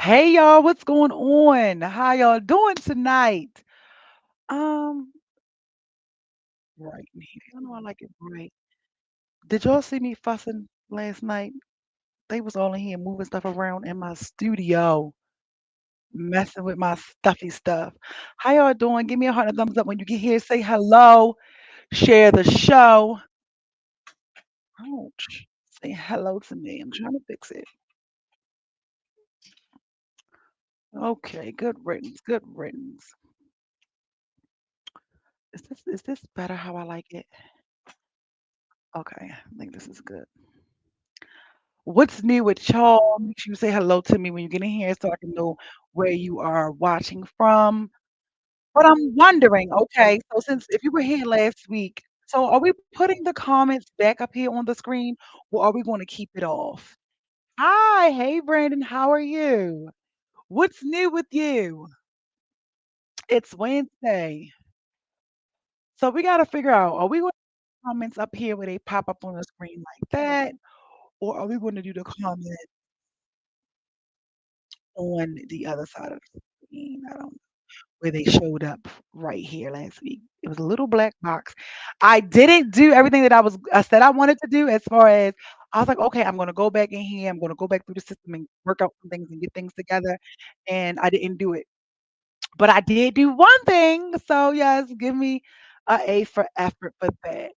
Hey y'all, what's going on? How y'all doing tonight? Um, right. I know I like it bright. Did y'all see me fussing last night? They was all in here moving stuff around in my studio, messing with my stuffy stuff. How y'all doing? Give me a heart and a thumbs up when you get here. Say hello, share the show. Ouch. Say hello to me. I'm trying to fix it. Okay, good riddance, good riddance. Is this better how I like it? Okay, I think this is good. What's new with y'all? Make sure you say hello to me when you get in here so I can know where you are watching from. But I'm wondering, okay, so since if you were here last week, so are we putting the comments back up here on the screen or are we going to keep it off? Hi, hey Brandon, how are you? What's new with you? It's Wednesday. So we got to figure out, are we going to put comments up here where they pop up on the screen like that? Or are we going to do the comment on the other side of the screen? I don't where they showed up right here last week. It was a little black box. I didn't do everything that I said I wanted to do as far as I was like, okay, I'm gonna go back in here. I'm gonna go back through the system and work out some things and get things together. And I didn't do it. But I did do one thing. So yes, give me A for effort for that.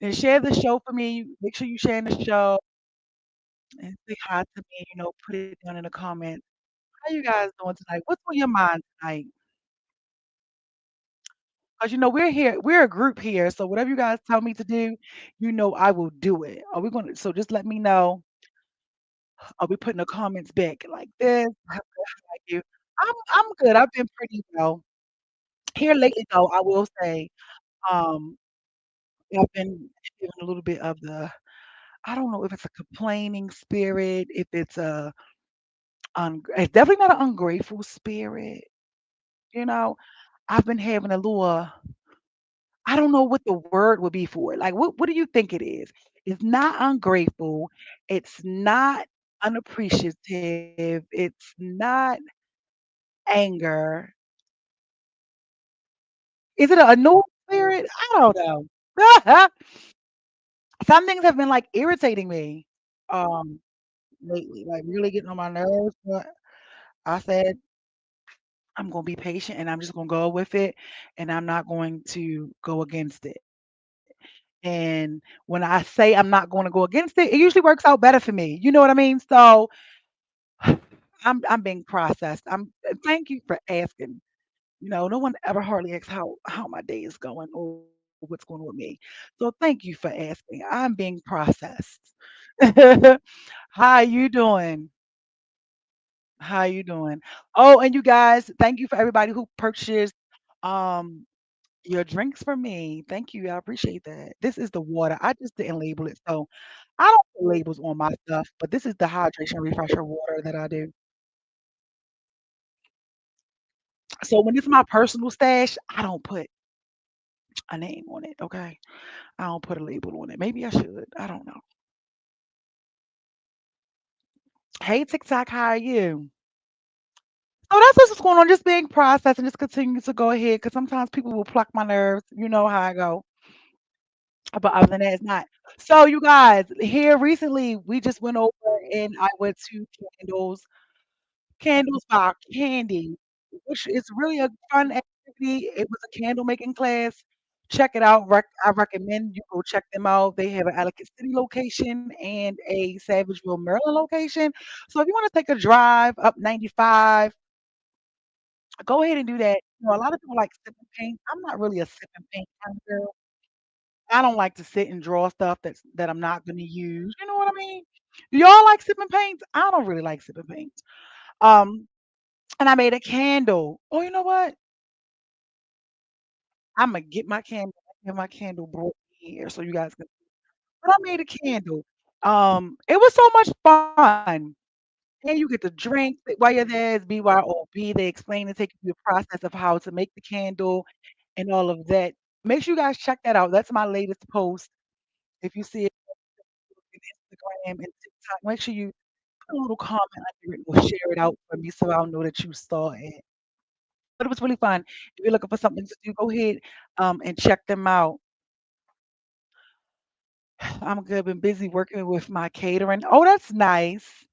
And share the show for me. Make sure you share the show and say hi to me, put it down in the comments. How you guys doing tonight? What's on your mind tonight? 'Cause, we're here we're a group here, so whatever you guys tell me to do, I will do it. Are we gonna so just let me know, are we putting the comments back like this? How are you? I'm good, I've been pretty well. Here lately, though, I will say, um, I've been feeling a little bit of I don't know if it's a complaining spirit, if it's definitely not an ungrateful spirit, you know? I've been having a little I don't know what the word would be for it. Like, what do you think it is? It's not ungrateful. It's not unappreciative. It's not anger. Is it a annoying spirit? I don't know. Some things have been like irritating me um lately, like really getting on my nerves. But I said I'm gonna be patient and I'm just gonna go with it and I'm not going to go against it. And when I say I'm not going to go against it, it usually works out better for me. You know what I mean? So I'm being processed. Thank you for asking. No one ever hardly asks how my day is going or what's going on with me. So thank you for asking. I'm being processed. How you doing? How you doing? Oh, and you guys, thank you for everybody who purchased um your drinks for me. Thank you. I appreciate that. This is the water. I just didn't label it. So I don't put labels on my stuff, but this is the hydration refresher water that I do. So when it's my personal stash, I don't put a name on it. Okay. I don't put a label on it. Maybe I should. I don't know. Hey TikTok, how are you? So that's what's going on. Just being processed and just continue to go ahead because sometimes people will pluck my nerves. You know how I go. But other than that, it's not. So you guys, here recently we just went over and I went to Candles by Candy, which is really a fun activity. It was a candle making class. Check it out. I recommend you go check them out. They have an Ellicott City location and a Savageville, Maryland location. So if you want to take a drive up 95, go ahead and do that. A lot of people like sip and paint. I'm not really a sip and paint kind of girl. I don't like to sit and draw stuff that I'm not going to use. You know what I mean? Do y'all like sip and paints? I don't really like sip and paints. Um, and I made a candle. Oh, you know what? Imma get my candle. I have my candle brought here so you guys can but I made a candle. It was so much fun. And you get to drink while you're there. It's BYOB. They explain and take you through the process of how to make the candle and all of that. Make sure you guys check that out. That's my latest post. If you see it on Instagram and TikTok, make sure you a little comment under it or share it out for me so I'll know that you saw it. But it was really fun. If you're looking for something to do, go ahead, and check them out. I'm good. Been busy working with my catering. Oh, that's nice.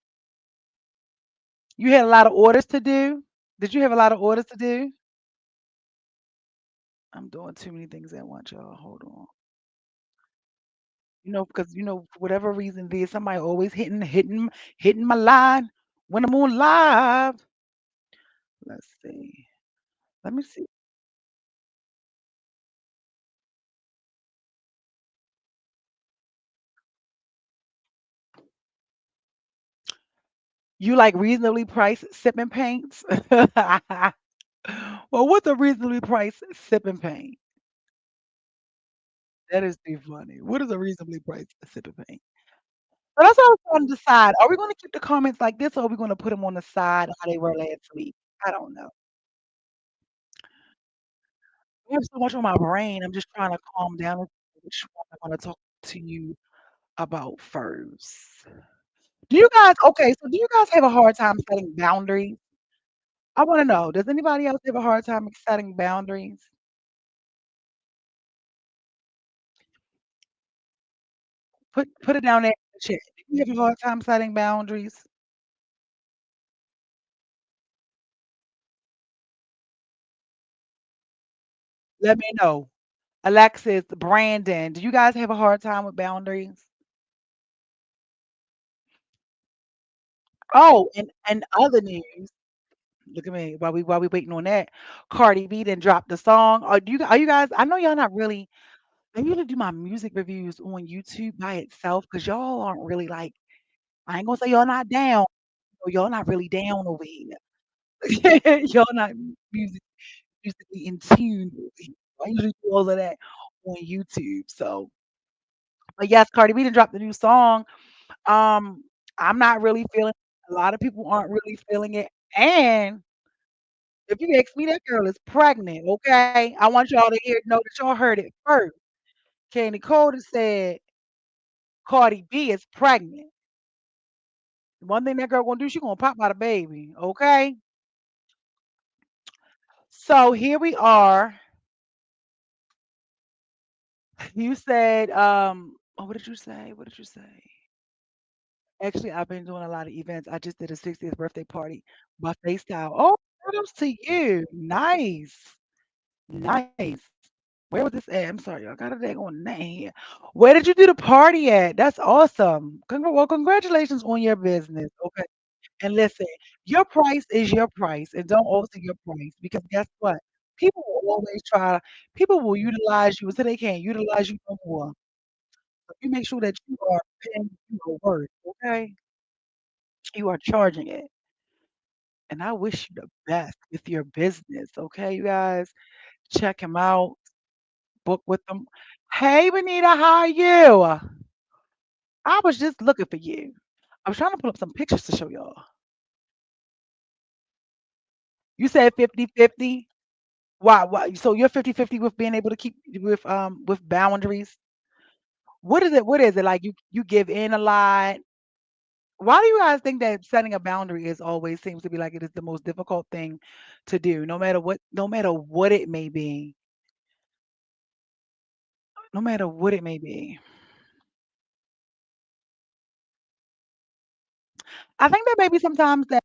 You had a lot of orders to do? Did you have a lot of orders to do? I'm doing too many things at once, y'all. Hold on. Because for whatever reason there's somebody always hitting my line when I'm on live. Let's see. Let me see. You like reasonably priced sipping paints? Well, what's a reasonably priced sipping paint? That is too funny. What is a reasonably priced sipping paint? So that's what I was trying to decide. Are we gonna keep the comments like this, or are we gonna put them on the side how they were last week? I don't know. I have so much on my brain. I'm just trying to calm down and see which one I wanna talk to you about first. So do you guys have a hard time setting boundaries? I wanna know, does anybody else have a hard time setting boundaries? Put it down there in the chat. Do you have a hard time setting boundaries? Let me know. Alexis, Brandon, do you guys have a hard time with boundaries? Oh, and other news, look at me, while we waiting on that, Cardi B done dropped the song. Are you guys, I know y'all not really, I usually do my music reviews on YouTube by itself because y'all aren't really like, I ain't gonna say y'all not down, or y'all not really down over here. Y'all not music musically in tune over here. I usually do all of that on YouTube. So, but yes, Cardi B done dropped the new song. Um, I'm not really feeling A lot of people aren't really feeling it. And if you ask me, that girl is pregnant, okay? I want y'all to know that y'all heard it first. Candy Coulter said Cardi B is pregnant. One thing that girl gonna do, she gonna pop out a baby, okay? So here we are. You said, oh, what did you say? What did you say? Actually, I've been doing a lot of events. I just did a 60th birthday party buffet style. Oh, kudos to you. Nice. Nice. Where was this at? I'm sorry, I got a daggone name here. Where did you do the party at? That's awesome. Well, congratulations on your business. Okay. And listen, your price is your price, and don't alter your price because guess what? People will always try, people will utilize you until they can't utilize you no more. So you make sure that you are paying your worth, okay? You are charging it. And I wish you the best with your business, okay, you guys? Check him out, book with them. Hey, Benita, how are you? I was just looking for you. I was trying to pull up some pictures to show y'all. You said 50-50. Why? So you're 50-50 with being able to keep with boundaries. What is it? What is it? Like you give in a lot. Why do you guys think that setting a boundary is always seems to be like it is the most difficult thing to do, no matter what it may be, no matter what it may be. I think that maybe sometimes that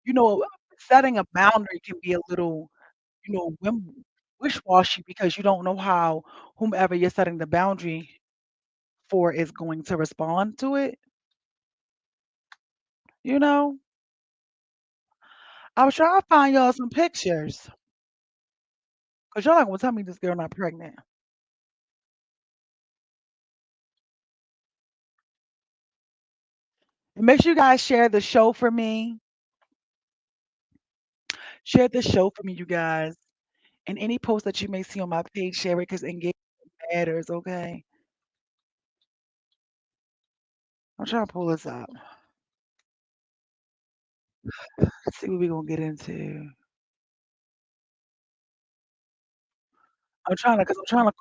you know setting a boundary can be a little wish-washy because you don't know how whomever you're setting the boundary for is going to respond to it. You know, I was trying to find y'all some pictures because y'all not gonna tell me this girl not pregnant. And make sure you guys share the show for me. Share the show for me, you guys. And any post that you may see on my page, share it because engagement matters. Okay, I'm trying to pull this up. Let's see what we're gonna get into. I'm trying to calm myself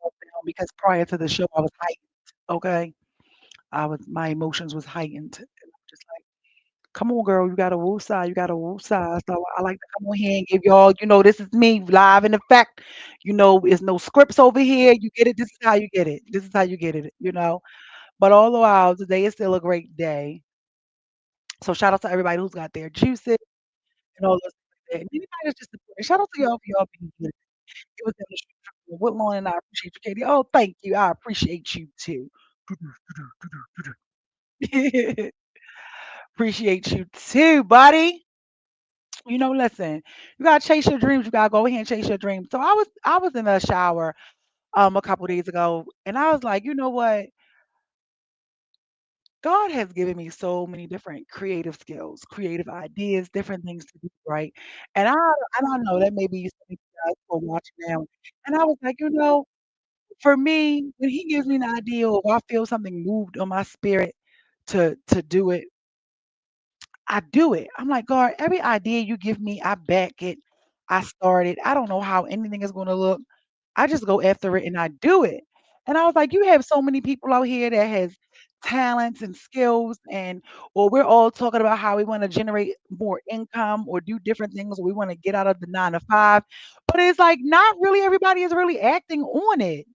down because prior to the show I was heightened. Okay, I was my emotions was heightened. And I'm just like. Come on, girl, you got a woosah, you got a woosah. So I like to come on here and give y'all, this is me live in effect. It's no scripts over here. You get it. This is how you get it. This is how you get it. But all the while, today is still a great day. So shout out to everybody who's got their juices and all those things like that. And anybody that's just supporting. Shout out to y'all for y'all being here. It was in the street from Woodlawn, and I appreciate you, Katie. Oh, thank you. I appreciate you too. Appreciate you too, buddy. Listen, you gotta chase your dreams. You gotta go ahead and chase your dreams. So I was in the shower a couple days ago, and I was like, you know what? God has given me so many different creative skills, creative ideas, different things to do, right? And I don't know that maybe some of you guys are watching now. And I was like, for me, when He gives me an idea or if I feel something moved on my spirit to do it, I do it. I'm like, God, every idea you give me, I back it. I start it. I don't know how anything is going to look. I just go after it and I do it. And I was like, you have so many people out here that has talents and skills or we're all talking about how we want to generate more income or do different things or we want to get out of the 9 to 5. But it's like not really everybody is really acting on it.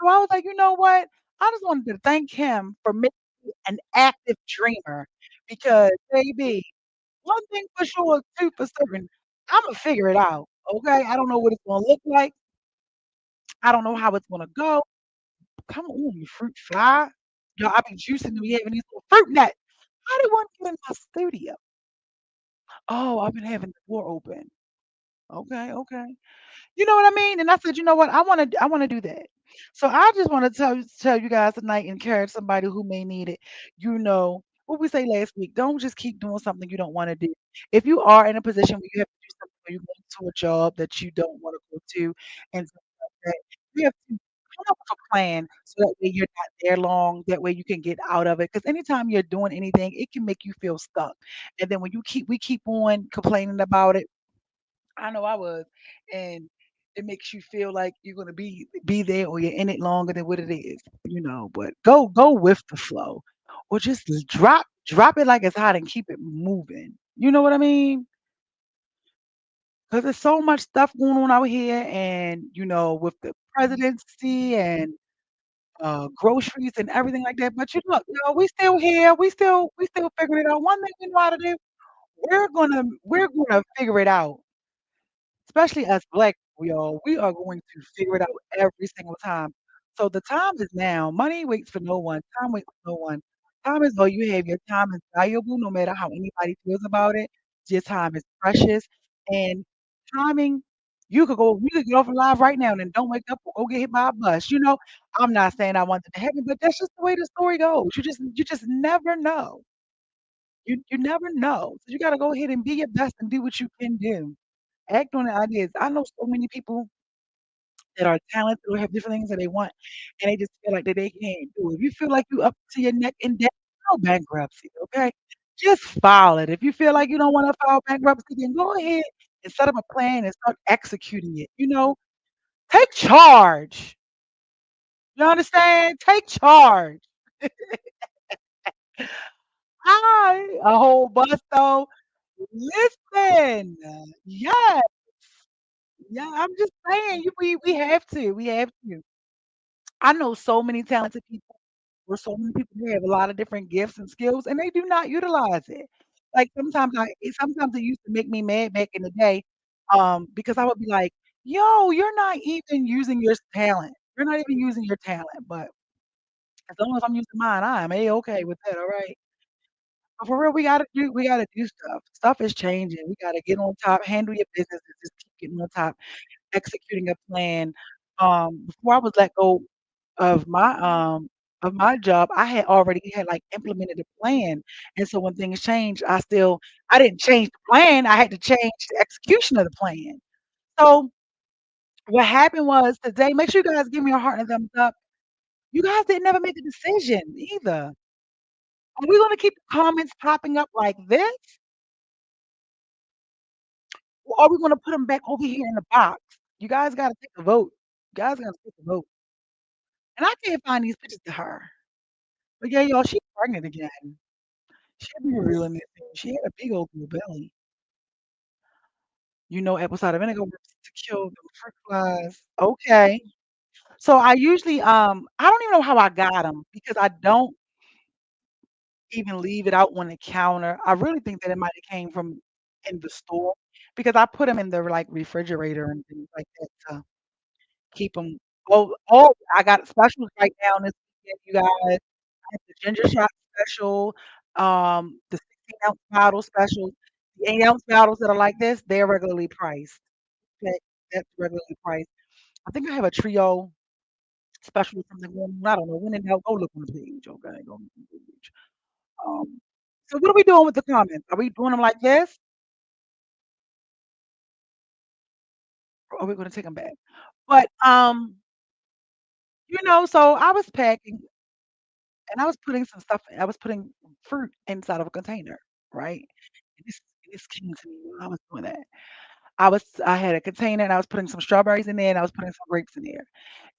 So I was like, you know what? I just wanted to thank him for making me an active dreamer because baby, one thing for sure, two for certain, Imma figure it out, okay? I don't know what it's gonna look like. I don't know how it's gonna go. Come on, you fruit fly. Yo, I be juicing and be having these little fruit nuts. How did one get in my studio? Oh, I've been having the door open. Okay, okay. You know what I mean? And I said, "You know what? I wanna do that." So I just wanna tell you guys tonight, encourage somebody who may need it. What we say last week, don't just keep doing something you don't wanna do. If you are in a position where you have to do something or you're going to a job that you don't wanna go to and stuff like that, you have to come up with a plan so that way you're not there long, that way you can get out of it. Because anytime you're doing anything, it can make you feel stuck. And then when we keep on complaining about it. I know I was, and it makes you feel like you're gonna be there or you're in it longer than what it is. But go with the flow, or just drop it like it's hot and keep it moving. You know what I mean? Because there's so much stuff going on out here, and with the presidency and groceries and everything like that. But we still here. We still figuring it out. One thing we know how to do, we're gonna figure it out. Especially as Black people, y'all, we are going to figure it out every single time. So the time is now. Money waits for no one. Time waits for no one. Time is all you have. Your time is valuable no matter how anybody feels about it. Your time is precious. And timing, you could get off live right now and then don't wake up or go get hit by a bus. I'm not saying I want it to happen, but that's just the way the story goes. You just never know. You never know. So you gotta go ahead and be your best and do what you can do. Act on the ideas. I know so many people that are talented or have different things that they want, and they just feel like that they can't do it. If you feel like you up to your neck in debt, file bankruptcy, okay? Just file it. If you feel like you don't wanna file bankruptcy, then go ahead and set up a plan and start executing it. Take charge. You understand? Take charge. A whole bus though. Listen. Yes. Yeah, I'm just saying, we have to. We have to. I know so many talented people or so many people who have a lot of different gifts and skills, and they do not utilize it. Like sometimes it used to make me mad back in the day, because I would be like, "Yo, you're not even using your talent. You're not even using your talent." But as long as I'm using mine, I am A-okay with that. All right. But for real, we gotta do stuff. Stuff is changing. We gotta get on top, handle your business, and just keep getting on top, executing a plan. Before I was let go of my job, I had already had, like, implemented a plan, and so when things changed, I didn't change the plan, I had to change the execution of the plan. So, what happened was today make sure you guys give me a heart and a thumbs up. You guys didn't never make a decision either. Are we gonna keep the comments popping up like this, or are we gonna put them back over here in the box? You guys gotta take a vote. You guys gotta take a vote. And I can't find these pictures of her. But yeah, y'all, she's pregnant again. She be revealing it. She had a big old blue belly. You know apple cider vinegar works to kill the fruit flies. Okay. So I usually, I don't even know how I got them because I don't even leave it out on the counter. I really think that it might have came from in the store because I put them in the, like, refrigerator and things like that to keep them. Oh, I got specials right now this weekend, you guys. I have the ginger shot special, the 16-ounce bottle special. The 8-ounce bottles that are like this, they're regularly priced. That that's regularly priced. I think I have a trio special or something going on. I don't know. When in doubt, go look on the page, okay? Go look on the page. Um, so what are we doing with the comments? Are we doing them like this, or are we gonna take them back? But, so I was packing and I was putting fruit inside of a container, right? And this came to me while I was doing that. I had a container and I was putting some strawberries in there and I was putting some grapes in there.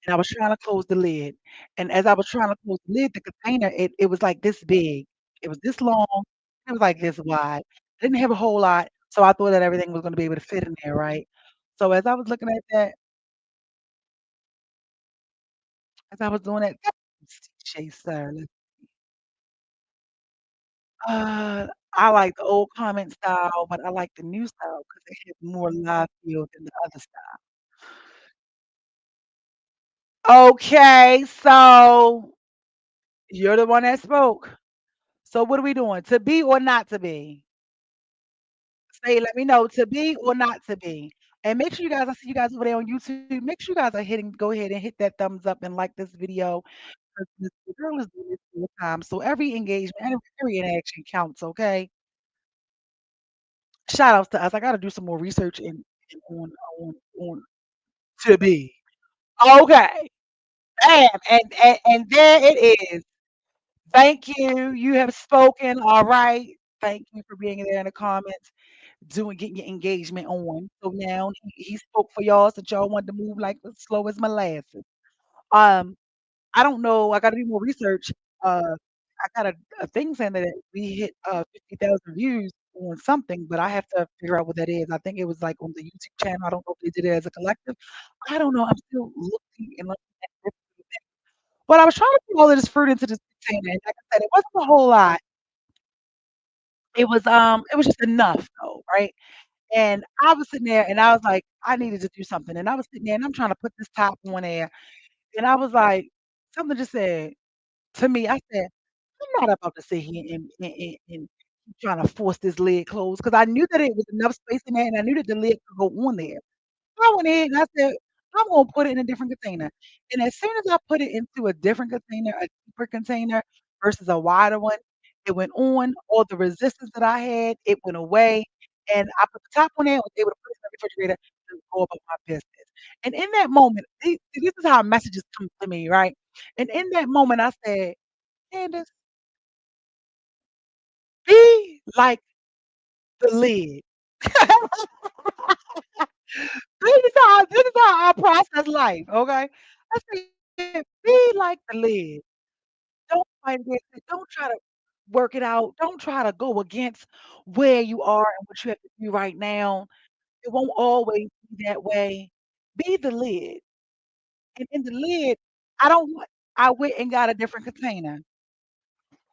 And I was trying to close the lid. And as I was trying to close the lid, the container, it was like this big. It was this long. It was like this wide. I didn't have a whole lot, so I thought that everything was gonna be able to fit in there, right? So as I was doing that, Shay, sir. Uh, I like the old comment style, but I like the new style because they have more live feel than the other style. Okay, so you're the one that spoke. So what are we doing? To be or not to be? Say, let me know to be or not to be. And make sure you guys, I see you guys over there on YouTube. Make sure you guys are go ahead and hit that thumbs up and like this video. 'Cause the girl is doing this all the time. So every engagement, every interaction counts, okay? Shout outs to us. I gotta do some more research on to be. Okay. Bam. And there it is. Thank you. You have spoken. All right. Thank you for being there in the comments. Getting your engagement on. So now he spoke for y'all, so y'all wanted to move like as slow as molasses. Um, I don't know. I got to do more research. I got a thing saying that we hit 50,000 views on something, but I have to figure out what that is. I think it was like on the YouTube channel. I don't know if they did it as a collective. I don't know. I'm still looking and looking at this. But I was trying to put all of this fruit into this container, and like I said, it wasn't a whole lot. It was just enough though, right? And I was sitting there and I was like, I needed to do something. And I was sitting there and I'm trying to put this top on there. And I was like, something just said to me, I said, I'm not about to sit here and trying to force this lid closed because I knew that it was enough space in there and I knew that the lid could go on there. I went ahead and I said, I'm gonna put it in a different container. And as soon as I put it into a different container, a deeper container versus a wider one, it went on. All the resistance that I had, it went away. And I put the top on there, was able to put it in the refrigerator and go about my business. And in that moment, this is how messages come to me, right? And in that moment, I said, Candace, be like the lid. This is how I process life, okay? I said, be like the lid. Don't fight against it. Don't try to work it out. Don't try to go against where you are and what you have to do right now. It won't always be that way. Be the lid. And in the lid, I don't want I went and got a different container.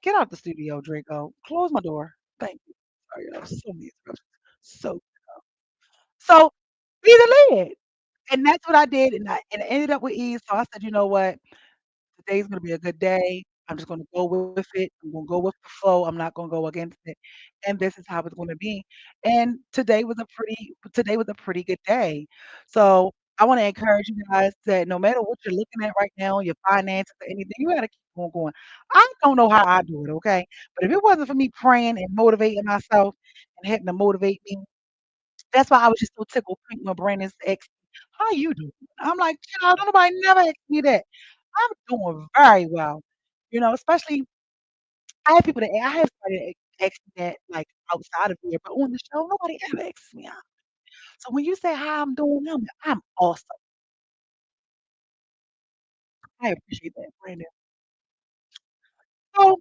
Get out the studio, Draco. Close my door. Thank you. Sorry, I was so many interruptions. So be the lid. And that's what I did, and it ended up with ease, so I said, "You know what? Today's gonna be a good day. I'm just gonna go with it. I'm gonna go with the flow. I'm not gonna go against it, and this is how it's gonna be." And today was a pretty good day. So, I wanna encourage you guys that no matter what you're looking at right now, your finances or anything, you gotta keep on going. I don't know how I do it, okay? But if it wasn't for me praying and motivating myself and having to motivate me, that's why I was just so tickled pink when Brandon's asked me, "How you doing?" I'm like, "Child, don't nobody never asked me that." I'm doing very well, especially I have somebody that ask me that, like, outside of here, but on the show, nobody ever asks me out. So when you say how I'm doing, I'm awesome. I appreciate that, Brandon. So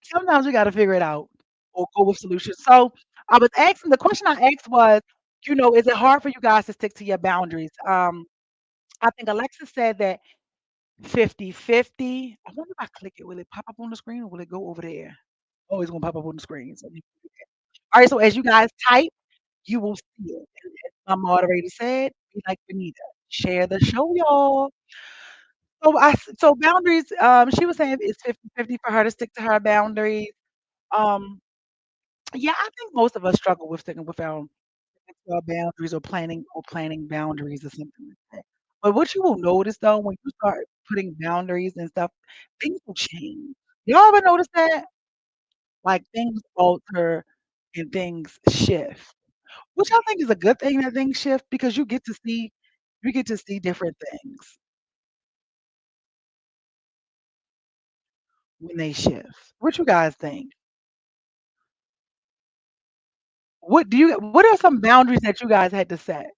sometimes we gotta figure it out. or go with solutions. So I was asking the question I asked was, is it hard for you guys to stick to your boundaries? I think Alexa said that 50-50. I wonder if I click it, will it pop up on the screen or will it go over there? Oh, it's gonna pop up on the screen. So all right, so as you guys type, you will see it. And as my moderator said, be like Benita. Share the show, y'all. So boundaries, she was saying it's 50-50 for her to stick to her boundaries. Um, yeah, I think most of us struggle with sticking with our boundaries or planning boundaries or something like that. But what you will notice though, when you start putting boundaries and stuff, things will change. Y'all ever notice that? Like things alter and things shift. Which I think is a good thing that things shift because you get to see different things when they shift. What you guys think? What are some boundaries that you guys had to set?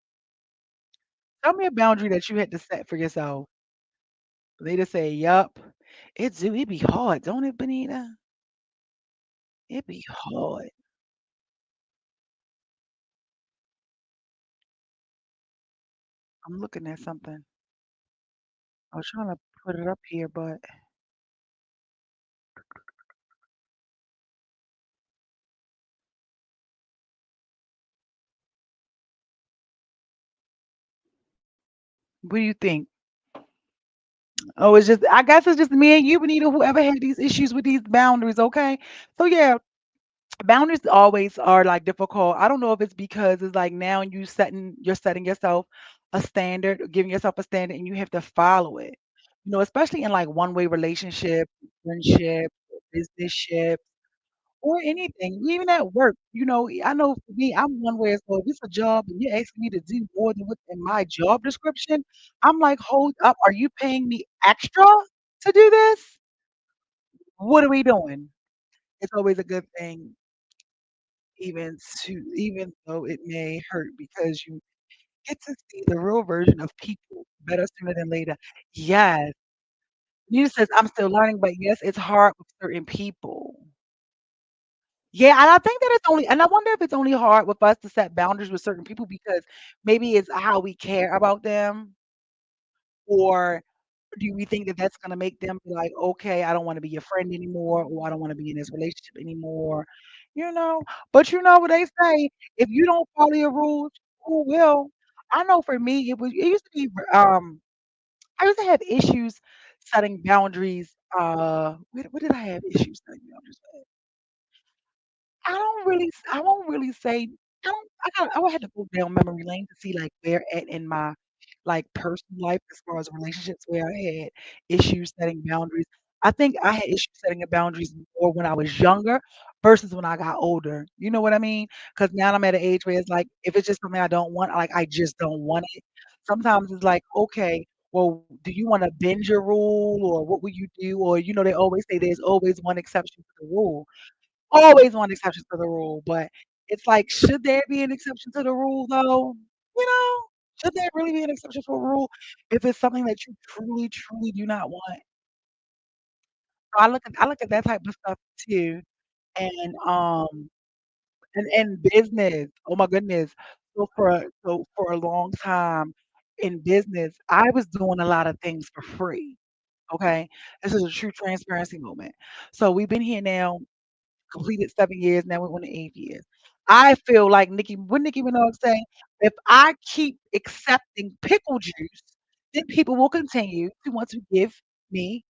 Tell me a boundary that you had to set for yourself. They just say, "Yup." It be hard, don't it, Benita? It be hard. I'm looking at something. I was trying to put it up here, but what do you think? Oh, I guess it's just me and you, Benita, whoever had these issues with these boundaries, okay? So yeah, boundaries always are like difficult. I don't know if it's because it's like now you're setting yourself a standard, or giving yourself a standard, and you have to follow it. Especially in like one-way relationship, friendship, business or anything, even at work. I know for me, I'm one where so if it's a job and you're asking me to do more than what's in my job description, I'm like, hold up, are you paying me extra to do this? What are we doing? It's always a good thing, even though it may hurt because you get to see the real version of people better sooner than later. Yes. You says I'm still learning, but yes, it's hard with certain people. Yeah, and I think that I wonder if it's only hard with us to set boundaries with certain people because maybe it's how we care about them, or do we think that that's gonna make them be like, "Okay, I don't wanna be your friend anymore," or "I don't wanna be in this relationship anymore," you know? But you know what they say, if you don't follow your rules, who will? I know for me, it used to be, I used to have issues setting boundaries, what did I have issues setting boundaries with? I won't really say I would have to go down memory lane to see, like, where at in my, like, personal life as far as relationships where I had issues setting boundaries. I think I had issues setting the boundaries more when I was younger versus when I got older, you know what I mean? Because now I'm at an age where it's like, if it's just something I don't want, like, I just don't want it. Sometimes it's like, "Okay, well, do you wanna bend your rule, or what will you do?" Or, they always say there's always one exception to the rule. Always want exceptions to the rule, but it's like, should there be an exception to the rule though? You know? Should there really be an exception for a rule if it's something that you truly, truly do not want? So I look at that type of stuff too, and, and business, oh my goodness. So for a long time in business, I was doing a lot of things for free, okay? This is a true transparency moment. So we've been here now completed 7 years, now we're on the 8th year. I feel like Nicki Minaj say, "If I keep accepting pickle juice, then people will continue to want to give me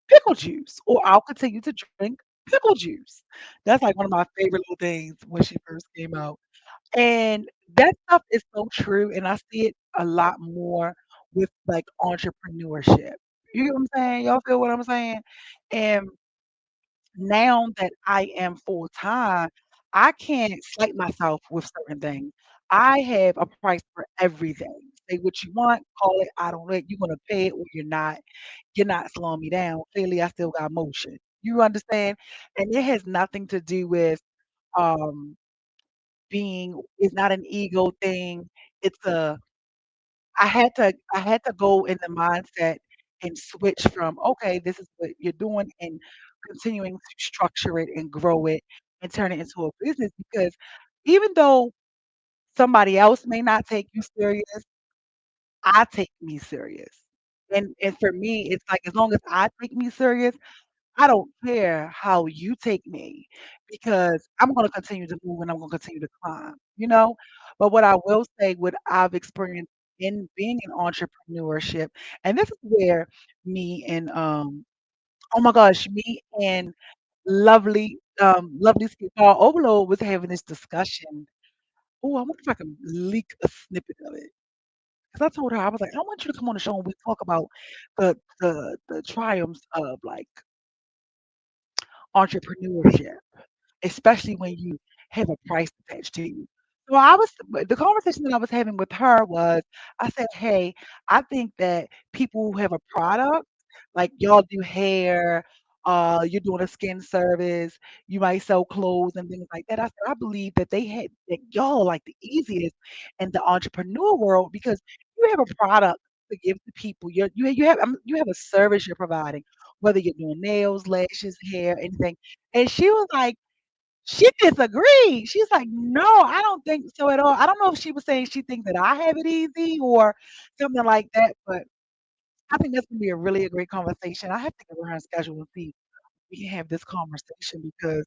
pickle juice, or I'll continue to drink pickle juice." That's like one of my favorite little things when she first came out. And that stuff is so true, and I see it a lot more with, like, entrepreneurship. You get what I'm saying? Y'all feel what I'm saying? And now that I am full time, I can't slight myself with certain things. I have a price for everything. Say what you want, call it, I don't let you're gonna pay it or you're not slowing me down. Clearly I still got motion. You understand? And it has nothing to do with um being it's not an ego thing. It's a I had to go in the mindset and switch from, "Okay, this is what you're doing," and continuing to structure it and grow it and turn it into a business because even though somebody else may not take you serious, I take me serious. And for me, it's like as long as I take me serious, I don't care how you take me because I'm gonna continue to move and I'm gonna continue to climb, you know? But what I will say, what I've experienced in being in entrepreneurship, and this is where me and oh my gosh, me and lovely Paul Overload was having this discussion. Oh, I wonder if I can leak a snippet of it. Because I told her, I was like, I want you to come on the show and we talk about the triumphs of like entrepreneurship. Especially when you have a price attached to you. So the conversation that I was having with her was, I said, "Hey, I think that people who have a product, like y'all do hair, you're doing a skin service, you might sell clothes and things like that." I said, "I believe that that y'all are like the easiest in the entrepreneur world because you have a product to give to people. You have a service you're providing, whether you're doing nails, lashes, hair, anything." And she disagreed. She's like, "No, I don't think so at all." I don't know if she was saying she thinks that I have it easy or something like that, but I think that's gonna be a great conversation. I have to get with her and schedule and see if we can have this conversation because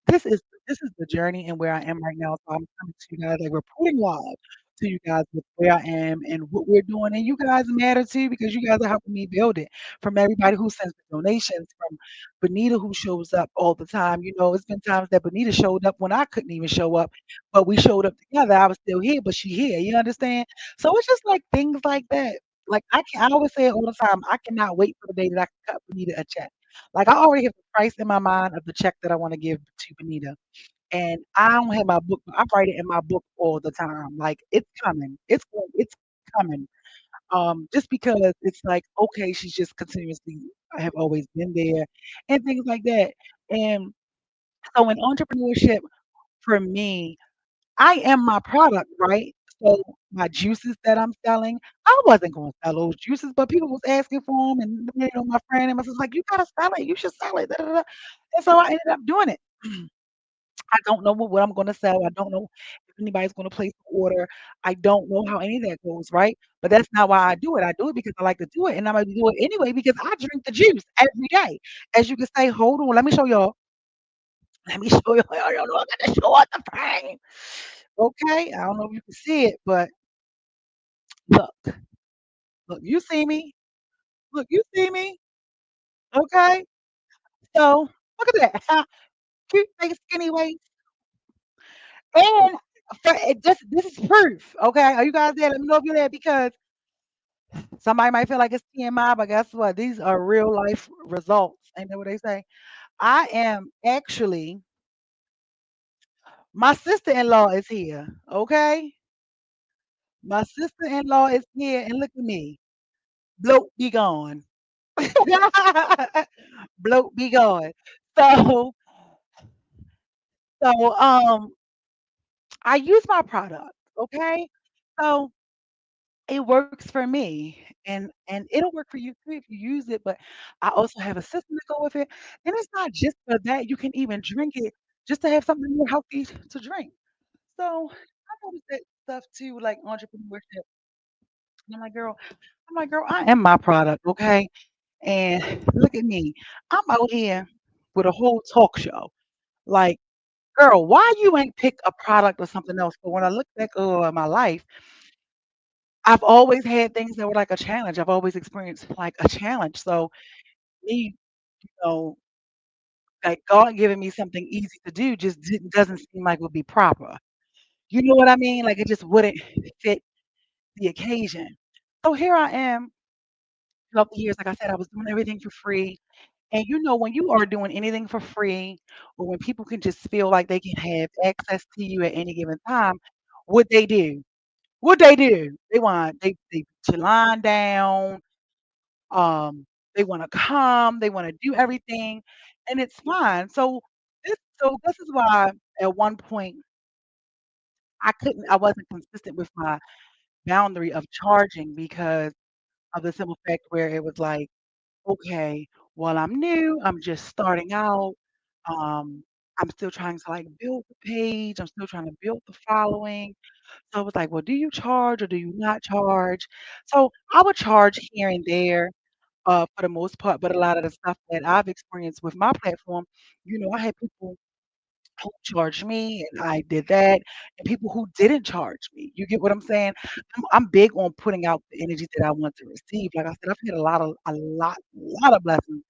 this is this is the journey and where I am right now. So I'm coming to you guys, like reporting live to you guys with where I am and what we're doing. And you guys matter too because you guys are helping me build it. From everybody who sends the donations, from Benita who shows up all the time. You know, it's been times that Benita showed up when I couldn't even show up, but we showed up together. I was still here, but she here. You understand? So it's just like things like that. Like I always say it all the time. I cannot wait for the day that I can cut Benita a check. Like, I already have the price in my mind of the check that I wanna give to Benita, and I don't have my book I write it in my book all the time, like, it's coming. It's coming, just because it's like, okay, she's just continuously I have always been there and things like that, and so in entrepreneurship, for me, I am my product, right? So my juices that I'm selling, I wasn't gonna sell those juices, but people was asking for them, and my friend and my sister's like, "You gotta sell it. You should sell it." Da, da, da. And so I ended up doing it. I don't know what I'm gonna sell. I don't know if anybody's gonna place an order. I don't know how any of that goes, right? But that's not why I do it. I do it because I like to do it, and I'm gonna do it anyway because I drink the juice every day. As you can say, hold on, let me show y'all. Let me show y'all. I don't know. I gotta show out the frame. Okay, I don't know if you can see it, but look, look, you see me? Look, you see me? Okay, so look at that. Cute face, skinny waist, and this is proof. Okay, are you guys there? Let me know if you're there because somebody might feel like it's TMI, but guess what? These are real life results. Ain't that what they say? I am actually my sister-in-law is here. Okay, my sister-in-law is here, and look at me, bloat be gone. Bloat be gone. So so I use my product, okay? So it works for me and it'll work for you too if you use it, but I also have a system to go with it. And it's not just for that, you can even drink it just to have something more healthy to drink. So I noticed that stuff too, like entrepreneurship. And I'm like, girl, I am my product, okay? And look at me. I'm out here with a whole talk show. Like, girl, why you ain't pick a product or something else? But when I look back over my life, I've always had things that were like a challenge. I've always experienced like a challenge. So me, you know, like God giving me something easy to do just doesn't seem like would be proper. You know what I mean? Like it just wouldn't fit the occasion. So here I am, throughout the years, like I said, I was doing everything for free. And you know, when you are doing anything for free, or when people can just feel like they can have access to you at any given time, what they do? What they do? They put your line down. They wanna come, they wanna do everything, and it's fine. So this is why at one point I wasn't consistent with my boundary of charging because of the simple fact where it was like, "Okay, well, I'm new, I'm just starting out, um" I'm still trying to, like, build the page, I'm still trying to build the following. So I was like, "Well, do you charge or do you not charge?" So I would charge here and there, for the most part, but a lot of the stuff that I've experienced with my platform, I had people who charged me, and I did that, and people who didn't charge me. You get what I'm saying? I'm big on putting out the energy that I want to receive. Like I said, I've had a lot of blessings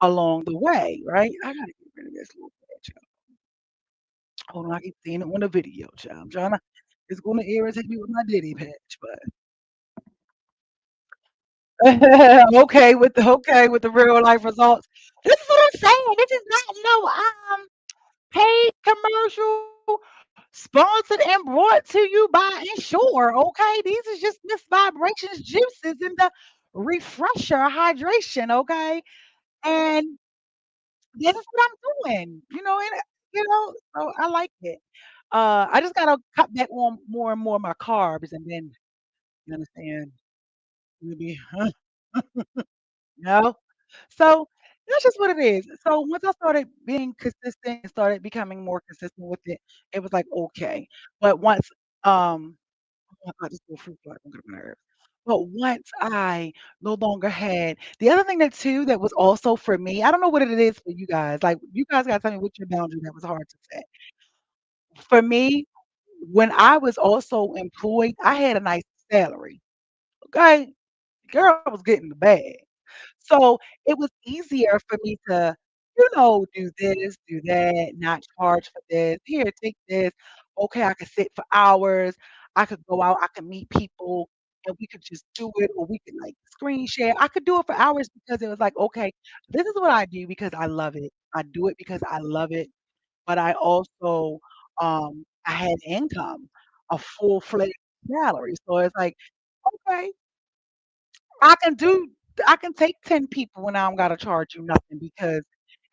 along the way, right? I gotta get rid of this little bit, y'all. Hold on, I keep seeing it on the video, child. I'm trying to it's gonna irritate me with my Diddy patch, but okay with the real life results. This is what I'm saying. This is not no paid commercial sponsored and brought to you by Ensure. Okay, these is just Miss Vibrations juices and the refresher hydration. Okay, and this is what I'm doing. So I like it. I just gotta cut back on more and more of my carbs, and then you understand maybe, you know. So that's just what it is. So once I started being consistent and started becoming more consistent with it, it was like okay. But once oh my God, this little fruit fly gonna get on my nerves. But once I no longer had the other thing that too that was also for me, I don't know what it is for you guys. Like you guys gotta tell me what your boundary that was hard to set. For me, when I was also employed, I had a nice salary. Okay. Girl was getting the bag. So it was easier for me to, do this, do that, not charge for this. Here, take this. Okay, I could sit for hours. I could go out. I could meet people, and we could just do it, or we could like screen share. I could do it for hours because it was like, okay, this is what I do because I love it. I do it because I love it. But I also, I had income, a full-fledged salary. So it's like, okay, I can do I can take 10 people when I don't gotta charge you nothing because,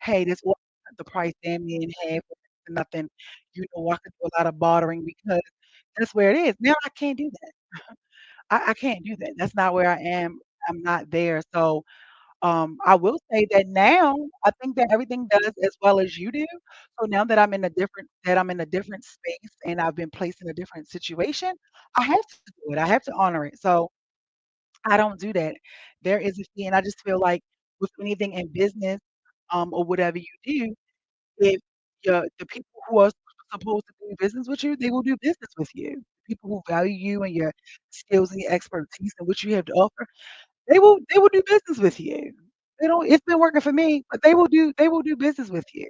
hey, this was the price damn near in half or nothing. I could do a lot of bartering because that's where it is. Now I can't do that. I can't do that. That's not where I am. I'm not there. So, I will say that now I think that everything does as well as you do. So now that I'm in a different space and I've been placed in a different situation, I have to do it. I have to honor it. So I don't do that. There is a fee, and I just feel like with anything in business, or whatever you do, if the people who are supposed to do business with you, they will do business with you. People who value you and your skills and your expertise and what you have to offer, they will do business with you. They don't It's been working for me, but they will do business with you.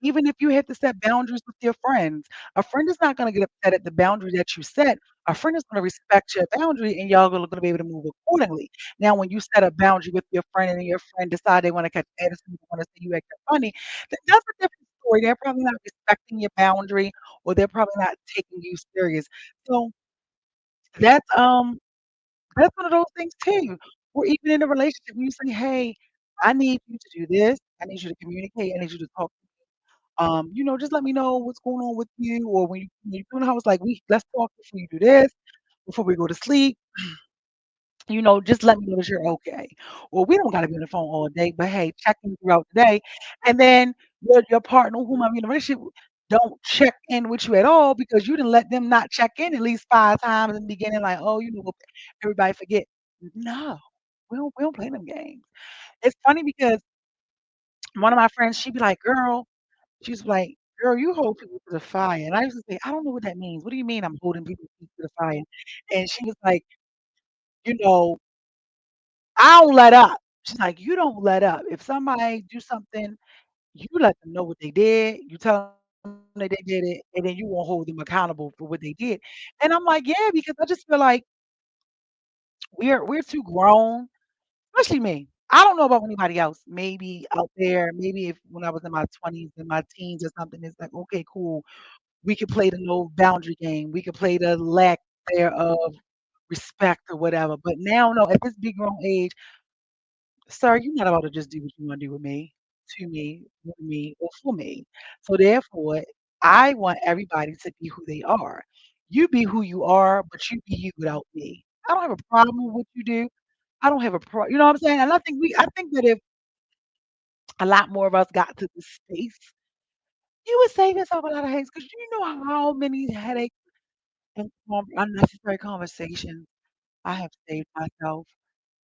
Even if you have to set boundaries with your friends, a friend is not gonna get upset at the boundary that you set. A friend is gonna respect your boundary, and y'all gonna be able to move accordingly. Now, when you set a boundary with your friend and your friend decide they wanna catch attitude, wanna see you acting funny, then that's a different story. They're probably not respecting your boundary, or they're probably not taking you serious. So that's, um that's one of those things too. Or even in a relationship, when you say, "Hey, I need you to do this. I need you to communicate. I need you to talk just let me know what's going on with you, or when you're doing the house, like let's talk before you do this, before we go to sleep. Just let me know that you're okay. Or we don't gotta be on the phone all day, but hey, check in throughout the day. And then your partner, whom I'm in a relationship with, don't check in with you at all because you didn't let them not check in at least 5 times in the beginning, like, oh, everybody forget. No, we don't play them games. It's funny because one of my friends, she'd be like, girl, she's like, "Girl, you hold people to the fire." And I used to say, "I don't know what that means. What do you mean I'm holding people's feet to the fire?" And she was like, "You know, I don't let up." She's like, "You don't let up. If somebody do something, you let them know what they did. You tell them that they did it, and then you won't hold them accountable for what they did." And I'm like, "Yeah," because I just feel like we're too grown, especially me. I don't know about anybody else. Maybe out there, maybe if when I was in my 20s and my teens or something, it's like, okay, cool. We could play the no boundary game. We could play the lack thereof respect or whatever. But now, no, at this big grown age, sir, you're not about to just do what you want to do with me, to me, with me, or for me. So therefore, I want everybody to be who they are. You be who you are, but you be you without me. I don't have a problem with what you do. I don't have a problem. You know what I'm saying? And I think that if a lot more of us got to this space, You would save yourself a lot of headaches because you know how many headaches and unnecessary conversations I have saved myself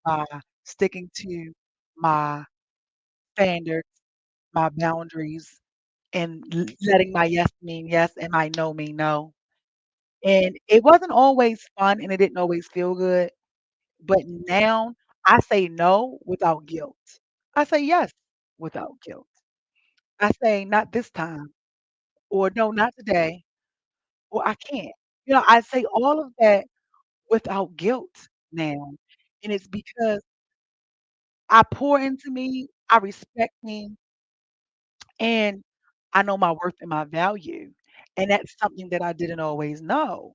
by sticking to my standards, my boundaries, and letting my yes mean yes and my no mean no. And it wasn't always fun and it didn't always feel good, but now I say no without guilt. I say yes without guilt. I say not this time, or no, not today, or I can't. I say all of that without guilt now. And it's because I pour into me, I respect me, and I know my worth and my value. And that's something that I didn't always know.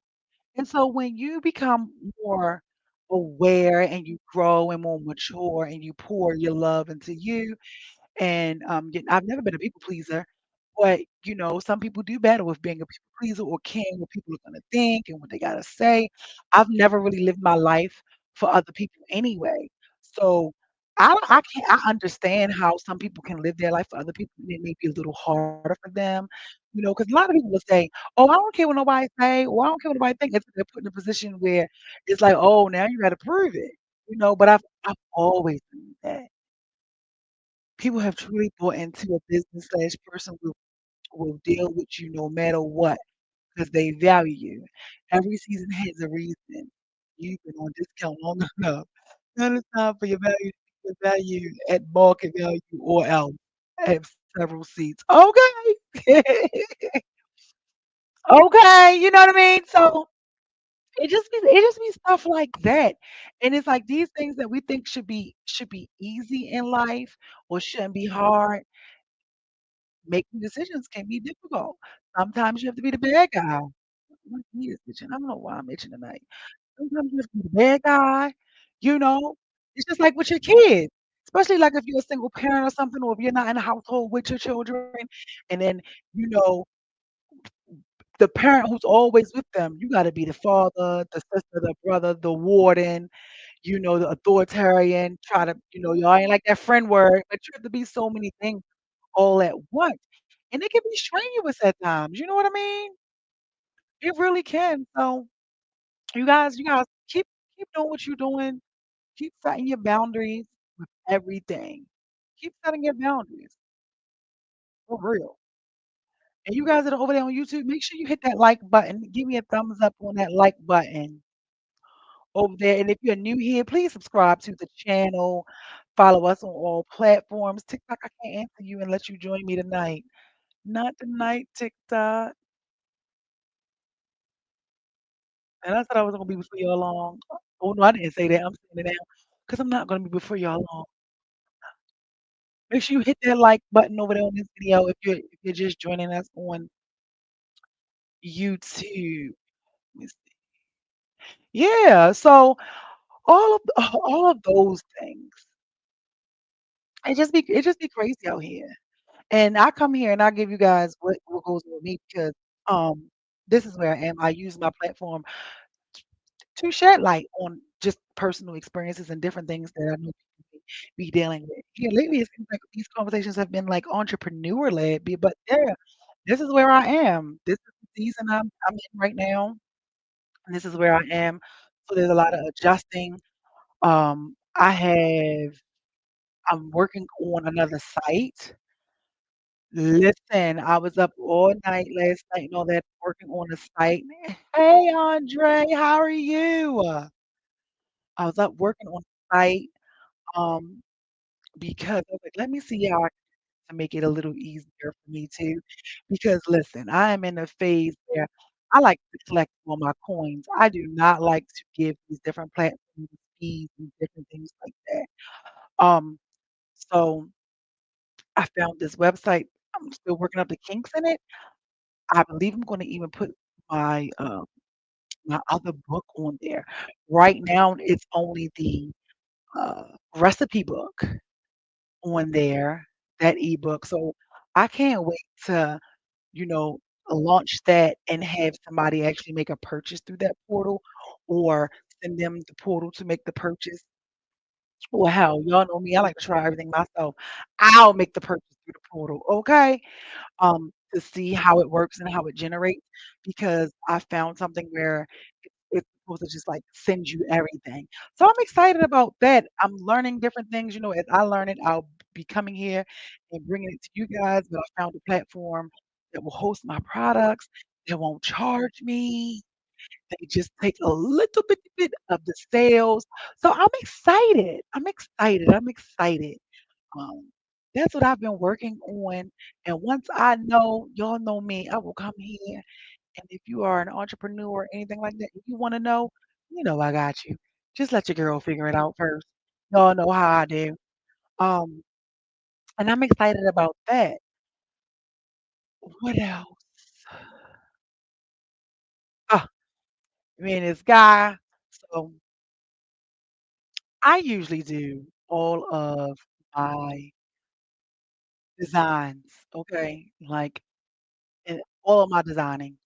And so when you become more aware and you grow and more mature and you pour your love into you, and, I've never been a people pleaser, but, some people do better with being a people pleaser or caring what people are gonna think and what they gotta say. I've never really lived my life for other people anyway. So, I can't I understand how some people can live their life for other people, and it may be a little harder for them, because a lot of people will say, "Oh, I don't care what nobody say," or "I don't care what nobody think," until they're put in a position where it's like, "Oh, now you gotta prove it," but I've always been that. People have truly bought into a business/person will deal with you no matter what because they value you. Every season has a reason. You've been on discount long enough. Now it's time for your value at market value or else. Have several seats. Okay. Okay, you know what I mean? So it just be stuff like that. And it's like these things that we think should be easy in life or shouldn't be hard. Making decisions can be difficult. Sometimes you have to be the bad guy. My knee is itching. I don't know why I'm itching tonight. Sometimes you have to be the bad guy, you know? It's just like with your kids, especially like if you're a single parent or something, or if you're not in a household with your children, and then, you know, the parent who's always with them, you gotta be the father, the sister, the brother, the warden, the authoritarian, try to, y'all ain't like that friend word, but you have to be so many things all at once. And it can be strenuous at times, you know what I mean? It really can. So you guys keep doing what you're doing. Keep setting your boundaries with everything. Keep setting your boundaries for real. And you guys that are over there on YouTube, make sure you hit that like button. Give me a thumbs up on that like button over there. And if you're new here, please subscribe to the channel. Follow us on all platforms. TikTok, I can't answer you unless you join me tonight. Not tonight, TikTok. And I said I wasn't gonna be before y'all long. Oh, no, I didn't say that. I'm saying it now because 'cause I'm not gonna be before y'all long. Make sure you hit that like button over there on this video if you're just joining us on YouTube. Let me see. Yeah, so all of those things. It just be crazy out here. And I come here and I give you guys what goes on with me because this is where I am. I use my platform to shed light on just personal experiences and different things that I know people be dealing with. Yeah, lately it seems like these conversations have been like entrepreneur led, but yeah, this is where I am. This is the season I'm in right now, and this is where I am. So there's a lot of adjusting. I'm working on another site. Listen, I was up all night last night and all that working on a site. Hey, Andre, how are you? I was up working on a site. Um, because I was like, let me see how I can make it a little easier for me too. Because listen, I am in a phase where I like to collect all my coins. I do not like to give these different platforms fees and different things like that. Um, so I found this website. I'm still working up the kinks in it. I believe I'm going to even put my my other book on there. Right now, it's only the uh, recipe book on there, that ebook. So I can't wait to, you know, launch that and have somebody actually make a purchase through that portal or send them the portal to make the purchase. Or hell, y'all know me, I like to try everything myself. I'll make the purchase through the portal, okay? to see how it works and how it generates because I found something where it's supposed to just like send you everything. So I'm excited about that. I'm learning different things. As I learn it, I'll be coming here and bringing it to you guys. But I found a platform that will host my products. That won't charge me. They just take a little bit of the sales. So I'm excited. I'm excited. I'm excited. Um, that's what I've been working on. And once I know, y'all know me, I will come here. And if you are an entrepreneur or anything like that, if you want to know, I got you. Just let your girl figure it out first. Y'all know how I do. Um, and I'm excited about that. What else? Ah, me and this guy. So I usually do all of my designs, okay? Like and all of my designing.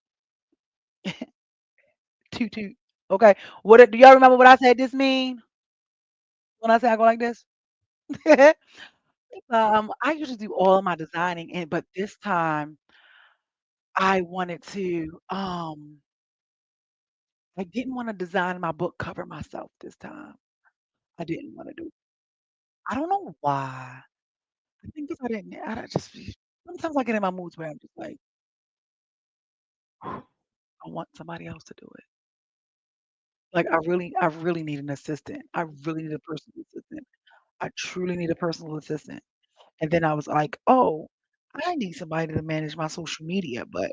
Toot toot. Okay. Do y'all remember what I said this mean when I say I go like this? I usually do all of my designing, but this time I wanted to. I didn't want to design my book cover myself this time. I didn't want to do. I don't know why. I think because I didn't. I just sometimes I get in my moods where I'm just like, I want somebody else to do it. Like I really need an assistant. I really need a personal assistant. I truly need a personal assistant. And then I was like, oh, I need somebody to manage my social media, but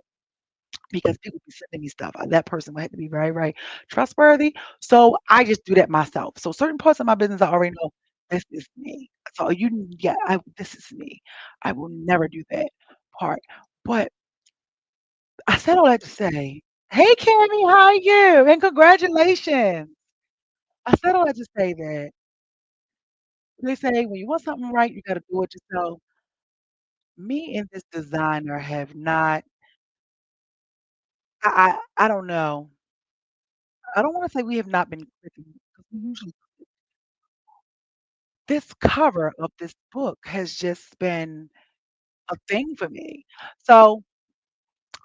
because people be sending me stuff, that person would have to be very, very trustworthy. So I just do that myself. So certain parts of my business, I already know this is me. So yeah, this is me. I will never do that part. But I said all that to say, hey, Cammy, how are you? And congratulations. I said all that to say that they say when you want something right, you got to do it yourself. Me and this designer have not. I don't know. I don't wanna say we have not been clicking because we usually this cover of this book has just been a thing for me. So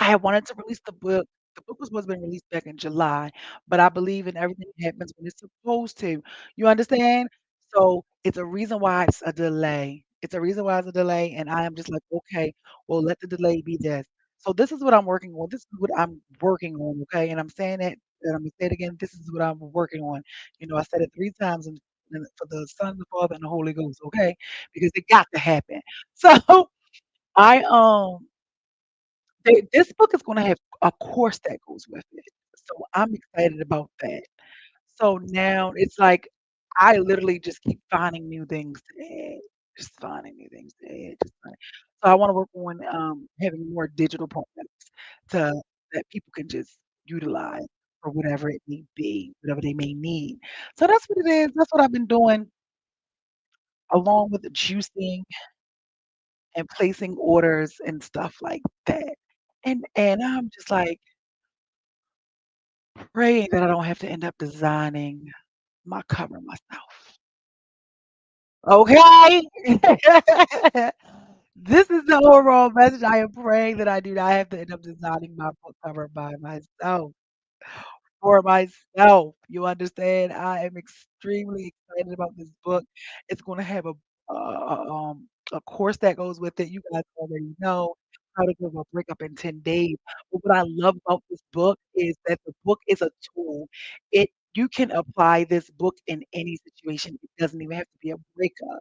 I had wanted to release the book. The book was supposed to be released back in July, but I believe in everything happens when it's supposed to. You understand? So it's a reason why it's a delay. It's a reason why it's a delay, and I am just like, okay, well, let the delay be this. So this is what I'm working on. This is what I'm working on, okay? And I'm saying that, and I'm gonna say it again. This is what I'm working on. I said it 3 times, and for the Son, the Father, and the Holy Ghost, okay? Because it got to happen. So I this book is gonna have a course that goes with it, so I'm excited about that. So now it's like I literally just keep finding new things to add, just finding new things to add, just finding so I wanna work on, having more digital products to that people can just utilize for whatever it may be, whatever they may need. So that's what it is, that's what I've been doing along with the juicing and placing orders and stuff like that. And I'm just like praying that I don't have to end up designing my cover myself. Okay? This is the overall message. I am praying that I do not have to end up designing my book cover by myself. For myself. You understand? I am extremely excited about this book. It's gonna have a course that goes with it. You guys already know how to give a breakup in 10 days. But what I love about this book is that the book is a tool. You can apply this book in any situation. It doesn't even have to be a breakup.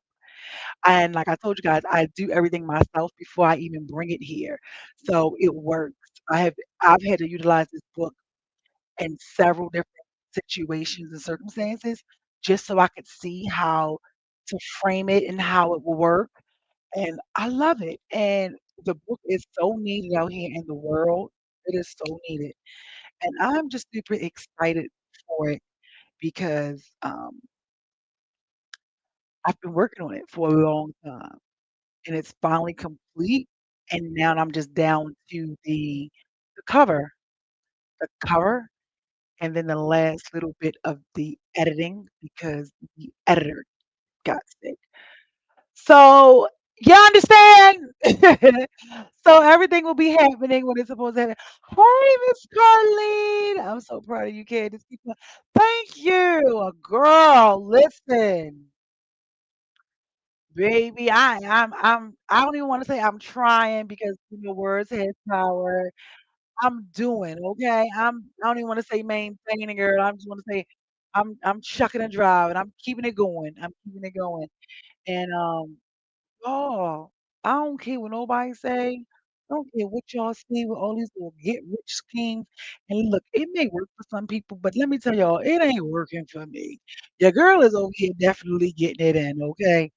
And like I told you guys, I do everything myself before I even bring it here. So it works. I've had to utilize this book in several different situations and circumstances just so I could see how to frame it and how it will work. And I love it. And the book is so needed out here in the world. It is so needed. And I'm just super excited for it because I've been working on it for a long time and it's finally complete. And now I'm just down to the cover. The cover and then the last little bit of the editing because the editor got sick. So You understand? So everything will be happening when it's supposed to happen. Hey, Miss Carlene. I'm so proud of you, Candace. Thank you. Girl, listen. Baby, I don't even want to say I'm trying because words has power. I'm doing, okay? I don't even want to say maintaining, girl. I just want to say I'm chucking and driving. I'm keeping it going. I'm keeping it going. And oh, I don't care what nobody say. I don't care what y'all see with all these little get rich schemes. And look, it may work for some people, but let me tell y'all, it ain't working for me. Your girl is over here definitely getting it in, okay?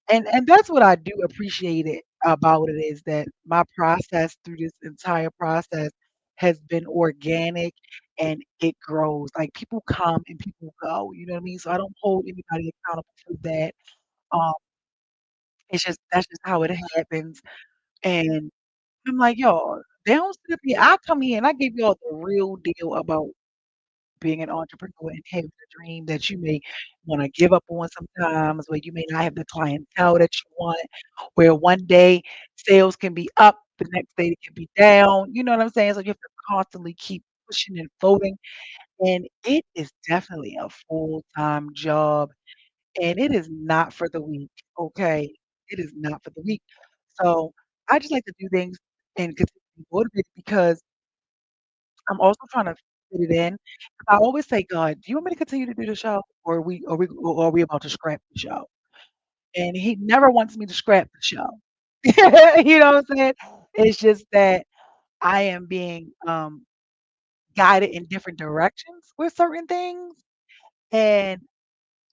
And that's what I do appreciate it about it is that my process through this entire process has been organic and it grows. Like people come and people go, you know what I mean? So I don't hold anybody accountable for that. Um, it's just that's just how it happens. And I'm like, y'all, they don't sit up here. I come here and I give y'all the real deal about being an entrepreneur and having a dream that you may want to give up on sometimes, where you may not have the clientele that you want, where one day sales can be up, the next day it can be down. You know what I'm saying? So you have to constantly keep pushing and floating. And it is definitely a full-time job. And it is not for the weak, okay? It is not for the weak. So I just like to do things and continue to be motivated because I'm also trying to fit it in. I always say, "God, do you want me to continue to do the show, or are we about to scrap the show?" And He never wants me to scrap the show. You know what I'm saying? It's just that I am being guided in different directions with certain things, and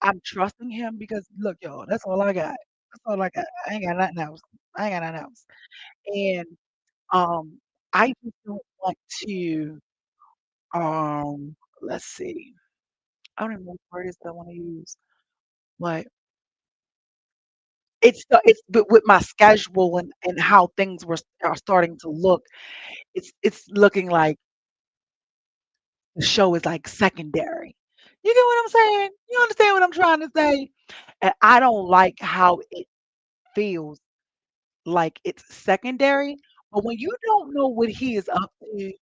I'm trusting Him because look, y'all, that's all I got. That's all I got. I ain't got nothing else. I ain't got nothing else. And um, I just don't want to. Let's see. I don't even know what word is that I wanna use, but it's but with my schedule and how things are starting to look, it's looking like the show is, like, secondary. You get what I'm saying? You understand what I'm trying to say? And I don't like how it feels like it's secondary, but when you don't know what he is up to,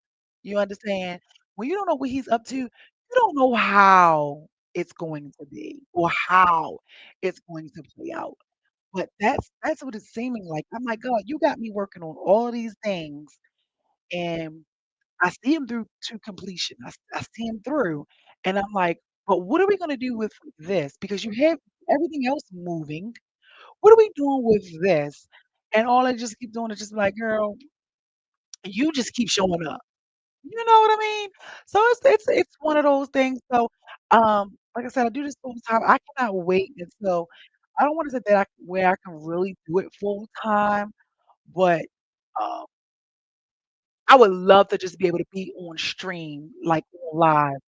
you understand? When you don't know what he's up to, you don't know how it's going to be or how it's going to play out. But that's what it's seeming like. I'm like, "God, you got me working on all of these things, and I see him through to completion. I see him through." And I'm like, "But what are we gonna do with this? Because you have everything else moving. What are we doing with this?" And all I just keep doing is just be like, "Girl, you just keep showing up." You know what I mean? So it's one of those things. So, like I said, I do this full time. I cannot wait until I don't want to say that where I can really do it full time, but um, I would love to just be able to be on stream, like on live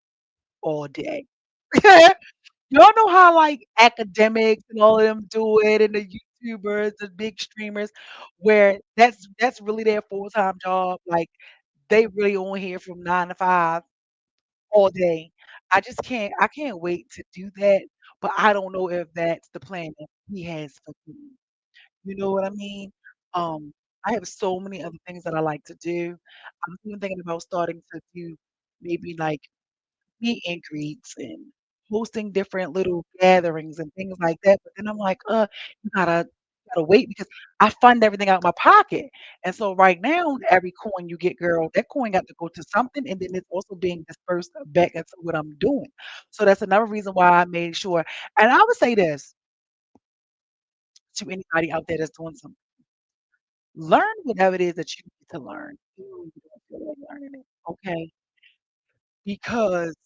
all day. Y'all know how like academics and all of them do it, and the YouTubers, the big streamers, where that's really their full time job. Like they really on here from 9 to 5 all day. I can't wait to do that, but I don't know if that's the plan that he has for me. You know what I mean? I have so many other things that I like to do. I'm even thinking about starting to do maybe like meet and greets and hosting different little gatherings and things like that. But then I'm like, you gotta wait because I fund everything out of my pocket. And so right now, every coin you get, girl, that coin got to go to something, and then it's also being dispersed back into what I'm doing. So that's another reason why I made sure. And I would say this to anybody out there that's doing something. Learn whatever it is that you need to learn. Even when you don't feel like learning it, okay? Because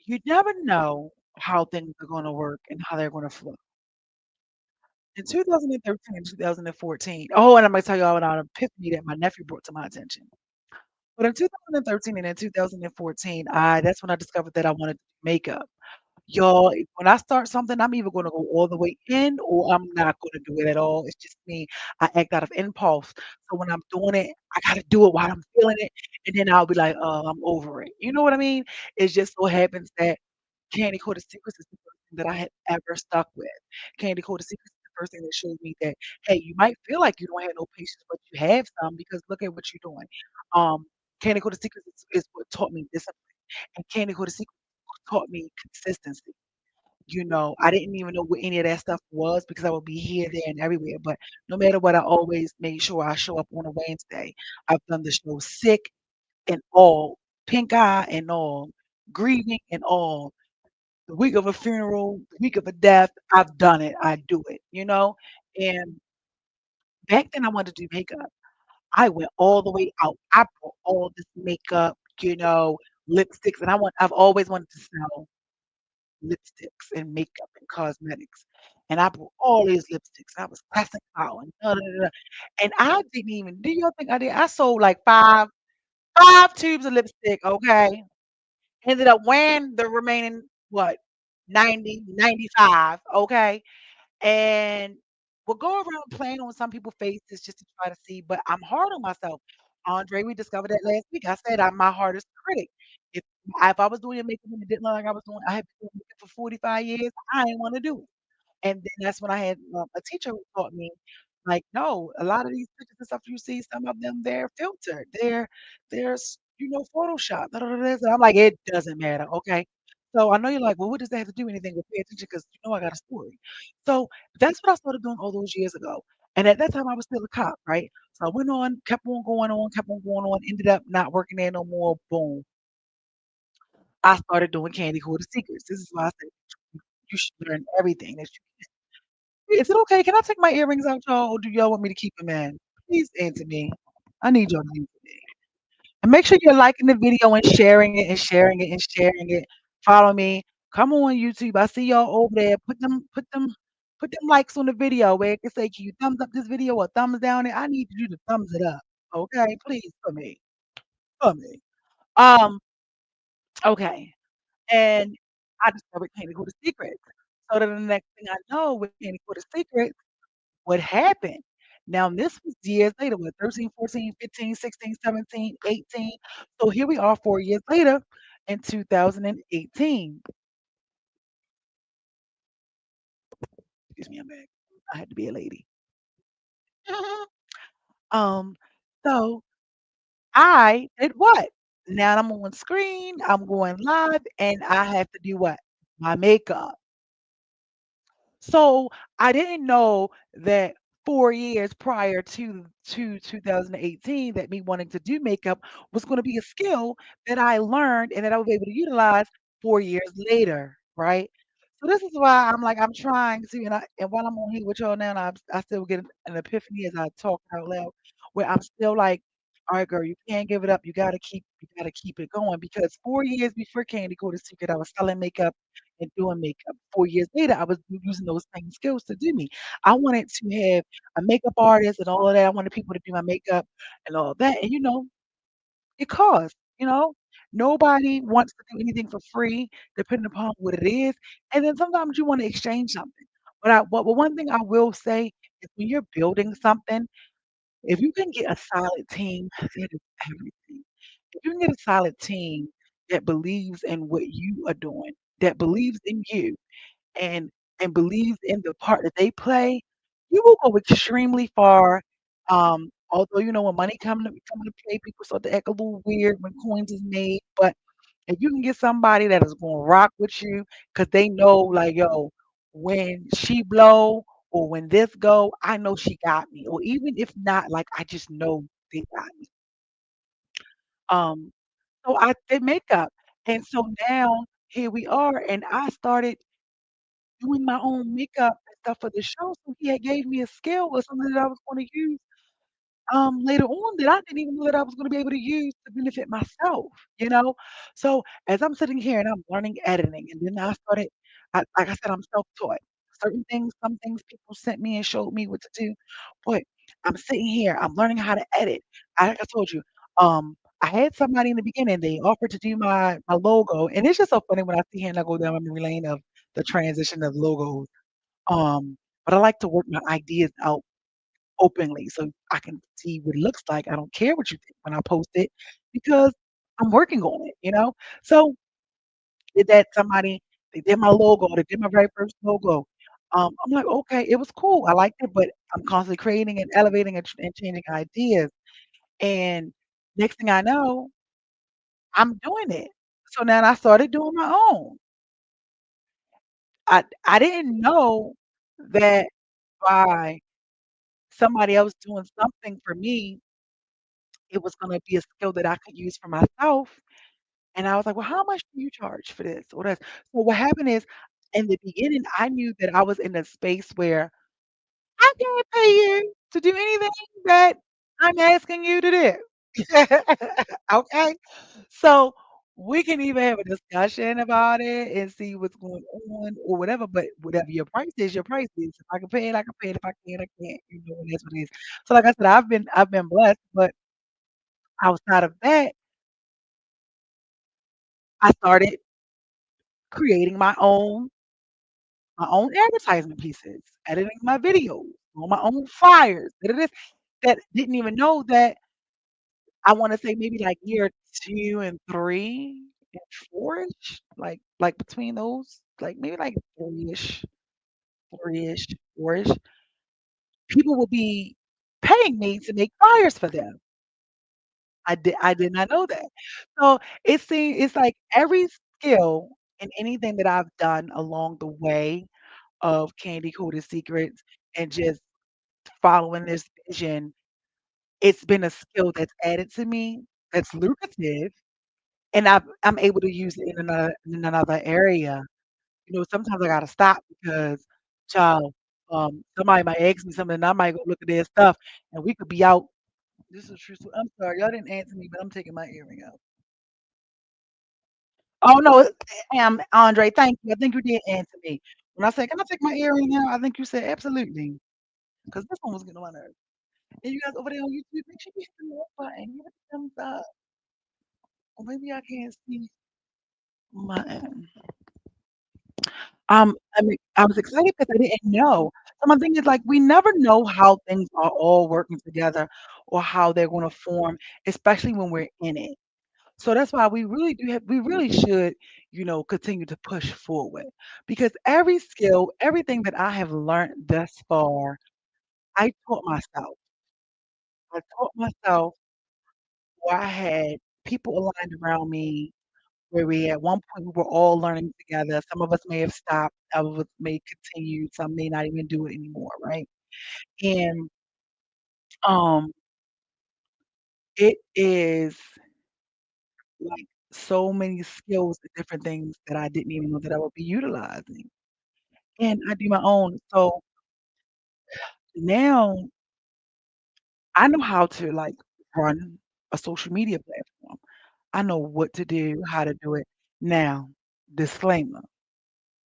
you never know how things are gonna work and how they're gonna flow. In 2013 and 2014 and I'm gonna tell y'all about an epiphany that my nephew brought to my attention. But in 2013 and in 2014, I that's when I discovered that I wanted makeup. Y'all, when I start something, I'm either gonna go all the way in or I'm not gonna do it at all. It's just me. I act out of impulse. So when I'm doing it, I gotta do it while I'm feeling it, and then I'll be like, "Oh, I'm over it." You know what I mean? It just so happens that Candy Coated Secrets is the first thing that I had ever stuck with. Candy Coated Secrets first thing that showed me that, hey, you might feel like you don't have no patience, but you have some because look at what you're doing. Um, Candy Coated Secrets is what taught me discipline, and Candy Coated Secrets taught me consistency. I didn't even know what any of that stuff was because I would be here, there, and everywhere. But no matter what, I always made sure I show up on a Wednesday. I've done the show sick and all, pink eye and all, grieving and all, the week of a funeral, the week of a death. I've done it. I do it. And back then, I wanted to do makeup. I went all the way out. I bought all this makeup, lipsticks, and I've always wanted to sell lipsticks and makeup and cosmetics. And I bought all these lipsticks. I was passing out and da, da, da, da. And I didn't even do you think I did? I sold like five tubes of lipstick, okay? Ended up wearing the remaining what 90, 95, okay? And we'll go around playing on some people's faces just to try to see, but I'm hard on myself. Andre, we discovered that last week. I said I'm my hardest critic. If I was doing makeup and it didn't look like I had been doing makeup for 45 years, I didn't want to do it. And then that's when I had a teacher who taught me, like, no, a lot of these pictures and stuff you see, some of them they're filtered, there's Photoshop. Da, da, da, da. So I'm like, it doesn't matter, okay. So I know you're like, well, what does that have to do with anything? With pay attention because I got a story. So that's what I started doing all those years ago. And at that time, I was still a cop, right? So I went on, kept on going on, ended up not working there no more. Boom. I started doing Candy Coated Secrets. This is why I said you should learn everything that you. Is it okay? Can I take my earrings out, y'all, or do y'all want me to keep them in? Please answer me. I need y'all to answer me. And make sure you're liking the video and sharing it and sharing it and sharing it. Follow me. Come on YouTube. I see y'all over there. Put them likes on the video where it can say, can you thumbs up this video or thumbs down it? I need you to thumbs it up. Okay, please for me. For me. Um, okay. And I discovered Candy Coated Secrets. So then the next thing I know with Candy Coated Secrets, what happened? Now this was years later, what, 13, 14, 15, 16, 17, 18. So here we are 4 years later in 2018. Excuse me, I'm back. I had to be a lady. Um, so I did what? Now I'm on screen, I'm going live, and I have to do what? My makeup. So I didn't know that 4 years prior to 2018 that me wanting to do makeup was gonna be a skill that I learned and that I was able to utilize 4 years later, right? So this is why I'm like, I'm trying to, and while I'm on here with y'all now, and I still get an epiphany as I talk out loud, where I'm still like, all right, girl, you can't give it up. You gotta keep it going because 4 years before Candy Coated Secret, I was selling makeup and doing makeup. 4 years later, I was using those same skills to do me. I wanted to have a makeup artist and all of that. I wanted people to do my makeup and all of that. And it costs, you know. Nobody wants to do anything for free, depending upon what it is. And then sometimes you want to exchange something. But one thing I will say is when you're building something, if you can get a solid team, that is everything. If you can get a solid team that believes in what you are doing, that believes in you, and believes in the part that they play, you will go extremely far. Although when money come to play, people start to act a little weird when coins is made. But if you can get somebody that is gonna rock with you, cause they know like, yo, when she blow or when this go, I know she got me. Or even if not, like I just know they got me. Um, so I did makeup. And so now here we are, and I started doing my own makeup and stuff for the show, so he had gave me a skill or something that I was gonna use, later on that I didn't even know that I was gonna be able to use to benefit myself, you know? So, as I'm sitting here and I'm learning editing, and then like I said, I'm self-taught. Some things people sent me and showed me what to do, but I'm sitting here, I'm learning how to edit. Like I told you, I had somebody in the beginning, they offered to do my logo, and it's just so funny when I see here and I go down memory lane of the transition of logos. But I like to work my ideas out openly so I can see what it looks like. I don't care what you think when I post it because I'm working on it. So did that somebody they did my logo, they did my very first logo. I'm like, "Okay." It was cool. I liked it, but I'm constantly creating and elevating and changing ideas. And next thing I know, I'm doing it. So then I started doing my own. I didn't know that by somebody else doing something for me, it was gonna be a skill that I could use for myself. And I was like, "Well, how much do you charge for this or that?" So what happened is, in the beginning, I knew that I was in a space where I can't pay you to do anything that I'm asking you to do. Okay? So, we can even have a discussion about it and see what's going on or whatever, but whatever your price is, your price is. If I can pay it, I can pay it. If I can't, I can't. You know, and that's what it is. So, like I said, I've been blessed, but outside of that, I started creating my own advertisement pieces, editing my videos, doing my own flyers, that didn't even know that I wanna say maybe like year 2 and 3 and 4-ish, like between those, like maybe like 3-ish, 4-ish, people will be paying me to make flyers for them. I did not know that. So, it's like every skill and anything that I've done along the way of Candy Coated Secrets and just following this vision, it's been a skill that's added to me, that's lucrative, and I'm able to use it in another area. You know, sometimes I gotta stop because, child, somebody might ask me something, and I might go look at their stuff, and we could be out. This is true. I'm sorry, y'all didn't answer me, but I'm taking my earring out. Oh, no, Andre, thank you. I think you did answer me. When I said, "Can I take my earring out?" I think you said, "Absolutely," because this one was getting on my nerves. And you guys over there on YouTube, make sure you hit the like button, give it a thumbs up. Or maybe I can't see my I was excited because I didn't know. So my thing is, like, we never know how things are all working together or how they're gonna form, especially when we're in it. So that's why we really should, continue to push forward because every skill, everything that I have learned thus far, I taught myself. I taught myself where I had people aligned around me where we at one point we were all learning together. Some of us may have stopped, some of us may continue, some may not even do it anymore, right? And um it is like so many skills and different things that I didn't even know that I would be utilizing. And I do my own. So now I know how to like run a social media platform. I know what to do, how to do it. Now, disclaimer.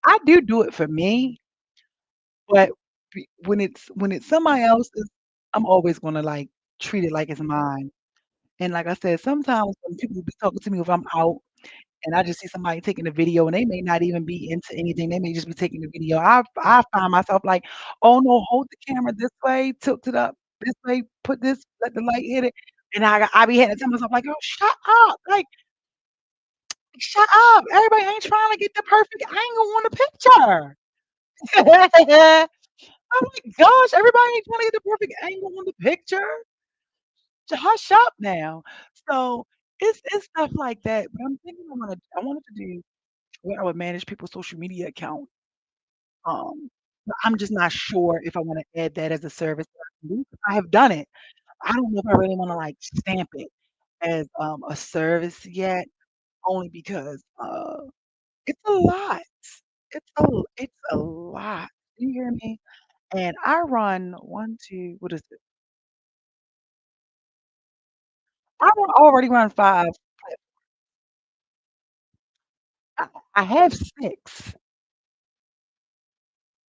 I do it for me, but when it's somebody else's, I'm always gonna, like, treat it like it's mine, and like I said, sometimes when people be talking to me if I'm out and I just see somebody taking a video and they may not even be into anything, they may just be taking the video, I find myself like, "Oh, no, hold the camera this way, tilt it up this way, put this let the light hit it," and I be having to tell myself like, "Oh, shut up, like, shut up, everybody ain't trying to get the perfect angle on the picture." Oh my gosh, everybody ain't trying to get the perfect angle on the picture. Hush up now. So it's stuff like that. But I'm thinking I wanted to do where I would manage people's social media account. But I'm just not sure if I want to add that as a service that I can do. I have done it. I don't know if I really want to like stamp it as a service yet, only because it's a lot. It's a lot. Do you hear me? And I run one, two, what is it? Already run 5. I I have 6,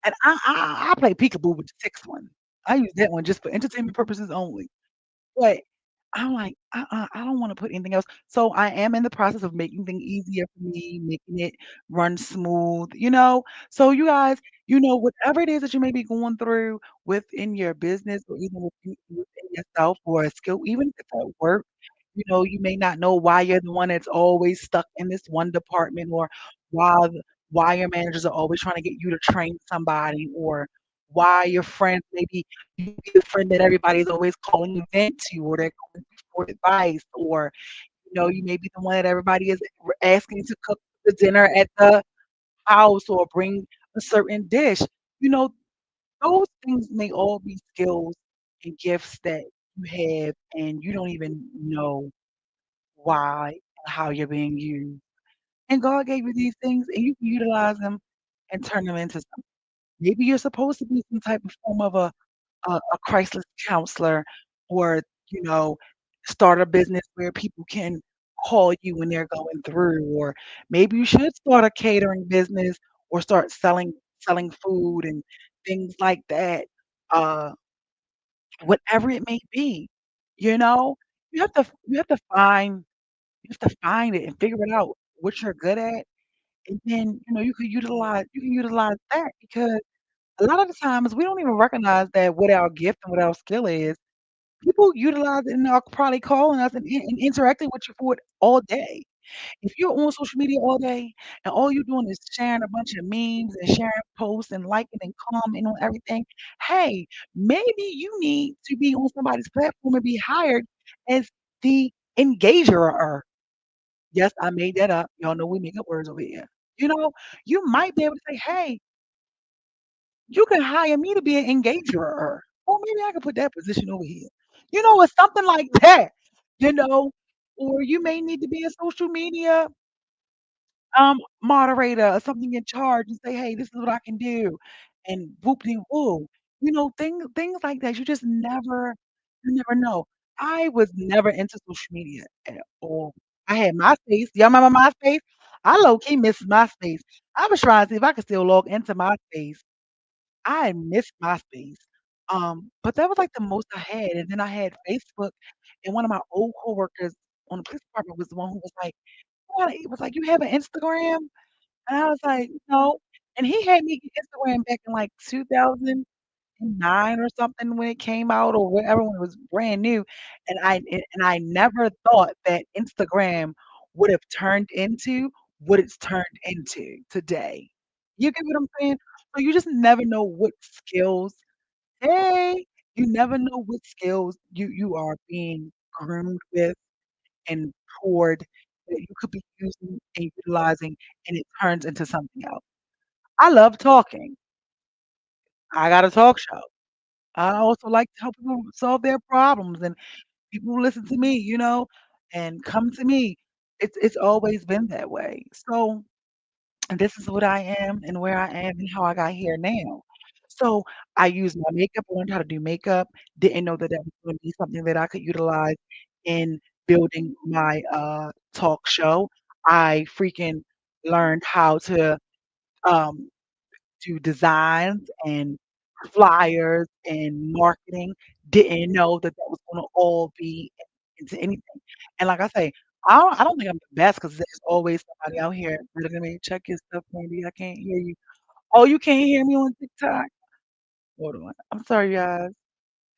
and I play peekaboo with the 6th one. I use that one just for entertainment purposes only. But I'm like, I don't wanna put anything else. So I am in the process of making things easier for me, making it run smooth, you know? So you guys, whatever it is that you may be going through within your business or even within yourself or a skill, even if it's at work, you may not know why you're the one that's always stuck in this one department or why why your managers are always trying to get you to train somebody, or why your friends maybe you be the friend that everybody's always calling to vent to, or they're going for advice, or you may be the one that everybody is asking to cook the dinner at the house or bring a certain dish. You know, those things may all be skills and gifts that you have, and you don't even know why and how you're being used. And God gave you these things, and you can utilize them and turn them into something. Maybe you're supposed to be some type of form of a crisis counselor, or, you know, start a business where people can call you when they're going through, or maybe you should start a catering business or start selling food and things like that. Uh, whatever it may be, you know, you have to find it and figure it out what you're good at, and then, you can utilize that, because a lot of the times we don't even recognize that what our gift and what our skill is. People utilize it and are probably calling us and interacting with you for it all day. If you're on social media all day and all you're doing is sharing a bunch of memes and sharing posts and liking and commenting on everything, hey, maybe you need to be on somebody's platform and be hired as the engager. Yes, I made that up. Y'all know we make up words over here. You know, you might be able to say, "Hey, you can hire me to be an engager, or maybe I can put that position over here." Or something like that, you know? Or you may need to be a social media, moderator or something in charge and say, "Hey, this is what I can do," and whoop-de-woo. Things like that. You never know. I was never into social media at all. I had MySpace. Y'all remember MySpace? I low-key miss MySpace. I was trying to see if I could still log into MySpace. I miss MySpace. But that was, like, the most I had, and then I had Facebook, and one of my old coworkers on the police department was the one who was like, "Yeah," he was like, "You have an Instagram?" And I was like, "No." And he had me get Instagram back in, like, 2009 or something when it came out, or whatever, when it was brand new, and I never thought that Instagram would have turned into what it's turned into today. You get what I'm saying? So you just never know what skills. Hey, you never know what skills you are being groomed with and poured that you could be using and utilizing, and it turns into something else. I love talking. I got a talk show. I also like to help people solve their problems, and people listen to me, and come to me. It's always been that way. So, and this is what I am and where I am and how I got here now. So, I use my makeup, I learned how to do makeup, didn't know that that was gonna be something that I could utilize in building my, talk show. I freaking learned how to, um, do designs and flyers and marketing, didn't know that that was gonna all be into anything. And like I say, I don't think I'm the best, because there's always somebody out here better than me. "Check your stuff, Candy, I can't hear you." "Oh, you can't hear me on TikTok?" Hold on. I'm sorry, guys.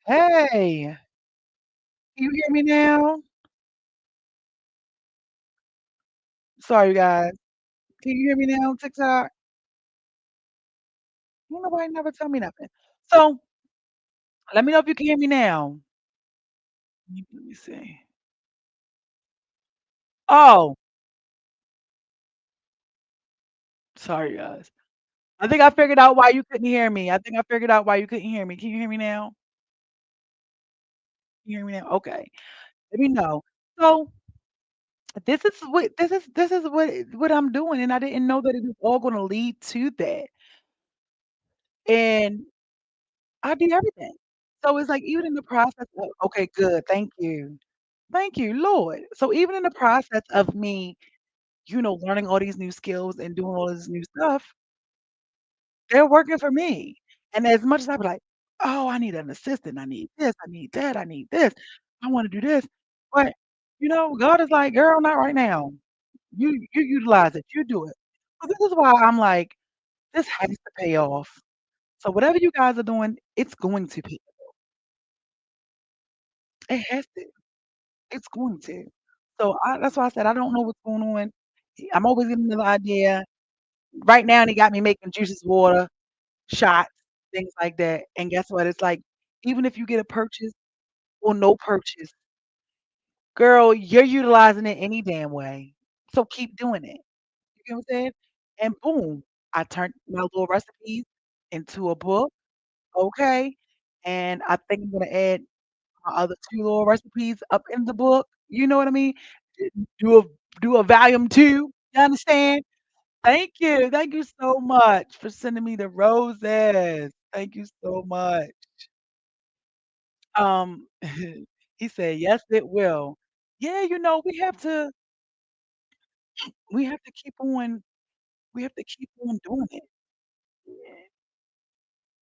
Hey, can you hear me now? Sorry, guys. Can you hear me now on TikTok? Ain't nobody never tell me nothing. So, let me know if you can hear me now. Let me see. Oh, sorry, guys. I think I figured out why you couldn't hear me. I think I figured out why you couldn't hear me. Can you hear me now? Can you hear me now? Okay. Let me know. So, this is what I'm doing, and I didn't know that it was all gonna lead to that. And I do everything. So it's like, even in the process of, okay, good, thank you. Thank you, Lord. So even in the process of me, learning all these new skills and doing all this new stuff, they're working for me. And as much as I be like, "Oh, I need an assistant. I need this. I need that. I need this. I wanna do this." But, God is like, "Girl, not right now. You utilize it. You do it." So this is why I'm like, this has to pay off. So whatever you guys are doing, it's going to pay. It has to. It's going to. So that's why I said I don't know what's going on. I'm always getting another idea. Right now, they got me making juices water, shots, things like that, and guess what? It's like, even if you get a purchase or no purchase, girl, you're utilizing it any damn way. So keep doing it. You get what I'm saying? And boom, I turned my little recipes into a book, okay? And I think I'm gonna add my other 2 little recipes up in the book, you know what I mean? D do a do a volume 2, you understand? Thank you so much for sending me the roses. Thank you so much. Um, he said, "Yes, it will." Yeah, we have to keep on we have to keep on doing it. Yeah,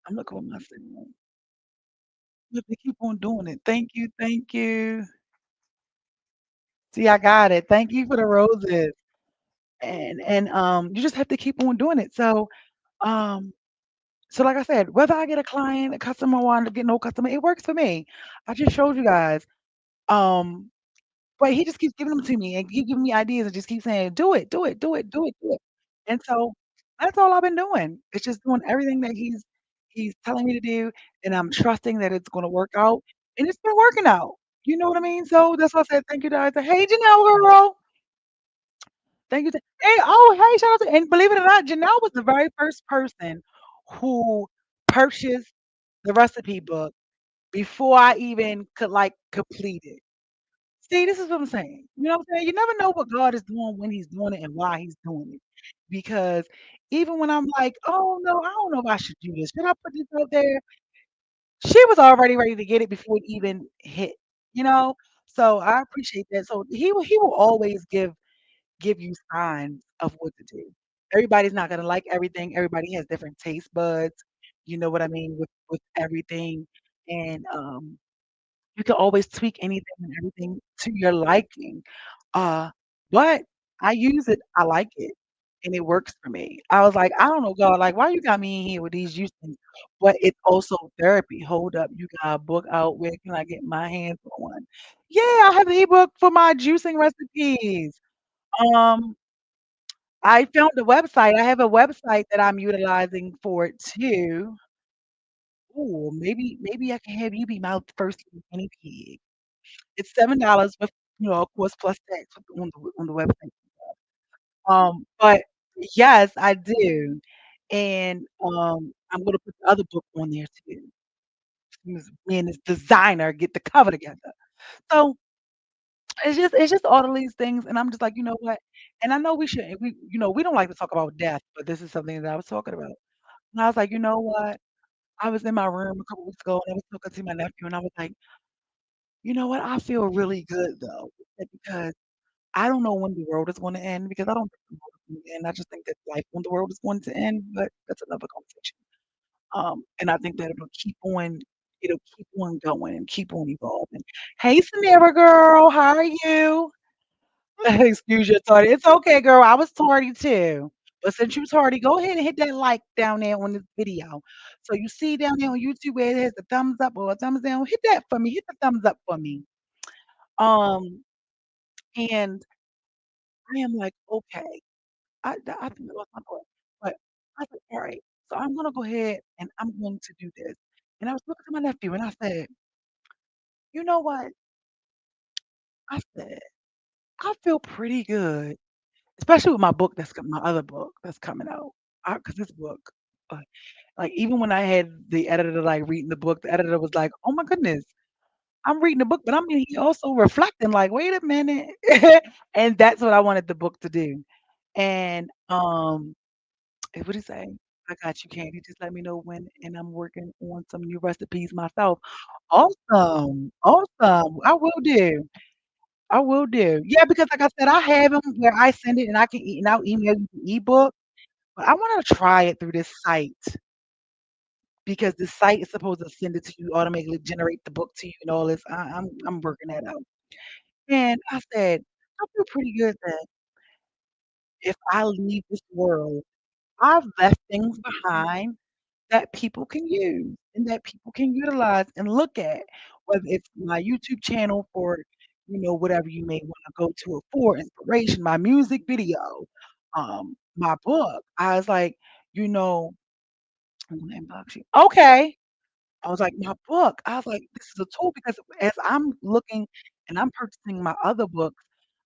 I'm looking at my signal. We have to keep on doing it. Thank you, thank you. See, I got it. Thank you for the roses. And you just have to keep on doing it. Um, so like I said, whether I get a client, a customer, or I get no customer, it works for me. I just showed you guys. Um, but he just keeps giving them to me and keep giving me ideas and just keep saying, "Do it, do it, do it, do it, do it." And so that's all I've been doing. It's just doing everything that he's telling me to do, and I'm trusting that it's gonna work out, and it's been working out. You know what I mean? So that's why I said thank you, guys. Hey, Janelle, girl. Thank you. Hey, oh, hey, shout out to, and believe it or not, Janelle was the very first person who purchased the recipe book before I even could like complete it. See, this is what I'm saying. You know what I'm saying? You never know what God is doing when He's doing it and why He's doing it. Because even when I'm like, oh no, I don't know if I should do this. Should I put this out there? She was already ready to get it before it even hit, you know? So I appreciate that. So he will always give you signs of what to do. Everybody's not gonna like everything. Everybody has different taste buds. You know what I mean with everything, and you can always tweak anything and everything to your liking. Uh, but I use it. I like it, and it works for me. I was like, I don't know, God, like why you got me in here with these use things, but it's also therapy. Hold up, you got a book out. Where can I get my hands on one? Yeah, I have an ebook for my juicing recipes. Um, I found the website. I have a website that I'm utilizing for it too. Ooh, maybe I can have you be my first guinea pig. It's $7 with, of course, plus tax on the website. But yes, I do. And I'm gonna put the other book on there too. Me and this designer get the cover together. So it's just all of these things, and I'm just like, you know what? And I know we don't like to talk about death, but this is something that I was talking about. And I was like, you know what? I was in my room a couple weeks ago and I was talking to my nephew and I was like, you know what? I feel really good though. Because I don't know when the world is going to end because I don't think the world is going to end. I just think that life when the world is going to end, but that's another conversation. And I think that it'll keep on going and keep on evolving. Hey, Samira girl, how are you? Excuse your tardy. It's okay, girl. I was tardy too. But since you tardy, go ahead and hit that like down there on this video. So you see down there on YouTube where it has the thumbs up or a thumbs down, hit that for me. Hit the thumbs up for me. Um, and I am like, okay. I think I lost my voice. But I said, all right, so I'm gonna go ahead and I'm going to do this. And I was looking at my nephew and I said, you know what? I said, I feel pretty good, especially with my book my other book that's coming out. Because this book, uh, like even when I had the editor like reading the book, the editor was like, "Oh my goodness, I'm reading the book, but I'm in here also reflecting. Like, wait a minute," and that's what I wanted the book to do. And what did he say? I got you, Candy. Just let me know when, and I'm working on some new recipes myself. Awesome, awesome. I will do. I will do. Yeah, because like I said, I have them where I send it and I can and I'll email you the ebook. But I want to try it through this site because the site is supposed to send it to you, automatically generate the book to you and all this. I'm working that out. And I said, I feel pretty good that if I leave this world, I've left things behind that people can use and that people can utilize and look at, whether it's my YouTube channel for, whatever you may want to go to it for inspiration, my music video. my book. I was like, you know, "I'm gonna inbox you." "Okay." I was like, "My book." I was like, "This is a tool," because as I'm looking and I'm purchasing my other books,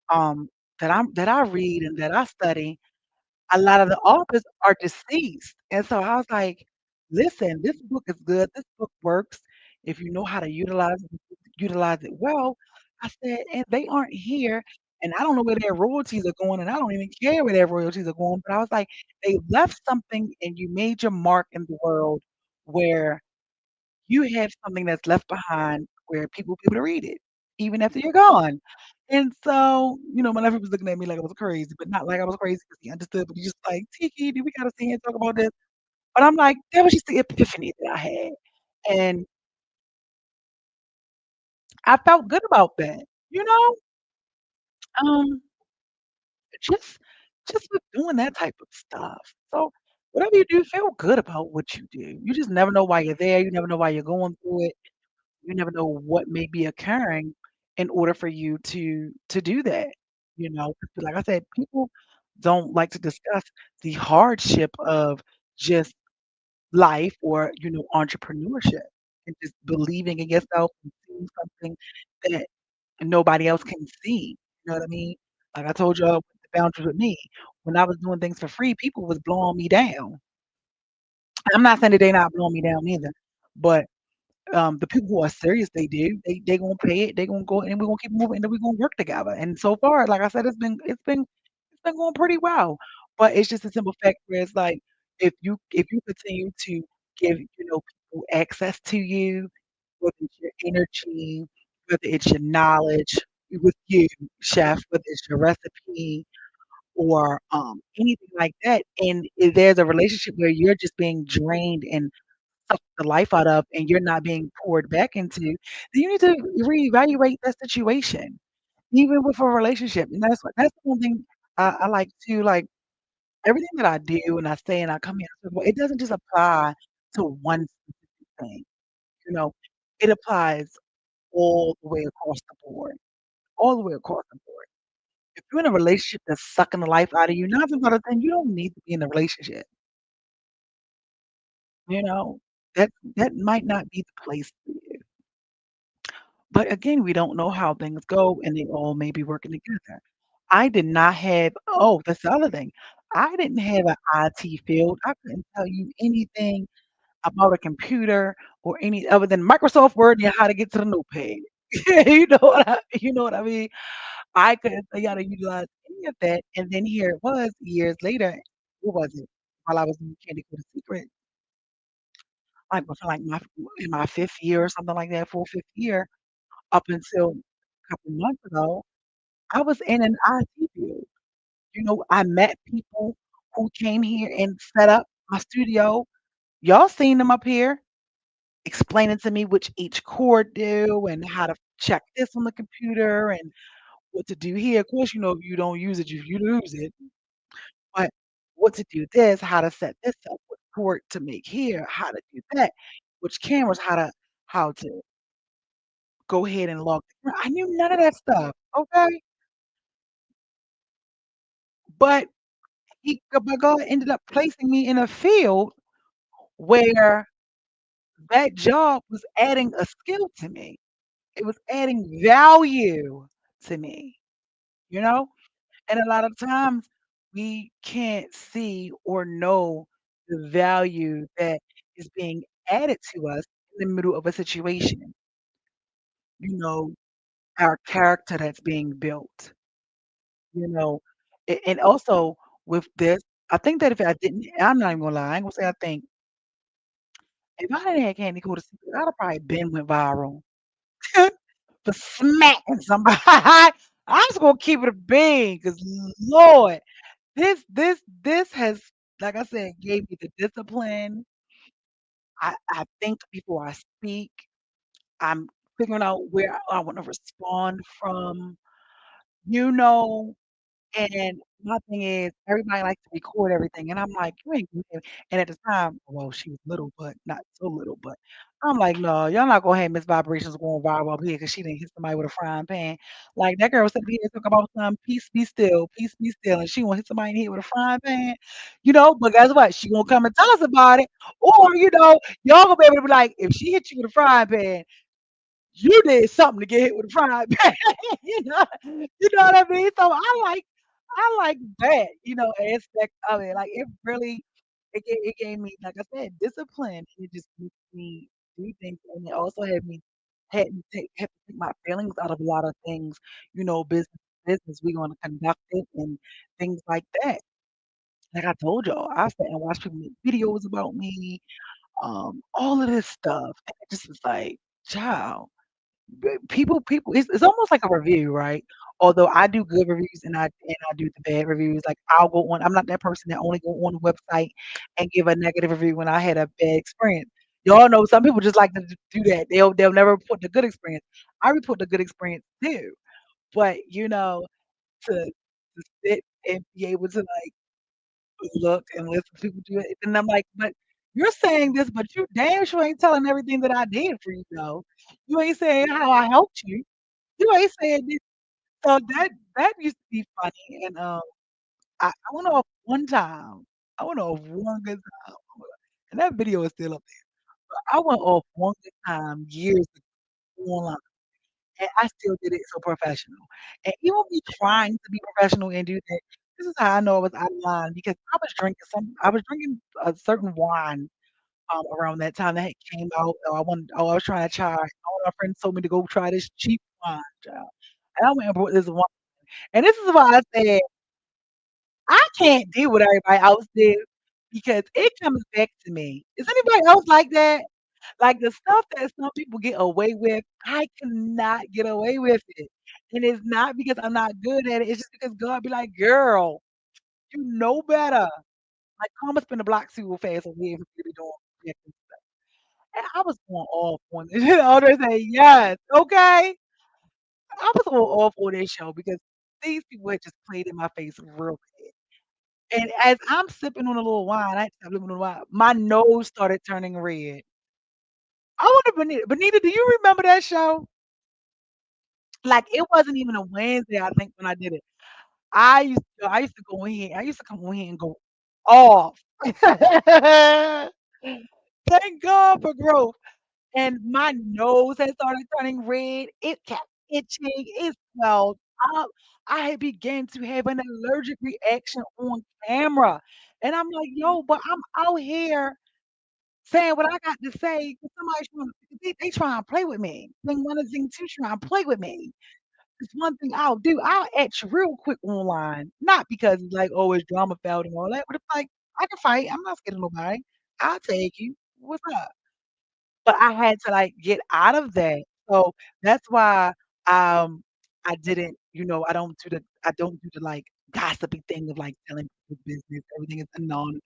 that I read and that I study, a lot of the authors are deceased, and so I was like, "Listen, this book is good, this book works if you know how to utilize it well." I said, "And they aren't here, and I don't know where their royalties are going, and I don't even care where their royalties are going," but I was like, "They left something and you made your mark in the world where you have something that's left behind where people will be able to read it, even after you're gone." And so, my nephew was looking at me like I was crazy, but not like I was crazy because he understood, but he's just like, "Tiki, do we gotta sit here and talk about this?" But I'm like, that was just the epiphany that I had. And I felt good about that, you know? Um, just just with doing that type of stuff. So whatever you do, feel good about what you do. You just never know why you're there. You never know why you're going through it. You never know what may be occurring in order for you to do that, 'Cause like I said, people don't like to discuss the hardship of just life or, entrepreneurship and just believing in yourself and seeing something that nobody else can see, you know what I mean? Like I told y'all the boundaries with me, when I was doing things for free, people was blowing me down. I'm not saying that they not blowing me down either, but the people who are serious, they do. They gonna pay it. They gonna go and we're gonna keep moving and then we're gonna work together. And so far, like I said, it's been going pretty well. But it's just a simple fact where it's like if you continue to give, people access to you, whether it's your energy, whether it's your knowledge with you, chef, whether it's your recipe or anything like that, and if there's a relationship where you're just being drained and suck the life out of and you're not being poured back into, then you need to reevaluate that situation, even with a relationship. And that's the one thing I like to like everything that I do and I say and I come here, well, it doesn't just apply to one specific thing, you know. It applies all the way across the board, all the way across the board. If you're in a relationship that's sucking the life out of you, 9 times out of 10, you don't need to be in a relationship, you know. That might not be the place for you. But again, we don't know how things go, and they all may be working together. I did not have that's the other thing. I didn't have an IT field. I couldn't tell you anything about a computer or any other than Microsoft Word and how to get to the notepad. You know what I mean? I couldn't tell you how to utilize any of that, and then here it was years later. What was it? While I was in Candy Crush Secret, like, within, like, in my 5th year or something like that, 4th, 5th year, up until a couple months ago, I was in an IT field. I met people who came here and set up my studio. Y'all seen them up here explaining to me which each chord do and how to check this on the computer and what to do here. Of course, if you don't use it, you lose it, but what to do this, how to set this up, what chord to make here, how to do that, which cameras, how to go ahead and log the I knew none of that stuff, okay? But but God ended up placing me in a field where that job was adding a skill to me. It was adding value to me, you know? And a lot of times we can't see or know the value that is being added to us in the middle of a situation, you know, our character that's being built, you know. And also with this, I think that if I didn't, I'm not even gonna lie, I ain't gonna say I think if I hadn't had Candy Coated Secret, I'd have probably been went viral for smacking somebody. I'm just gonna keep it a bean, cause Lord, this has, like I said, gave me the discipline. I think before I speak. I'm figuring out where I wanna respond from, you know, and my thing is everybody likes to record everything, and I'm like, "You ain't doing it." And at the time, well, she was little, but not so little, but I'm like, "No, y'all not gonna have Miss Vibrations going viral up here because she didn't hit somebody with a frying pan." Like, that girl said here talk about some peace be still, and she gonna hit somebody in the head with a frying pan, but guess what? She gonna come and tell us about it, or, y'all gonna be able to be like, "If she hit you with a frying pan, you did something to get hit with a frying pan." What I mean? So I like that, aspect of it. Like, it really it gave me, like I said, discipline. It just makes me do things, and it also had to take my feelings out of a lot of things, business business. We're gonna conduct it and things like that. Like I told y'all, I sat and watched people make videos about me, all of this stuff. And it just was like, child. People it's almost like a review, right? Although I do good reviews and I do the bad reviews, like, I'm not that person that only go on the website and give a negative review when I had a bad experience. Y'all know some people just like to do that. They'll never report the good experience. I report the good experience too, but, to sit and be able to, like, look and listen to people do it, and I'm like, "But you're saying this, but you damn sure ain't telling everything that I did for you, though. You ain't saying how I helped you. You ain't saying this." So that used to be funny, and, I went off one time. I went off one good time, and that video is still up there. I went off one good time years ago online, and I still did it so professional. And even me trying to be professional and do that, this is how I know I was out of line because I was drinking a certain wine, around that time that had came out. I was trying to try all my friends told me to go try this cheap wine, child. And I went and bought this wine. And this is why I said, I can't deal with everybody else do because it comes back to me. Is anybody else like that? Like, the stuff that some people get away with, I cannot get away with it. And it's not because I'm not good at it, it's just because God be like, "Girl, you know better." Like, Karma spin the block too fast over here for you to be doing reacting stuff. And I was going off on this. They say, "Yes, okay." I was going off on this show because these people had just played in my face real bad. And as I'm sipping on a little wine, I stopped sipping on the wine, my nose started turning red. I wonder, Benita, do you remember that show? Like, it wasn't even a Wednesday, I think, when I did it. I used to go in here I used to come in here and go off. Thank God for growth. And my nose had started turning red. It kept itching. It swelled up. I had began to have an allergic reaction on camera. And I'm like, "Yo, but I'm out here saying what I got to say, 'cause somebody's they trying to play with me. Thing 1 and thing 2 trying to play with me. It's one thing I'll do, I'll etch real quick online, not because it's like, oh, it's drama filled and all that, but it's like, I can fight. I'm not scared of nobody. I'll take you. What's up? But I had to, like, get out of that. So, that's why, um, I don't do the, like, gossipy thing of, like, telling people's business. Everything is anonymous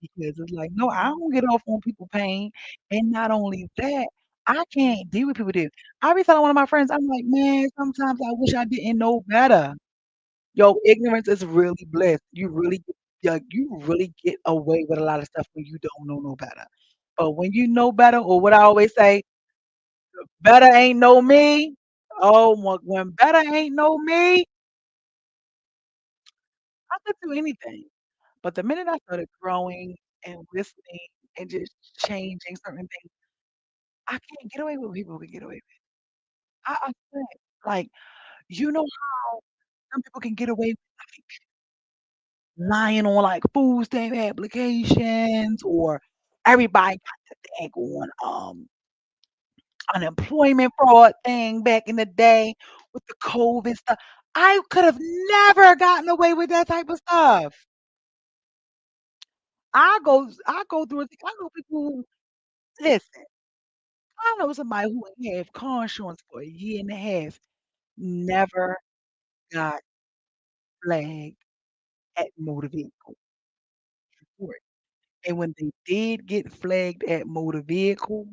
because it's like, no, I don't get off on people pain, and not only that, I can't deal with people do. I be telling one of my friends, I'm like, "Man, sometimes I wish I didn't know better." Yo, ignorance is really bliss. You really get away with a lot of stuff when you don't know no better. But when you know better, or what I always say, better ain't know me. Oh, when better ain't know me, I could do anything. But the minute I started growing and listening and just changing certain things, I can't get away with what people can get away with. I can't. Like, how some people can get away with, like, lying on, like, food stamp applications, or everybody got the daggone, unemployment fraud thing back in the day with the COVID stuff. I could have never gotten away with that type of stuff. I go through it. I know people who listen, I know somebody who had car insurance for a year and a half, never got flagged at motor vehicle court. And when they did get flagged at motor vehicle,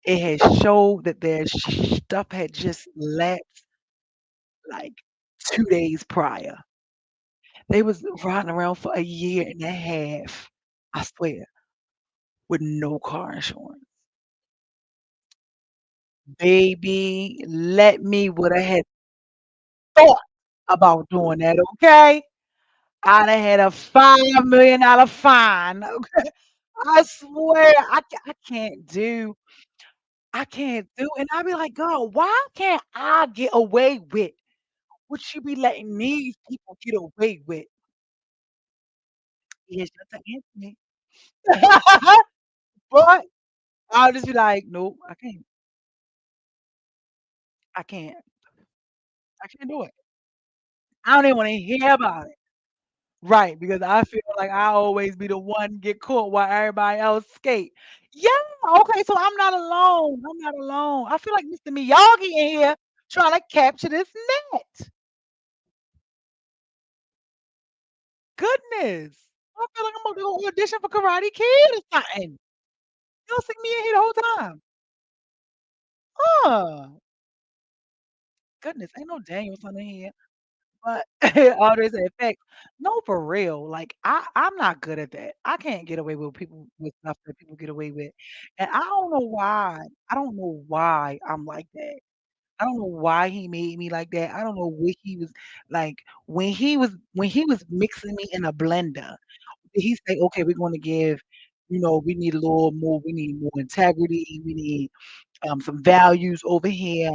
it had showed that their stuff had just lapsed like 2 days prior. They was riding around for a year and a half, I swear, with no car insurance. Baby, let me would have had thought about doing that, okay? I'd have had a $5 million fine, okay? I swear, I can't do and I be like, "Girl, why can't I get away with what you be letting these people get away with?" Yes, that's an Anthony. But I'll just be like, "Nope, I can't, I can't do it." I don't even wanna hear about it. Right, because I feel like I always be the one get caught while everybody else skate. Yeah, okay, so I'm not alone. I'm not alone. I feel like Mr. Miyagi in here trying to capture this net. Goodness. I feel like I'm gonna go audition for Karate Kid or something. You'll see me in here the whole time. Oh, goodness, ain't no Danielson in here. But all this effect. No, for real. Like I'm not good at that. I can't get away with people with stuff that people get away with. And I don't know why. I don't know why I'm like that. I don't know why he made me like that. I don't know what he was like when he was mixing me in a blender. Did he say, okay, we're going to give, we need a little more, we need more integrity, we need some values over here.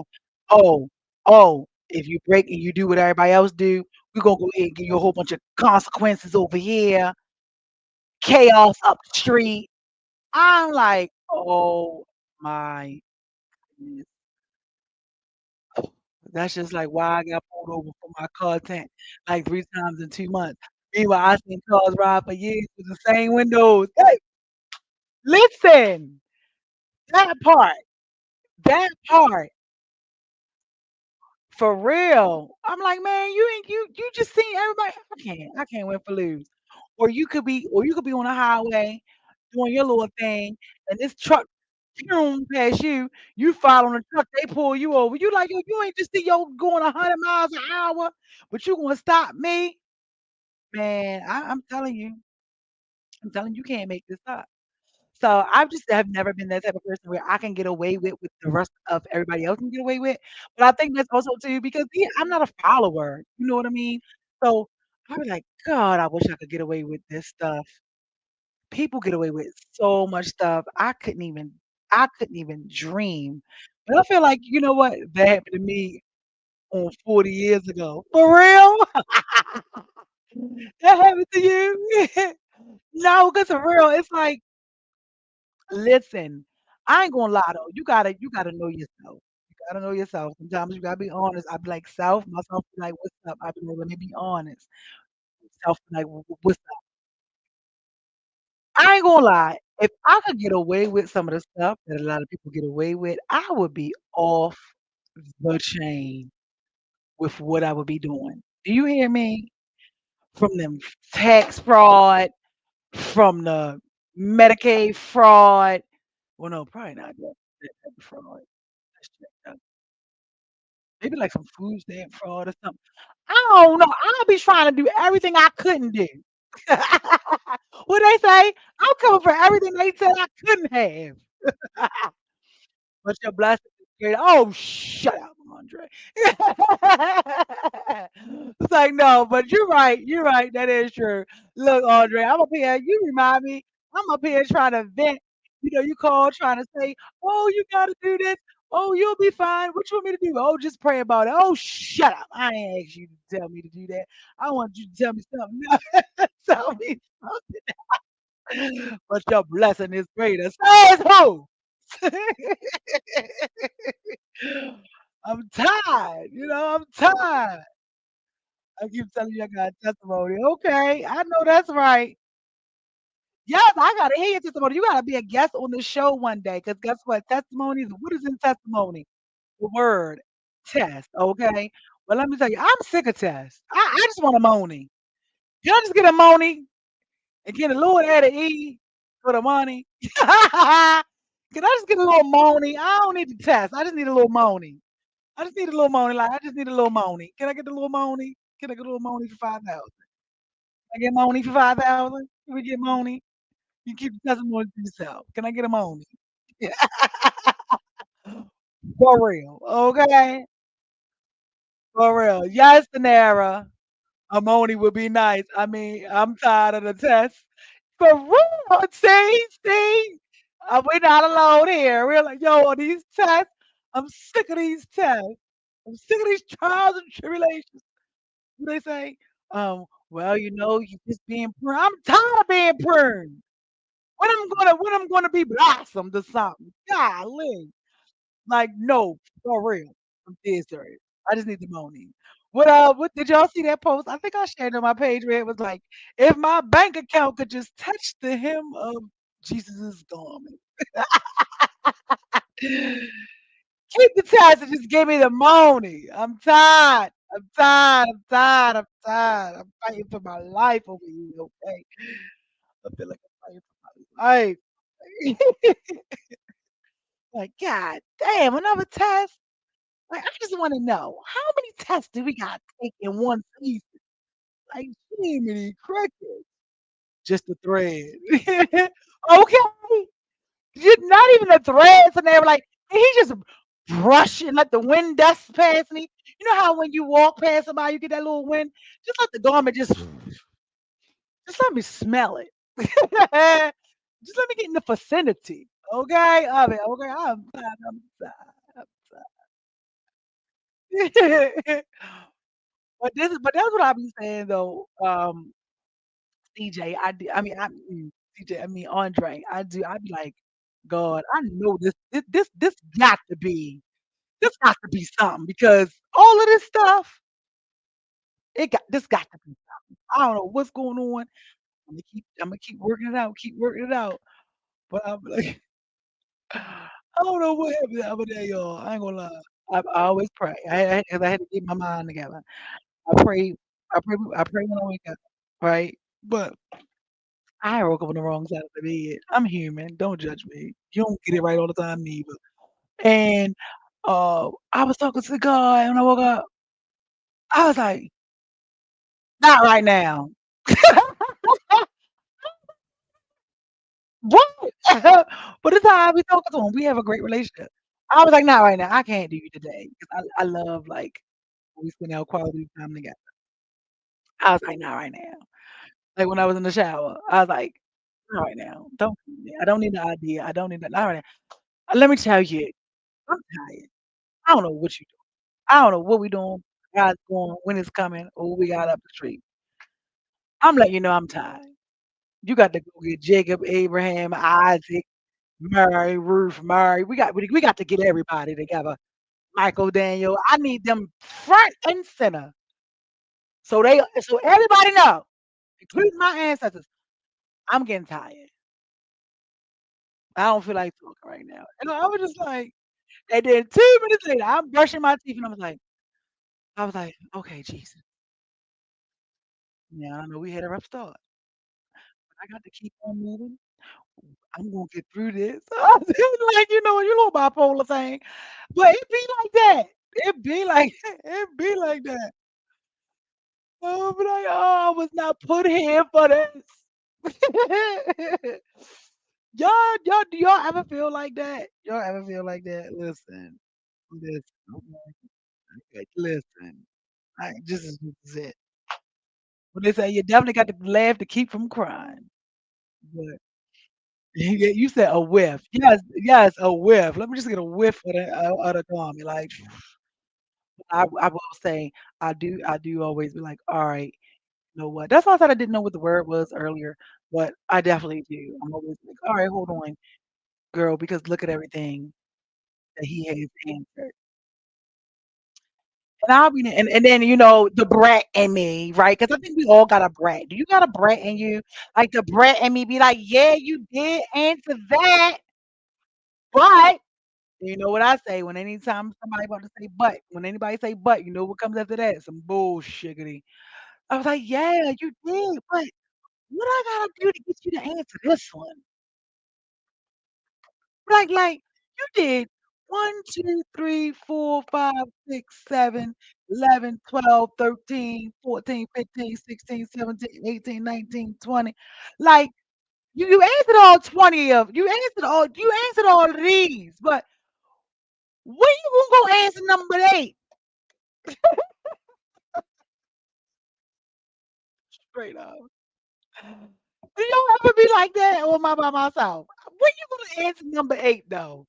Oh, oh, if you break and you do what everybody else do, we're gonna go ahead and give you a whole bunch of consequences over here, chaos up the street. I'm like, oh my goodness. That's just like why I got pulled over for my content like 3 times in 2 months. Meanwhile, I seen cars ride for years with the same windows. Hey, listen, that part, that part. For real. I'm like, "Man, you just seen everybody." I can't win for lose. Or you could be on the highway doing your little thing, and this truck past you, you following the truck, they pull you over. You like, "Yo, you ain't just see yo going 100 miles an hour, but you gonna stop me?" Man, I'm telling you, you can't make this up. So, I just have never been that type of person where I can get away with what the rest of everybody else can get away with, but I think that's also too because, yeah, I'm not a follower, you know what I mean? So, I be like, "God, I wish I could get away with this stuff." People get away with so much stuff, I couldn't even dream. But I feel like, you know what? That happened to me on 40 years ago. For real? That happened to you? No, 'cause for real, it's like listen, I ain't gonna lie though. You gotta know yourself. You gotta know yourself. Sometimes you gotta be honest. I be like, "Self," myself be like, "What's up?" I be like, "Let me be honest." Self be like, "What's up?" I ain't gonna lie. If I could get away with some of the stuff that a lot of people get away with, I would be off the chain with what I would be doing. Do you hear me? From them tax fraud, from the Medicaid fraud. Well, no, probably not that type of fraud. Let's check that. Maybe like some food stamp fraud or something. I don't know. I'll be trying to do everything I couldn't do. What they say? I'm coming for everything they said I couldn't have. But your blessing is great. Oh, shut up, Andre. It's like, no, but you're right. You're right. That is true. Look, Andre, I'm up here. You remind me. I'm up here trying to vent. You call trying to say, oh, you got to do this. Oh, you'll be fine. What you want me to do? Oh, just pray about it. Oh, shut up. I ain't asked you to tell me to do that. I want you to tell me something. Tell me something. But your blessing is greater. Says who? I'm tired, I'm tired. I keep telling you I got a testimony. Okay, I know that's right. Yes, I gotta hear your testimony. You gotta be a guest on the show one day, because guess what? Testimonies, what is in testimony? The word test, okay? Well, let me tell you, I'm sick of tests. I just want a money. Can I just get a money and get a little add an E for the money? Can I just get a little money? I don't need the test. I just need a little money. I just need a little money. Like, I just need a little money. Can I get the little money? Can I get a little money for 5,000? I get money for 5,000? Can we get money? You keep the testimony to yourself. Can I get a money? For real, okay? For real. Yes, Nara. Amoni would be nice. I mean, I'm tired of the test. For real. See? We're not alone here. We're like, yo, these tests, I'm sick of these tests. I'm sick of these trials and tribulations. What they say? Well, you just being pruned. I'm tired of being pruned. When I'm gonna be blossomed or something. Golly. Like, no, for real. I'm dead serious. I just need the money. What did y'all see that post? I think I shared it on my page where it was like, if my bank account could just touch the hem of Jesus' garment. Keep the tithes and just give me the money. I'm tired. I'm tired. I'm tired. I'm tired. I'm fighting for my life over here, okay? I feel like I'm fighting for my life. Like, God damn, another test? Like, I just wanna know, how many tests do we gotta take in one season? Like, jiminy cricket. Just a thread. Okay. You're not even the threads, and they were like, he just brushing, let the wind dust past me. You know how when you walk past somebody, you get that little wind? Just let the garment just let me smell it. Just let me get in the vicinity, okay, of it, okay? I'm tired. But that's what I be saying though, CJ, CJ, I mean Andre, I be like, God, I know this this got to be something because all of this stuff, this got to be something. I don't know what's going on. I'm gonna keep working it out, keep working it out. But I'm like, I don't know what happened the other day, y'all. I ain't gonna lie. I always pray. 'Cause I had to get my mind together. I pray when I wake up, right? But I woke up on the wrong side of the bed. I'm human. Don't judge me. You don't get it right all the time neither. And I was talking to God and I woke up. I was like, not right now. What? But it's how I be talking to him. We have a great relationship. I was like, not right now. I can't do you today because I love like when we spend our quality time together. I was like, not right now. Like when I was in the shower, I was like, not right now. Don't. I don't need the idea. I don't need that. Not right now. Let me tell you, I'm tired. I don't know what you doing. I don't know what we doing, how it's going, when it's coming, or what we got up the street. I'm letting you know I'm tired. You got to go get Jacob, Abraham, Isaac, Mary, Ruth, Mary. We got to get everybody together. Michael, Daniel. I need them front and center. So everybody know, including my ancestors, I'm getting tired. I don't feel like talking right now. And I was just like, and then 2 minutes later, I'm brushing my teeth and I was like, okay, Jesus. Yeah, I know we had a rough start. I got to keep on moving. I'm gonna get through this. Like, you know bipolar thing. But it be like that. It be like it be like that. Oh, be like, "Oh, I was not put here for this." Y'all do y'all ever feel like that? Y'all ever feel like that? Listen, okay, listen. This is it. When they say you definitely got to laugh to keep from crying. But yeah, you said a whiff. Yes, a whiff. Let me just get a whiff of the garment. Like I will say, I do always be like, all right, you know what? That's why I said I didn't know what the word was earlier, but I definitely do. I'm always like, all right, hold on, girl, because look at everything that he has answered. And I'll be and then the brat in me, right? Because I think we all got a brat. Do you got a brat in you? Like the brat in me be like, yeah, you did answer that, but you know what I say when anytime somebody about to say but, when anybody say but, you know what comes after that? Some bullshiggity. I was like, "Yeah, you did, but what I gotta do to get you to answer this one?" Like, you did 1, 2, 3, 4, 5, 6, 7, 11, 12, 13, 14, 15, 16, 17, 18, 19, 20. Like, you answered all 20 of you answered all of these, but When you gonna go answer number 8? Straight up. Do y'all ever be like that, or am I by myself? When you gonna answer number 8 though?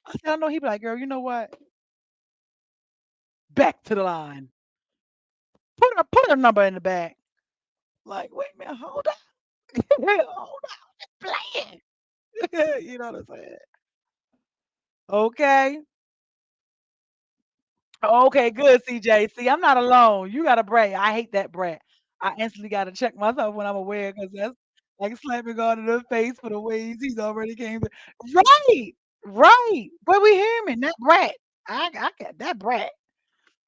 I said, I know he be like, "Girl, you know what? Back to the line. Put her number in the back." Like, wait a minute, hold on. Hold on, playing. You know what I'm saying? Okay. Okay, good, CJ. See, I'm not alone. You got a brat. I hate that brat. I instantly got to check myself when I'm aware because that's like slapping God in the face for the ways he's already came. Right, right. But we human. That brat. I got that brat.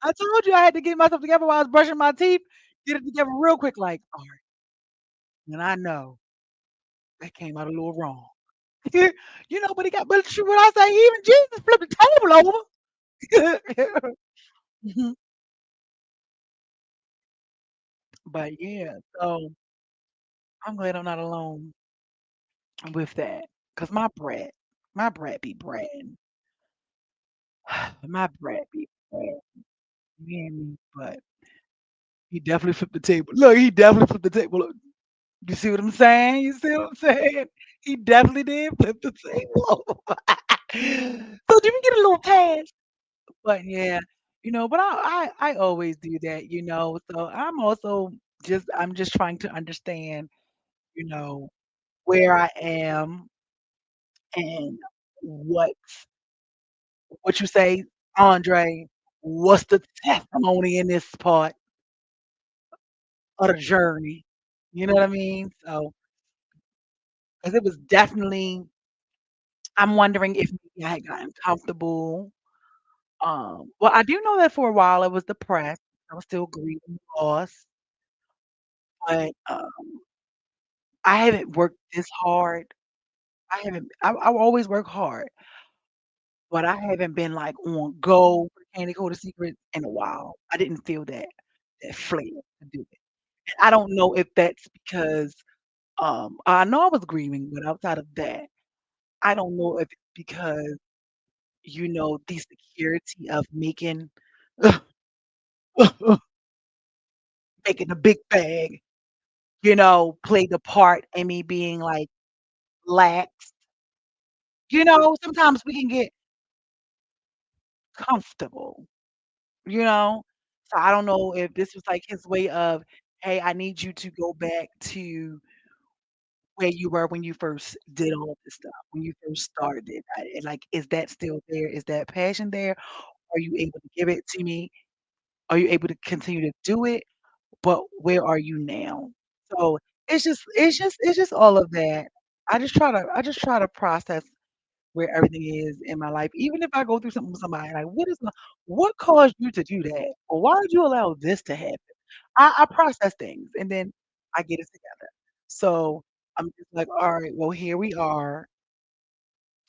I told you I had to get myself together while I was brushing my teeth. Get it together real quick, like, all right. And I know that came out a little wrong. But he got, but what I say, even Jesus flipped the table over. Mhm. But yeah, so I'm glad I'm not alone with that, cause my brat be bratting. My brat be bratting, you hear me? But he definitely flipped the table. Look, he definitely flipped the table. Look, you see what I'm saying? You see what I'm saying? He definitely did flip the table over. So you can get a little pass. But yeah, but I always do that. So I'm just trying to understand, you know, where I am and what what you say, Andre, what's the testimony in this part of the journey? You know what I mean? So, because it was definitely, I'm wondering if maybe I had gotten comfortable. Well, I do know that for a while I was depressed. I was still grieving loss, but I haven't worked this hard. I always work hard, but I haven't been like on go for Candy Coated Secrets in a while. I didn't feel that flair to do it. I don't know if that's because I know I was grieving, but outside of that, I don't know if it's because, the security of making a big bag, played the part in me being like lax. Sometimes we can get comfortable, you know? So I don't know if this was like his way of, hey, I need you to go back to where you were when you first did all of this stuff, when you first started. Like, is that still there? Is that passion there? Are you able to give it to me? Are you able to continue to do it? But where are you now? So it's just all of that. I just try to process where everything is in my life, even if I go through something with somebody, like what caused you to do that? Or why did you allow this to happen? I process things and then I get it together. So I'm just like, all right, well, here we are.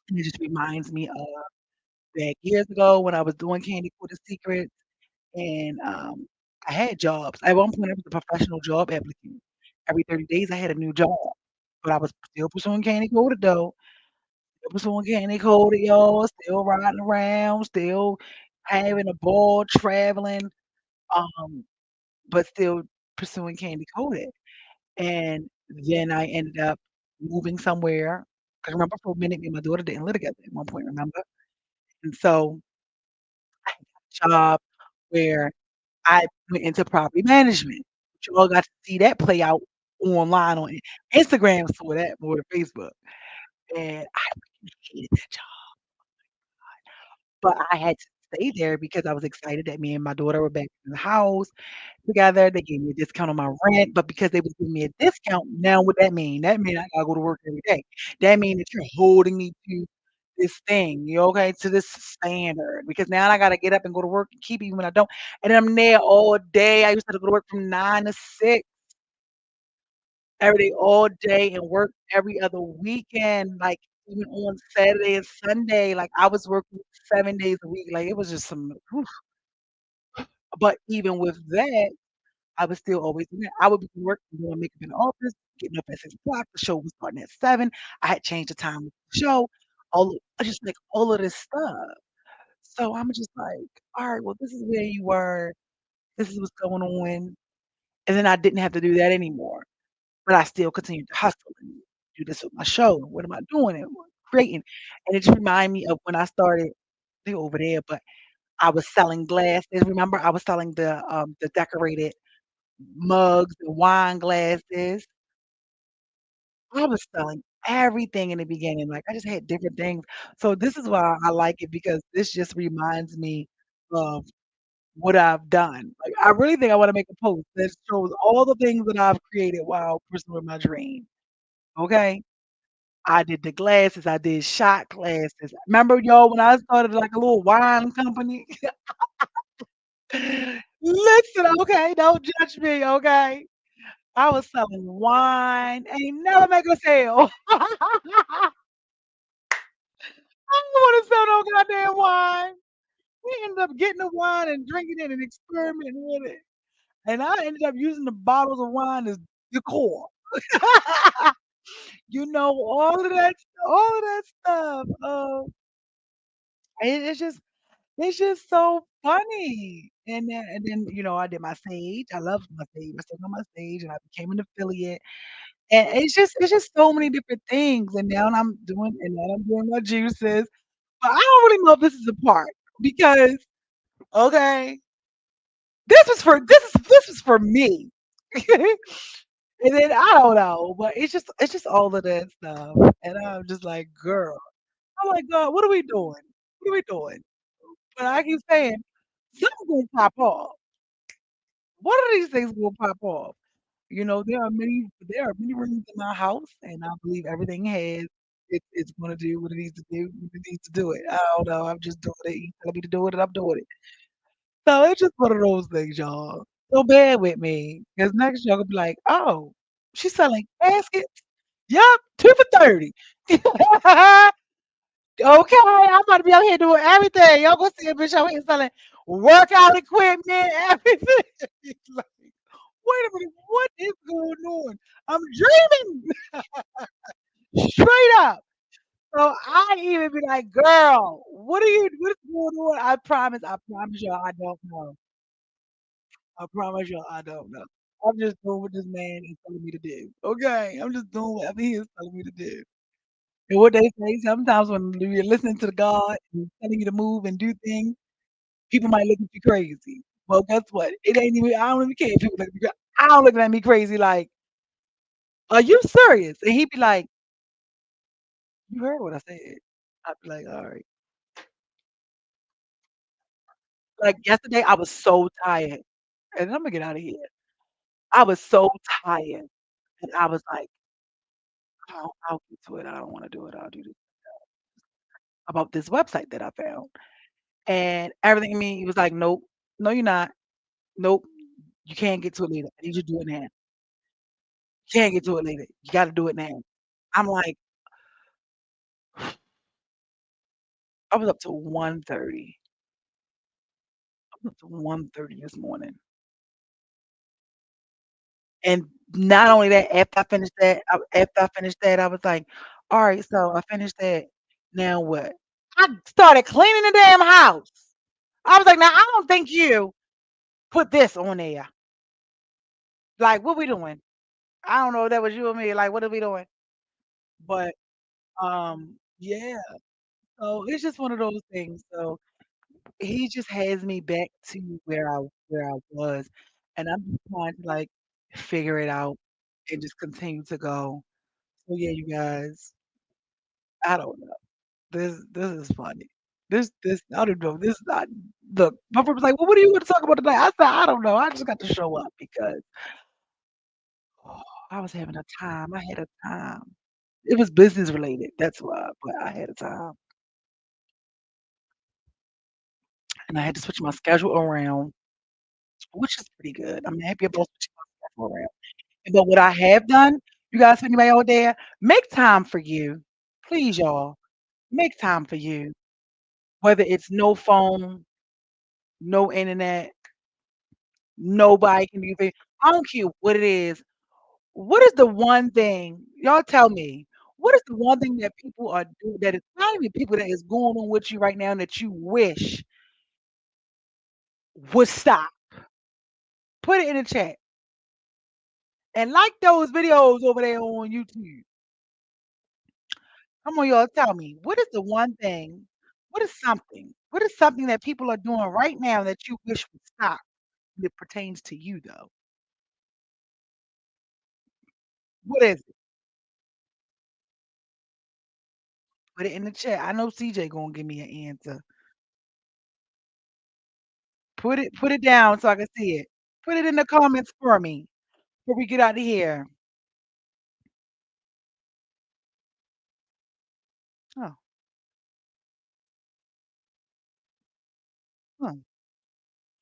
And it just reminds me of back years ago when I was doing Candy Quarter Secrets and I had jobs. At one point, I was a professional job applicant. Every 30 days, I had a new job, but I was still pursuing Candy Coated though. Still pursuing Candy Coated, y'all. Still riding around, still having a ball, traveling, um, but still pursuing Candy Coated. And then I ended up moving somewhere. 'Cause remember for a minute, me and my daughter didn't live together at one point, remember? And so I had a job where I went into property management. But you all got to see that play out online on Instagram saw that more than Facebook, and I freaking hated that job, but I had to stay there because I was excited that me and my daughter were back in the house together. They gave me a discount on my rent, but because they was giving me a discount, now what that mean? That mean I gotta go to work every day. That mean that you're holding me to this thing, you okay, to this standard because now I gotta get up and go to work and keep even when I don't, and I'm there all day. I used to go to work from 9 to 6 every day, all day, and work every other weekend, like, even on Saturday and Sunday, like, I was working 7 days a week, like, it was just some oof. But even with that, I was still always doing that. I would be working, doing makeup in the office, getting up at 6 o'clock. The show was starting at 7. I had changed the time of the show. I just like all of this stuff. So I'm just like, "All right, well, this is where you were. This is what's going on." And then I didn't have to do that anymore, but I still continued to hustle and do this with my show. And what am I doing and creating? And it just reminded me of when I started they over there, but I was selling glasses. Remember, I was selling the decorated mugs, the wine glasses. I was selling everything in the beginning, like, I just had different things. So this is why I like it because this just reminds me of what I've done. Like, I really think I wanna make a post that shows all the things that I've created while pursuing my dream, okay? I did the glasses, I did shot glasses. Remember, y'all, when I started, like, a little wine company? Listen, okay, don't judge me, okay? I was selling wine, ain't never make a sale. I don't wanna sell no goddamn wine. We ended up getting the wine and drinking it and experimenting with it, and I ended up using the bottles of wine as decor. You know, all of that stuff, it's just so funny, and then, I did my stage. I love my stage. I still got my stage, and I became an affiliate, and it's just so many different things, and now I'm doing my juices, but I don't really know if this is a part because, okay, this is for me. And then I don't know, but it's just all of that stuff, and I'm just like, "Girl," I'm like, "God, what are we doing? What are we doing?" But I keep saying, "Something's gonna pop off. One of these things will pop off." There are many rooms in my house, and I believe everything has it's gonna do what it needs to do when it needs to do it. I don't know, I'm just doing it. He telling me to do it, and I'm doing it. So it's just one of those things, y'all. So bear with me, 'cause next y'all gonna be like, "Oh, she's selling caskets? Yup, 2 for 30." Okay, I'm about to be out here doing everything. Y'all gonna see a bitch out here selling workout equipment, everything. Like, wait a minute, what is going on? I'm dreaming straight up. So I even be like, "Girl, what is going on?" I promise y'all I don't know. I promise y'all I don't know. I'm just doing what this man is telling me to do. Okay? I'm just doing whatever he is telling me to do. And what they say, sometimes when you're listening to the God and telling you to move and do things, people might look at you crazy. Well, guess what? It ain't even I don't even care if people look at me I don't looking at me crazy like, "Are you serious?" And he'd be like, "You heard what I said." I'd be like, "Alright." Like yesterday, I was so tired, and Imma get out of here. I was so tired, and I was like, I'll get to it. I don't wanna do it. I'll do this about this website that I found." And everything in me was like, "Nope. No, you're not. Nope. You can't get to it later. I need you to do it now. You can't get to it later. You gotta do it now." I'm like, I was up to 1:30. I was up to 1:30 this morning. And not only that, after I finished that, I was like, "Alright, so I finished that. Now what?" I started cleaning the damn house. I was like, "Now, I don't think you put this on there. Like, what we doing?" I don't know if that was you or me, like, what are we doing? But, yeah, so it's just one of those things, so he just has me back to where I was, and I'm just trying to, like, figure it out and just continue to go. So, yeah, you guys, I don't know. This is funny. This I don't know, this not look, my friend was like, "Well, what do you want to talk about tonight?" I said, "I don't know, I just got to show up because I was having a time, I had a time." It was business related, that's why, but I had a time, and I had to switch my schedule around, which is pretty good. I'm happy about switching my schedule around. But what I have done, you guys, for anybody out there, make time for you. Please, y'all, make time for you. Whether it's no phone, no internet, nobody can do anything. I don't care what it is. What is the one thing y'all tell me, what is the one thing that people are doing that is not even people that is going on with you right now that you wish would stop? Put it in the chat. And like those videos over there on YouTube. Come on, y'all, tell me, what is something that people are doing right now that you wish would stop when it pertains to you, though? What is it? Put it in the chat. I know CJ gonna give me an answer. Put it down so I can see it. Put it in the comments for me before we get out of here. Oh, hmm.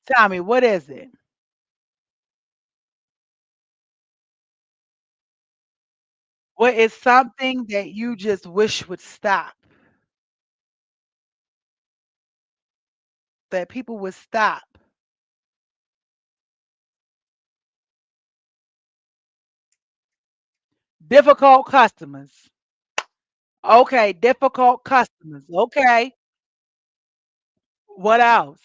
Tell me, what is it? What is something that you just wish would stop? That people would stop? Difficult customers. Okay, difficult customers. Okay. What else?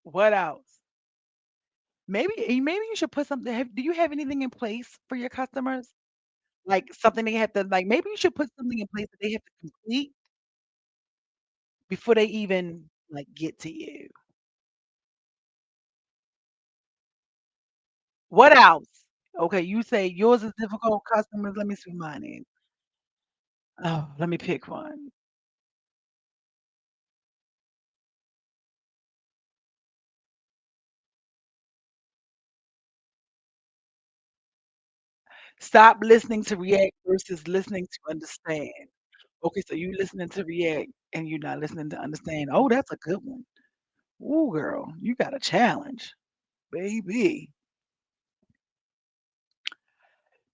What else? Maybe you should put something do you have anything in place for your customers? Like, something they have to like, maybe you should put something in place that they have to complete before they even, like, get to you. What else? Okay, you say yours is difficult customers, let me see mine is. Oh, let me pick one. Stop listening to react versus listening to understand. Okay, so you listening to react and you're not listening to understand. Oh, that's a good one. Ooh, girl, you got a challenge, baby.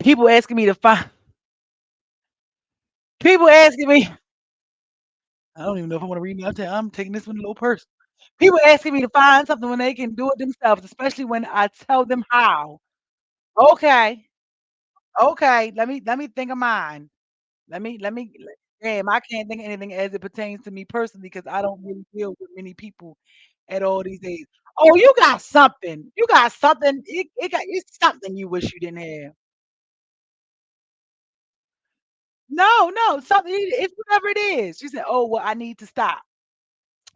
People asking me to find people asking me I don't even know if I wanna read now. I'm taking this one a little personal. People asking me to find something when they can do it themselves, especially when I tell them how. Okay, okay, let me think of mine. Damn, I can't think of anything as it pertains to me personally because I don't really deal with many people at all these days. Oh, you got something. You got something. It's something you wish you didn't have. No, no, something it's whatever it is. You said, "Oh, well, I need to stop."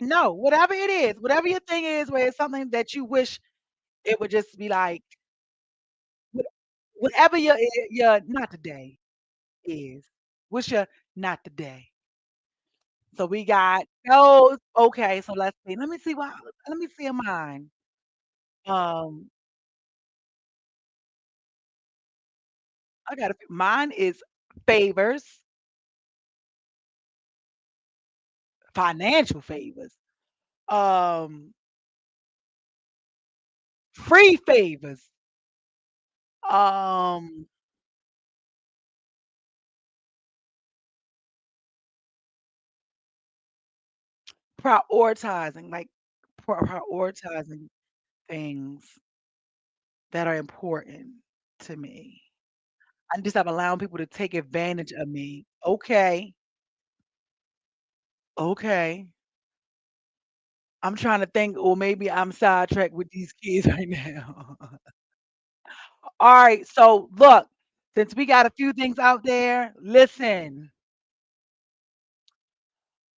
No, whatever it is, whatever your thing is, where it's something that you wish it would just be like, what whatever your not today is. What's your not today? So we got those. Okay, so let's see. Let me see mine. Um, I got mine is favors, financial favors, um, free favors, um, prioritizing, like prioritizing things that are important to me. I just stop allowing people to take advantage of me. Okay, okay. I'm trying to think, or maybe I'm sidetracked with these kids right now. All right, so look, since we got a few things out there, listen.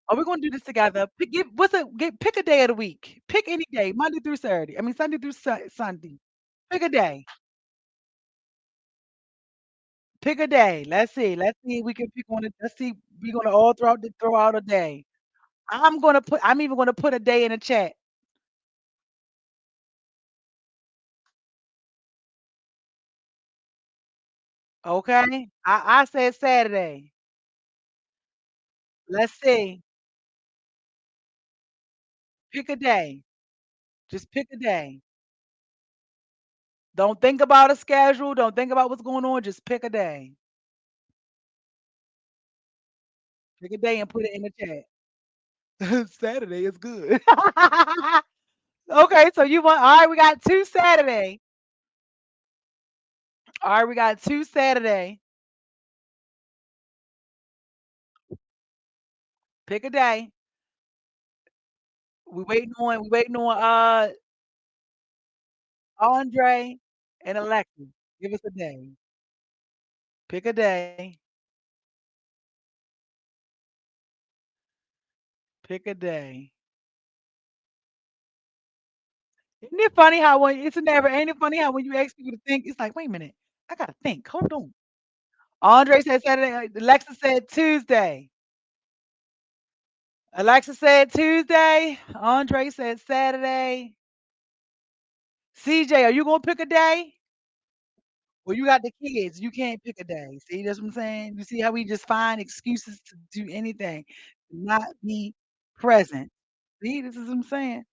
Are we gonna do this together? Pick a day of the week. Pick any day, Monday through Saturday. I mean Sunday through Sunday. Pick a day. Pick a day. Let's see. Let's see if we can pick on it. Let's see. We're gonna all throw out a day. I'm even gonna put a day in the chat. Okay? I said Saturday. Let's see. Pick a day. Just pick a day. Don't think about a schedule. Don't think about what's going on. Just pick a day. Pick a day and put it in the chat. Saturday is good. Okay, so you want all right, we got 2 Saturday. Alright, we got 2 Saturday. Pick a day. We waiting on, Andre and Alexis. Give us a day. Pick a day. Pick a day. Isn't it funny how when it's never ain't it funny how when you ask people to think, it's like, "Wait a minute, I gotta think, hold on." Andre said Saturday, Alexis said Tuesday. Alexa said Tuesday. Andre said Saturday. CJ, are you gonna pick a day? Well, you got the kids. You can't pick a day. See, that's what I'm saying. You see how we just find excuses to do anything, to not be present. See, this is what I'm saying.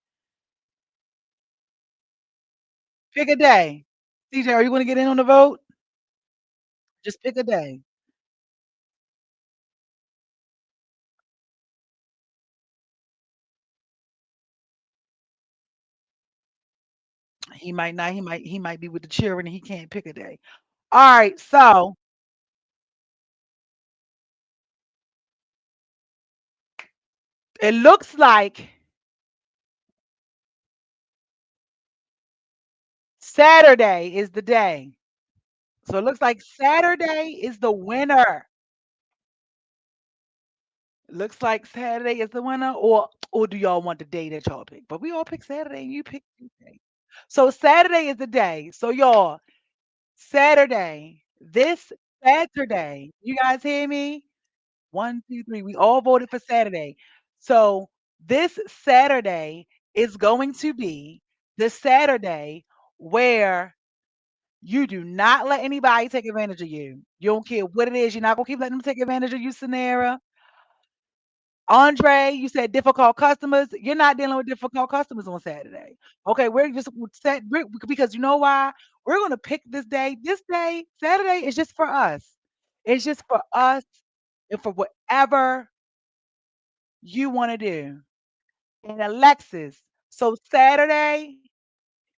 Pick a day. CJ, are you gonna get in on the vote? Just pick a day. He might not. He might be with the children and he can't pick a day. All right. So it looks like Saturday is the day. So it looks like Saturday is the winner. Looks like Saturday is the winner, or do y'all want the day that y'all pick? But we all pick Saturday and you pick Tuesday. So Saturday is the day. So y'all, Saturday, this Saturday, you guys hear me? One, two, three. We all voted for Saturday. So this Saturday is going to be the Saturday where you do not let anybody take advantage of you. You don't care what it is. You're not gonna keep letting them take advantage of you, Sonera. Andre, you said difficult customers. You're not dealing with difficult customers on Saturday. Okay, we're just set because you know why? We're gonna pick this day. This day, Saturday, is just for us. It's just for us and for whatever you want to do. And Alexis, so Saturday,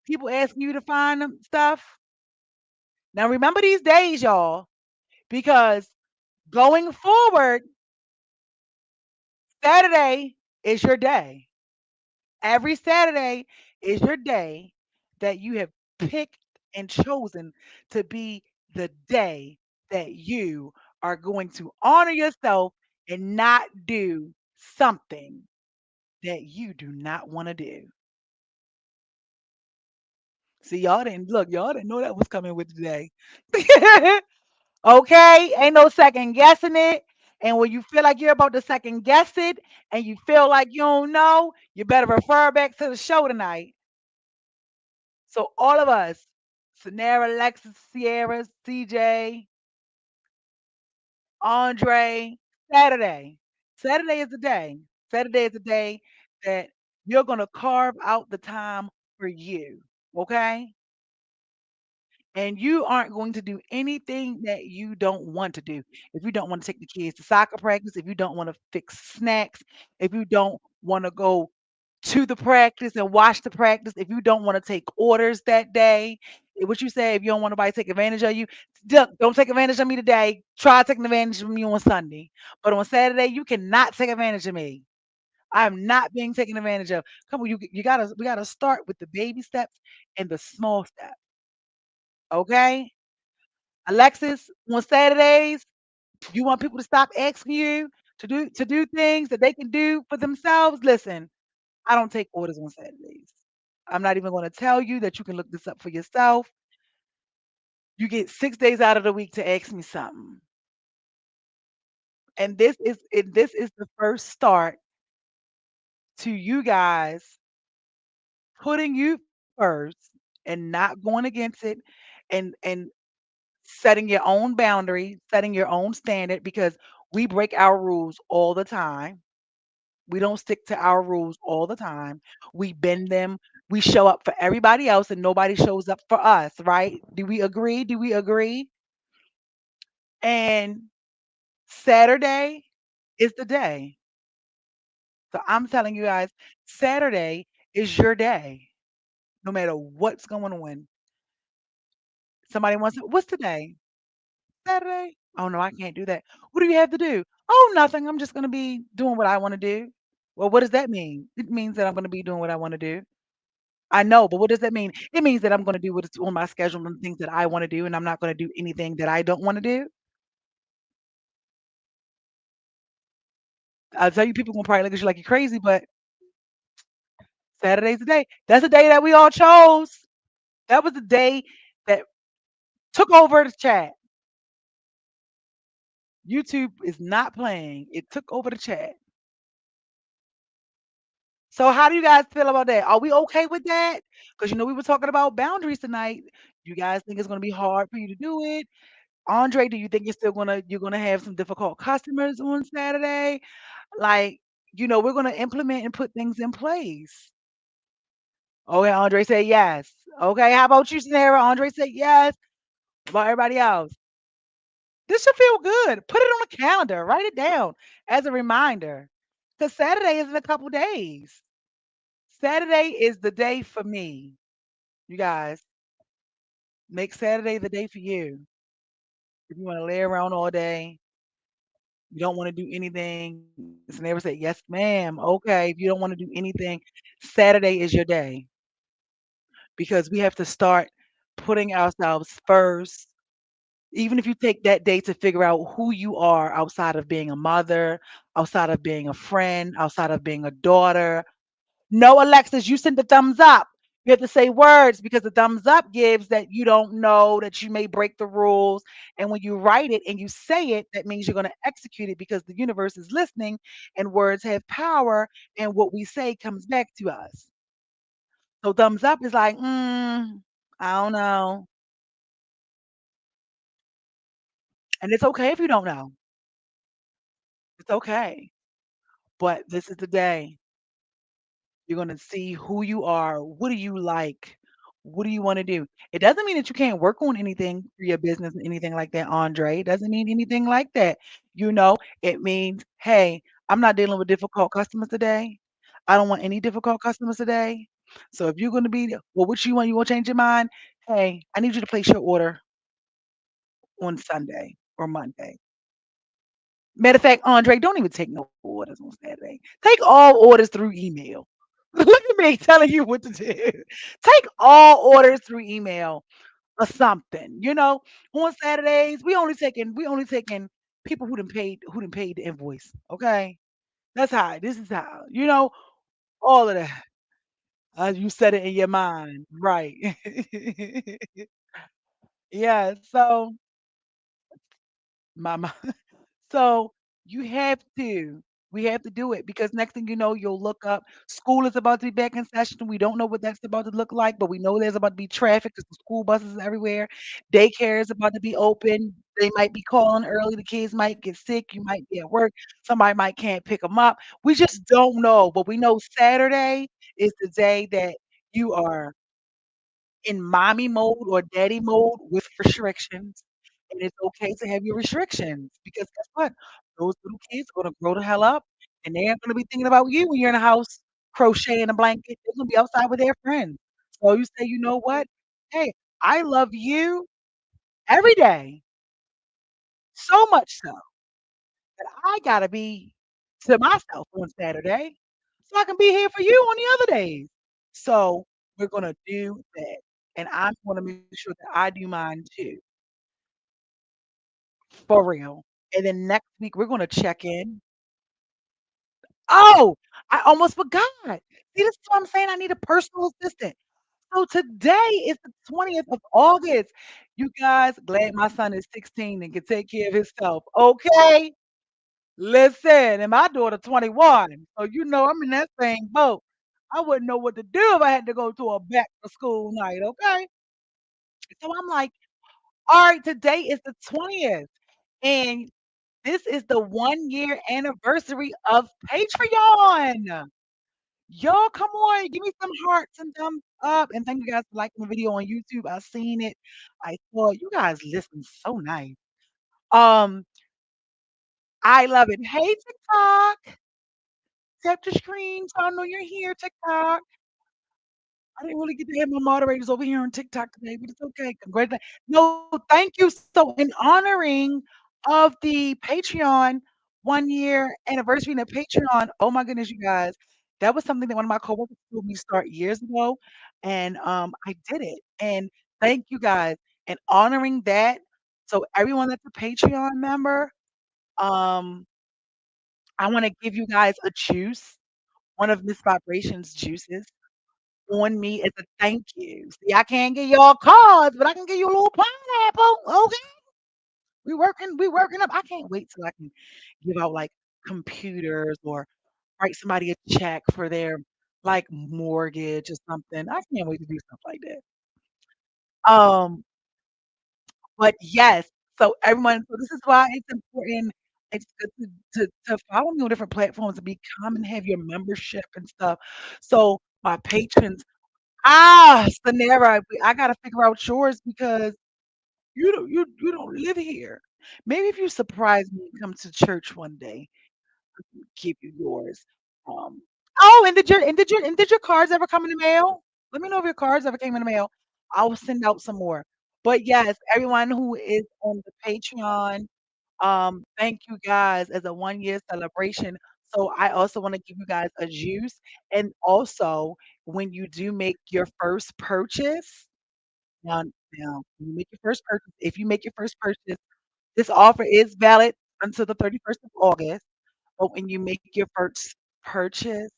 people asking you to find them stuff. Now remember these days, y'all, because going forward, Saturday is your day. Every Saturday is your day that you have picked and chosen to be the day that you are going to honor yourself and not do something that you do not want to do. See, y'all didn't know that was coming with today. Okay? Ain't no second guessing it. And when you feel like you're about to second guess it and you feel like you don't know, you better refer back to the show tonight. So all of us, Sonara, Alexis, Sierra, CJ, Andre, Saturday. Saturday is the day. Saturday is the day that you're gonna carve out the time for you. Okay? And you aren't going to do anything that you don't want to do. If you don't want to take the kids to soccer practice, if you don't want to fix snacks, if you don't want to go to the practice and watch the practice, if you don't want to take orders that day, what you say, if you don't want nobody to take advantage of you, don't take advantage of me today. Try taking advantage of me on Sunday. But on Saturday, you cannot take advantage of me. I am not being taken advantage of. Come on, you gotta we gotta start with the baby steps and the small steps. Okay? Alexis, on Saturdays, you want people to stop asking you to do things that they can do for themselves. Listen, I don't take orders on Saturdays. I'm not even going to tell you that you can look this up for yourself. You get 6 days out of the week to ask me something, and this is the first start to you guys putting you first and not going against it, and setting your own boundary, setting your own standard because we break our rules all the time. We don't stick to our rules all the time. We bend them. We show up for everybody else and nobody shows up for us, right? Do we agree? Do we agree? And Saturday is the day. So I'm telling you guys, Saturday is your day. No matter what's going on. Somebody wants to what's today? Saturday? Oh, no, I can't do that. What do you have to do? Oh, nothing. I'm just gonna be doing what I wanna do. Well, what does that mean? It means that I'm gonna be doing what I wanna do. I know, but what does that mean? It means that I'm gonna do what's on my schedule and things that I wanna do, and I'm not gonna do anything that I don't wanna do. I'll tell you, people gonna probably look at you like you're crazy, but Saturday's the day. That's the day that we all chose. That was the day that took over the chat. YouTube is not playing. It took over the chat. So how do you guys feel about that? Are we okay with that? Because we were talking about boundaries tonight. You guys think it's gonna be hard for you to do it? Andre, do you think you're gonna have some difficult customers on Saturday? Like, we're gonna implement and put things in place. Okay, Andre said yes. Okay, how about you, Sarah? Andre said yes. What about everybody else? This should feel good. Put it on a calendar. Write it down as a reminder. Because Saturday is in a couple days. Saturday is the day for me. You guys, make Saturday the day for you. If you want to lay around all day, you don't want to do anything. It's never say, yes, ma'am. Okay. If you don't want to do anything, Saturday is your day because we have to start putting ourselves first. Even if you take that day to figure out who you are outside of being a mother, outside of being a friend, outside of being a daughter. No, Alexis, you sent the thumbs up. You have to say words because the thumbs up gives that you don't know, that you may break the rules. And when you write it and you say it, that means you're going to execute it because the universe is listening and words have power. And what we say comes back to us. So thumbs up is like, I don't know. And it's okay if you don't know. It's okay. But this is the day. You're gonna see who you are. What do you like? What do you wanna do? It doesn't mean that you can't work on anything for your business or anything like that, Andre. It doesn't mean anything like that. It means, "Hey, I'm not dealing with difficult customers today. I don't want any difficult customers today. So if you're gonna be well, what you want? You wanna change your mind? Hey, I need you to place your order on Sunday or Monday." Matter of fact, Andre, don't even take no orders on Saturday. Take all orders through email. Look at me telling you what to do. Take all orders through email or something. On Saturdays, we only taking people who done paid the invoice. Okay, that's how. This is how. All of that. You said it in your mind, right? Yeah. So my So you have to. We have to do it because next thing you know, you'll look up. School is about to be back in session. We don't know what that's about to look like, but we know there's about to be traffic because the school buses are everywhere. Daycare is about to be open. They might be calling early. The kids might get sick. You might be at work. Somebody might can't pick them up. We just don't know. But we know Saturday is the day that you are in mommy mode or daddy mode with restrictions. And it's okay to have your restrictions because guess what? Those little kids are gonna grow the hell up and they aren't gonna be thinking about you when you're in the house crocheting a blanket. They're gonna be outside with their friends. So you say, you know what? Hey, I love you every day, so much so that I gotta be to myself on Saturday so I can be here for you on the other days. So we're gonna do that. And I'm gonna make sure that I do mine too, for real. And then next week we're gonna check in. Oh, I almost forgot. See, this is what I'm saying. I need a personal assistant. So today is the 20th of August. You guys, glad my son is 16 and can take care of himself. Okay. Listen, and my daughter 21. So I'm in that same boat. I wouldn't know what to do if I had to go to a back to school night. Okay. So I'm like, all right, today is the 20th. And this is the 1 year anniversary of Patreon. Y'all, come on, give me some hearts and thumbs up. And thank you guys for liking the video on YouTube. I seen it. I thought you guys listen so nice. Um, I love it. Hey, TikTok. Tap the screen so I know you're here, TikTok. I didn't really get to have my moderators over here on TikTok today, but it's okay. No, thank you. So in honoring of the Patreon 1 year anniversary and the Patreon, oh my goodness, you guys, that was something that one of my coworkers told me to start years ago, and I did it. And thank you guys. And honoring that, so everyone that's a Patreon member, um, I want to give you guys a juice, one of Miss Vibrations juices on me as a thank you. See, I can't give y'all cards, but I can give you a little pineapple. Okay, we working up. I can't wait till I can give out like computers or write somebody a check for their like mortgage or something. I can't wait to do stuff like that. Um, but yes, so everyone, so this is why it's important. It's good to follow me on different platforms and become and have your membership and stuff. So my patrons, Sanera, I gotta figure out yours because you don't live here. Maybe if you surprise me and come to church one day, give you yours. Um, oh, and did your cards ever come in the mail? Let me know if your cards ever came in the mail. I will send out some more. But yes, everyone who is on the Patreon, thank you guys as a 1 year celebration. So I also want to give you guys a juice. And also, when you do make your first purchase, now, now, when you make your first purchase, if you make your first purchase, this offer is valid until the 31st of August. But when you make your first purchase,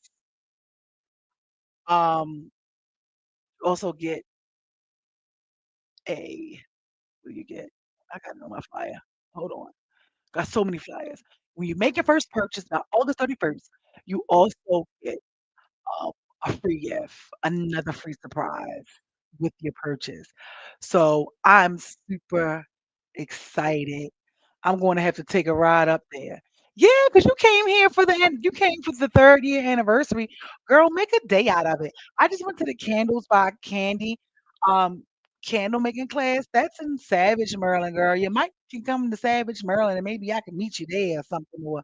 you also get a what do you get? I got it on my flyer. Hold on. Got so many flyers. When you make your first purchase by August 31st, you also get um, a free gift, another free surprise with your purchase. So I'm super excited. I'm going to have to take a ride up there. Yeah, because you came for the 3rd year anniversary. Girl, make a day out of it. I just went to the Candles by Candy um candle making class. That's in Savage, Maryland, girl. You might can come to Savage, Maryland, and maybe I can meet you there or something or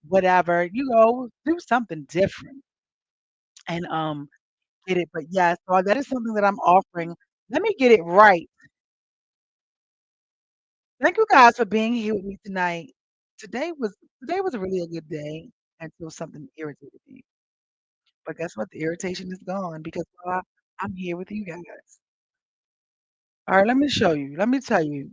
whatever. Do something different and get it. But yeah, so that is something that I'm offering. Let me get it right. Thank you guys for being here with me tonight. Today was really a good day until something irritated me. But guess what? The irritation is gone because I'm here with you guys. All right, let me show you. Let me tell you.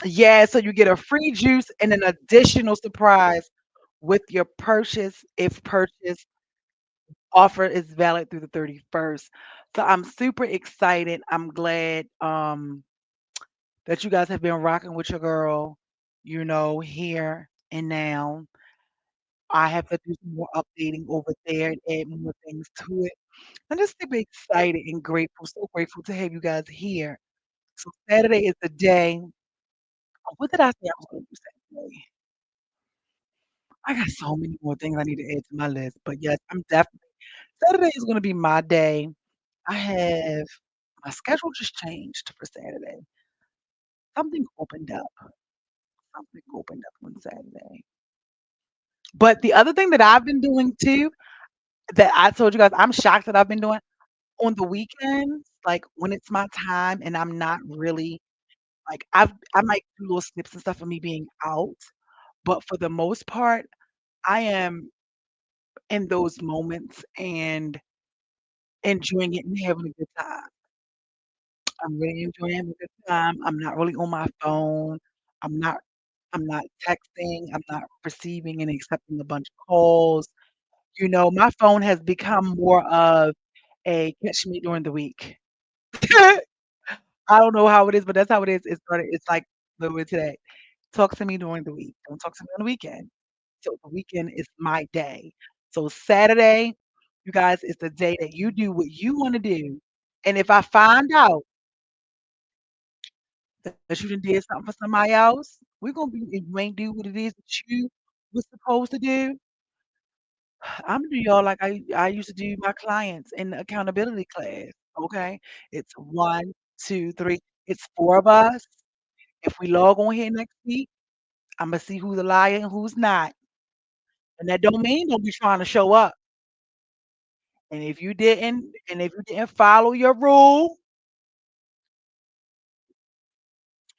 Yeah, so you get a free juice and an additional surprise with your purchase if purchase offer is valid through the 31st. So I'm super excited. I'm glad that you guys have been rocking with your girl, here and now. I have to do some more updating over there and add more things to it. I'm just super excited and grateful, so grateful to have you guys here. So Saturday is the day. What did I say I was going to do Saturday? I got so many more things I need to add to my list, but yes, I'm definitely Saturday is going to be my day. I have my schedule just changed for Saturday. Something opened up. Something opened up on Saturday. But the other thing that I've been doing too, that I told you guys, I'm shocked that I've been doing on the weekends, like when it's my time and I'm not really like I might do little snips and stuff of me being out, but for the most part, I am in those moments and enjoying it and having a good time. I'm really enjoying having a good time. I'm not really on my phone. I'm not I'm not texting. I'm not receiving and accepting a bunch of calls. My phone has become more of a catch me during the week. I don't know how it is, but that's how it is. It's like literally today. Talk to me during the week. Don't talk to me on the weekend. So the weekend is my day. So Saturday, you guys, is the day that you do what you want to do. And if I find out that you done did something for somebody else, we're gonna be if you ain't do what it is that you was supposed to do, I'm gonna do y'all like I used to do my clients in the accountability class. Okay. It's 1, 2, 3. It's 4 of us. If we log on here next week, Imma see who's a liar and who's not. And that don't mean don't be trying to show up. And if you didn't follow your rule,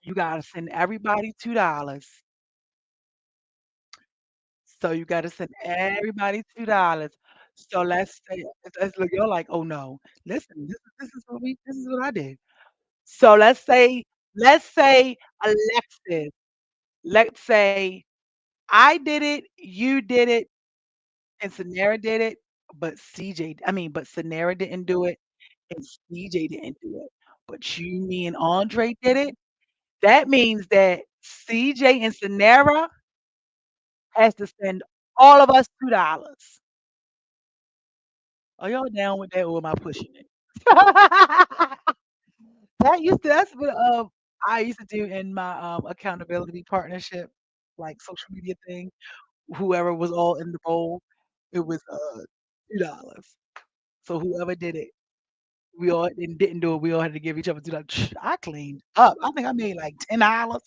you gotta send everybody $2. So you gotta send everybody $2. So let's look, you're like, "Oh, no. Listen, this is what I did." So let's say Alexis, let's say I did it, you did it, and Sanara did it, but but Sanara didn't do it, and CJ didn't do it. But you, me, and Andre did it. That means that CJ and Sanara has to send all of us $2. Are y'all down with that or am I pushing it? That's what I used to do in my accountability partnership, like social media thing. Whoever was all in the bowl, it was $2. So whoever did it, we all and didn't do it, we all had to give each other $2. I cleaned up. I think I made like $10.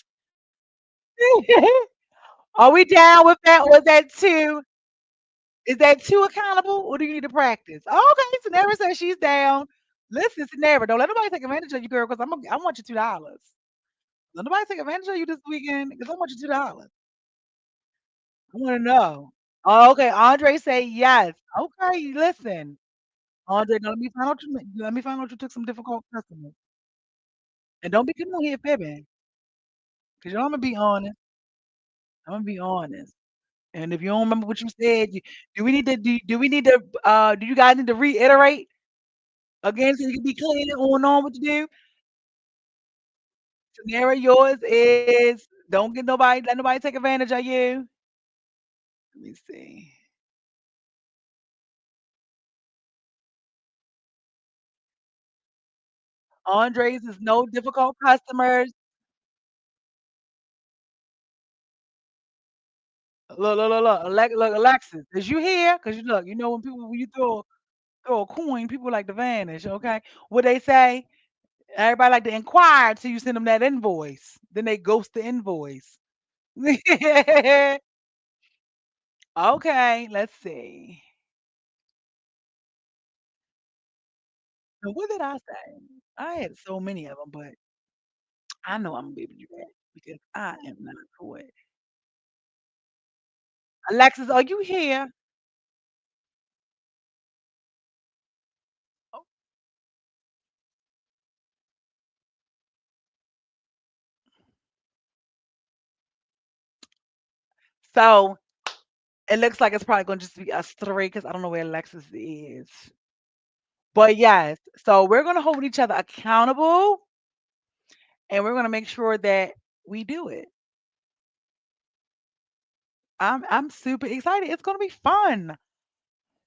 Are we down with that? Was that 2? Is that 2 accountable, or do you need to practice? Okay, Sanara says she's down. Listen, Sanara, don't let nobody take advantage of you, girl, because I want your $2. Let nobody take advantage of you this weekend, because I want your $2. I want to know. Oh, okay, Andre say yes. Okay, listen, Andre, now let me find out you took some difficult customers, and don't be coming on here fibbing, because you know I'm gonna be honest. I'm gonna be honest. And if you don't remember what you said, do you guys need to reiterate again so you can be clear on what to do? Scenario yours is don't let nobody take advantage of you. Let me see. Andres is no difficult customers. Look, Alexis, is you here? Cause you look, when you throw a coin, people like to vanish. Okay, what they say? Everybody like to inquire till you send them that invoice. Then they ghost the invoice. Okay, let's see. Now, what did I say? I had so many of them, but I know I'm gonna be able to do that because I am not for it. Alexis, are you here? Oh, so it looks like it's probably gonna just be us three because I don't know where Alexis is. But yes, so we're gonna hold each other accountable and we're gonna make sure that we do it. I'm super excited. It's gonna be fun.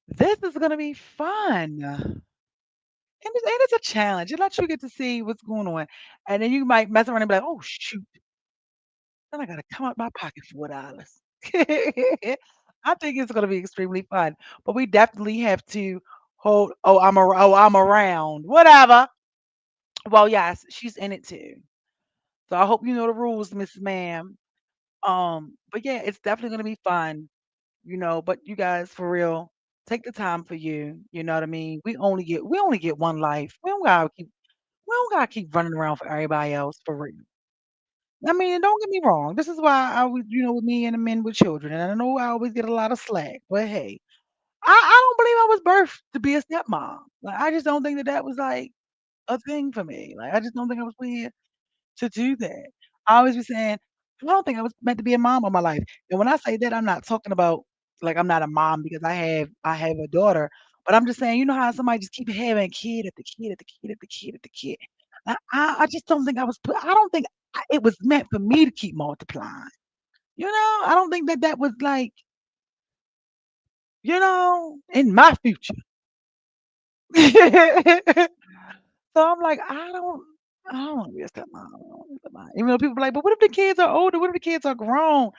This is gonna be fun. And it's a challenge. It lets you get to see what's going on. And then you might mess around and be like, oh shoot, then I gotta come out my pocket for $4. I think it's gonna be extremely fun. But we definitely have to hold I'm around. Whatever. Well, yes, she's in it too. So I hope you know the rules, Miss Ma'am. But yeah, it's definitely gonna be fun, but you guys for real, take the time for you. You know what I mean? We only get one life. We don't gotta keep running around for everybody else for real. I mean, and don't get me wrong. This is why I was, with me and the men with children, and I know I always get a lot of slack. But hey, I don't believe I was birthed to be a stepmom. Like I just don't think that was like a thing for me. Like I just don't think I was put here to do that. I always be saying, I don't think I was meant to be a mom all my life. And when I say that, I'm not talking about like I'm not a mom because I have a daughter, but I'm just saying, you know how somebody just keep having a kid at the kid at the kid at the kid at the kid. I just don't think I was put. I don't think it was meant for me to keep multiplying. I don't think that was like in my future. So I'm like, I don't wanna be a stepmom. I don't wanna be a stepmom. Even though people be like, "But what if the kids are older? What if the kids are grown?"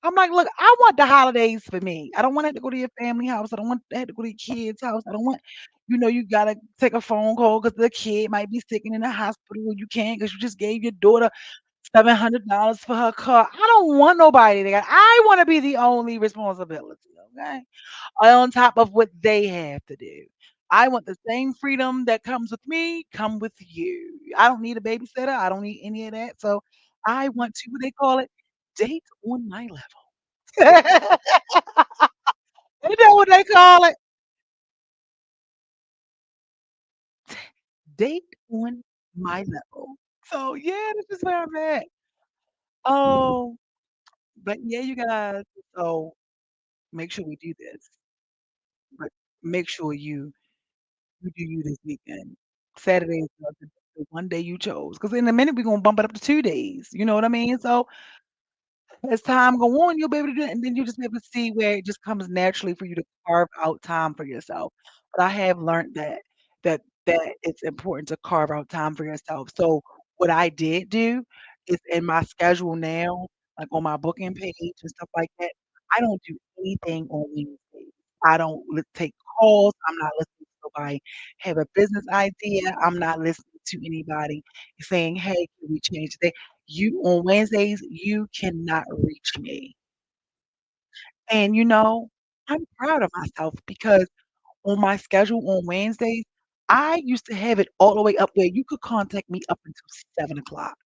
I'm like, "Look, I want the holidays for me. I don't want to have to go to your family house. I don't want to have to go to your kid's house. I don't want." you gotta take a phone call because the kid might be sick and in the hospital, and you can't because you just gave your daughter $700 for her car. I don't want nobody there. I wanna be the only responsibility, okay? On top of what they have to do. I want the same freedom that comes with me, come with you. I don't need a babysitter. I don't need any of that. So I want to, what they call it, date on my level. You know what they call it? Date on my level. So yeah, this is where I'm at. Oh, but yeah, you guys. So make sure we do this. But make sure you do you this weekend. Saturday is not the one day you chose, because in a minute, we're gonna bump it up to 2 days, you know what I mean? So, as time go on, you'll be able to do it, and then you'll just be able to see where it just comes naturally for you to carve out time for yourself. But I have learned that it's important to carve out time for yourself. So, what I did do is in my schedule now, like on my booking page and stuff like that, I don't do anything on Wednesdays. I don't take calls. I'm not listening to nobody have a business idea. I'm not listening to anybody saying, "Hey, can we change the you on Wednesdays, you cannot reach me." And, I'm proud of myself because on my schedule on Wednesdays, I used to have it all the way up where you could contact me up until 7 o'clock.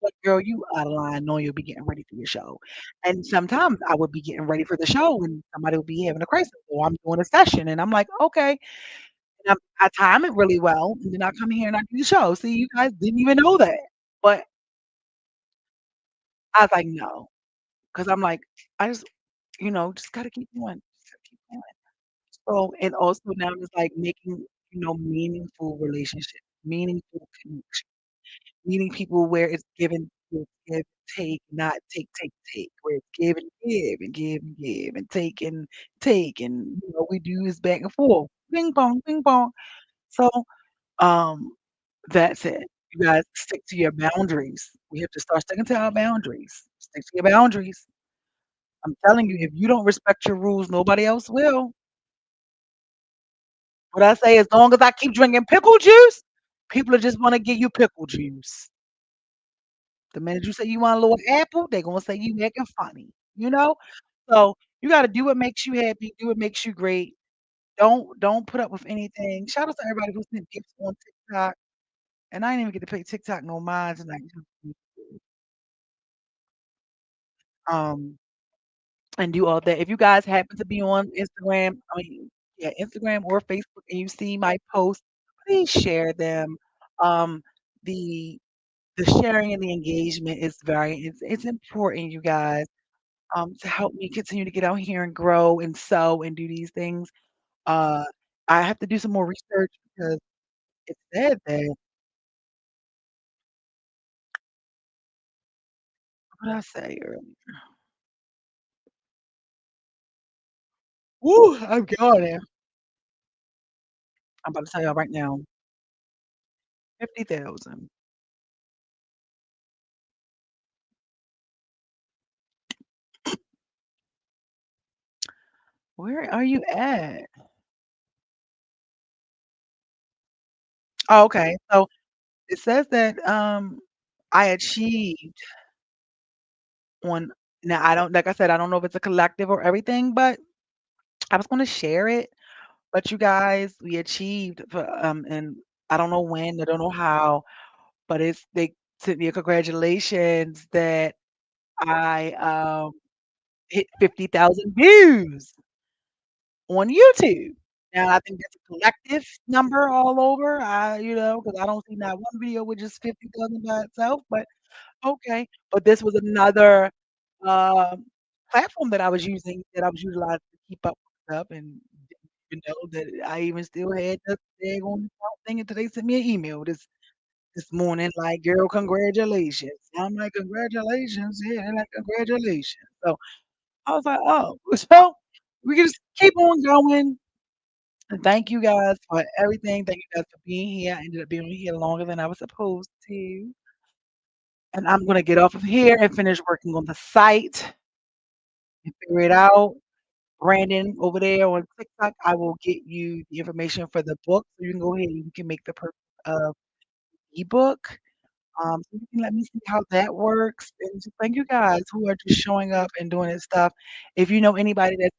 But girl, you out of line knowing you'll be getting ready for your show. And sometimes I would be getting ready for the show and somebody would be having a crisis or I'm doing a session and I'm like, okay. And I time it really well. And then I come here and I do the show. See, you guys didn't even know that. But I was like, no. Because I'm like, I just gotta keep going. Just gotta keep going. So, and also now it's like making, meaningful relationships, meaningful connection, meeting people where it's give, take, not take, take, take, where it's give and give and give and give and take, and we do this back and forth, ping pong, ping pong. So, um, that's it. You guys stick to your boundaries. We have to start sticking to our boundaries. Stick to your boundaries. I'm telling you, if you don't respect your rules, nobody else will. What I say, as long as I keep drinking pickle juice, people are just wanna give you pickle juice. The minute you say you want a little apple, they gonna say you acting funny, you know? So, you gotta do what makes you happy, do what makes you great. Don't put up with anything. Shout out to everybody who sent gifts on TikTok, and I didn't even get to pay TikTok no mind tonight. Um, and do all that. If you guys happen to be on Instagram, yeah, Instagram or Facebook, and you see my posts, please share them. Um, the the sharing and the engagement is it's important, you guys, to help me continue to get out here and grow and sew and do these things. Uh, I have to do some more research because it said that what did I say earlier? Woo, I'm going there. I'm about to tell y'all right now, 50,000. Where are you at? Oh, okay. So it says that I achieved on now I don't like I said, I don't know if it's a collective or everything, but I was gonna share it. But you guys, we achieved for and I don't know when, I don't know how, but they sent me a congratulations that I hit 50,000 views on YouTube. Now I think that's a collective number all over. Because I don't see not one video with just 50,000 by itself, but okay. But this was another um, platform that I was using that I was utilizing to keep up with stuff and didn't even know that I even still had the daggone thing until they sent me an email this morning like, "Girl, congratulations." I'm like, "Congratulations." Yeah, they're like, "Congratulations." So I was like, "Oh." So we can just keep on going. And thank you guys for everything. Thank you guys for being here. I ended up being here longer than I was supposed to. And I'm gonna get off of here and finish working on the site and figure it out. Brandon over there on TikTok, I will get you the information for the book, so you can go ahead and you can make the purchase of ebook. So you can let me see how that works, and just thank you guys who are just showing up and doing this stuff. If you know anybody that's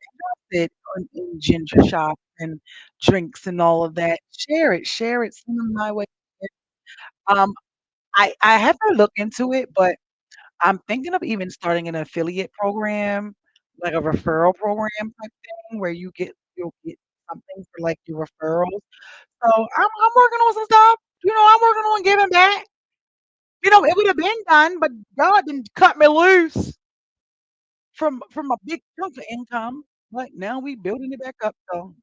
interested in ginger shots and drinks and all of that, share it, send them my way. Um, I have to look into it, but I'm thinking of even starting an affiliate program, like a referral program type thing where you'll get something for, like, your referrals. So I'm working on some stuff, I'm working on giving back. It would have been done, but God didn't cut me loose from a big chunk of income. But now we building it back up, so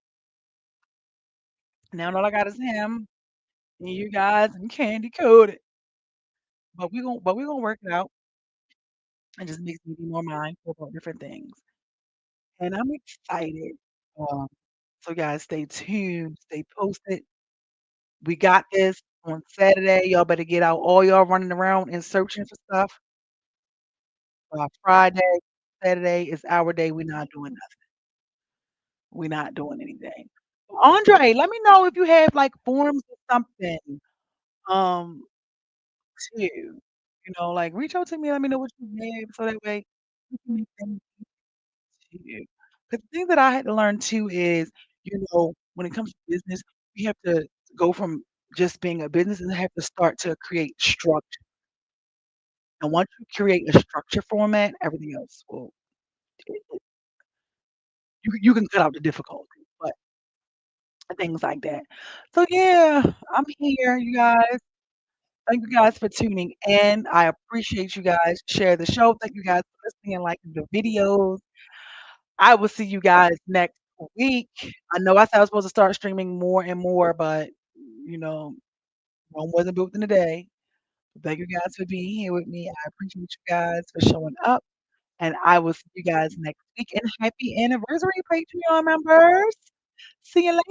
now all I got is him and you guys and Candy Coated. But we gonna work it out. It just makes me be more mindful about different things. And I'm excited. Um, so guys, stay tuned, stay posted. We got this on Saturday. Y'all better get out all y'all running around and searching for stuff. Friday, Saturday is our day. We're not doing nothing. We're not doing anything. Andre, let me know if you have like forms or something. Um, too. Like reach out to me. Let me know what you have, so that way we can make things easier. Because the thing that I had to learn too is, when it comes to business, we have to go from just being a business and have to start to create structure. And once you create a structure format, everything else will you can cut out the difficulty, but things like that. So yeah, I'm here, you guys. Thank you guys for tuning in. I appreciate you guys. Share the show. Thank you guys for listening and liking the videos. I will see you guys next week. I know I said I was supposed to start streaming more and more, but you know, Rome wasn't built in a day. Thank you guys for being here with me. I appreciate you guys for showing up. And I will see you guys next week. And happy anniversary, Patreon members. See you later.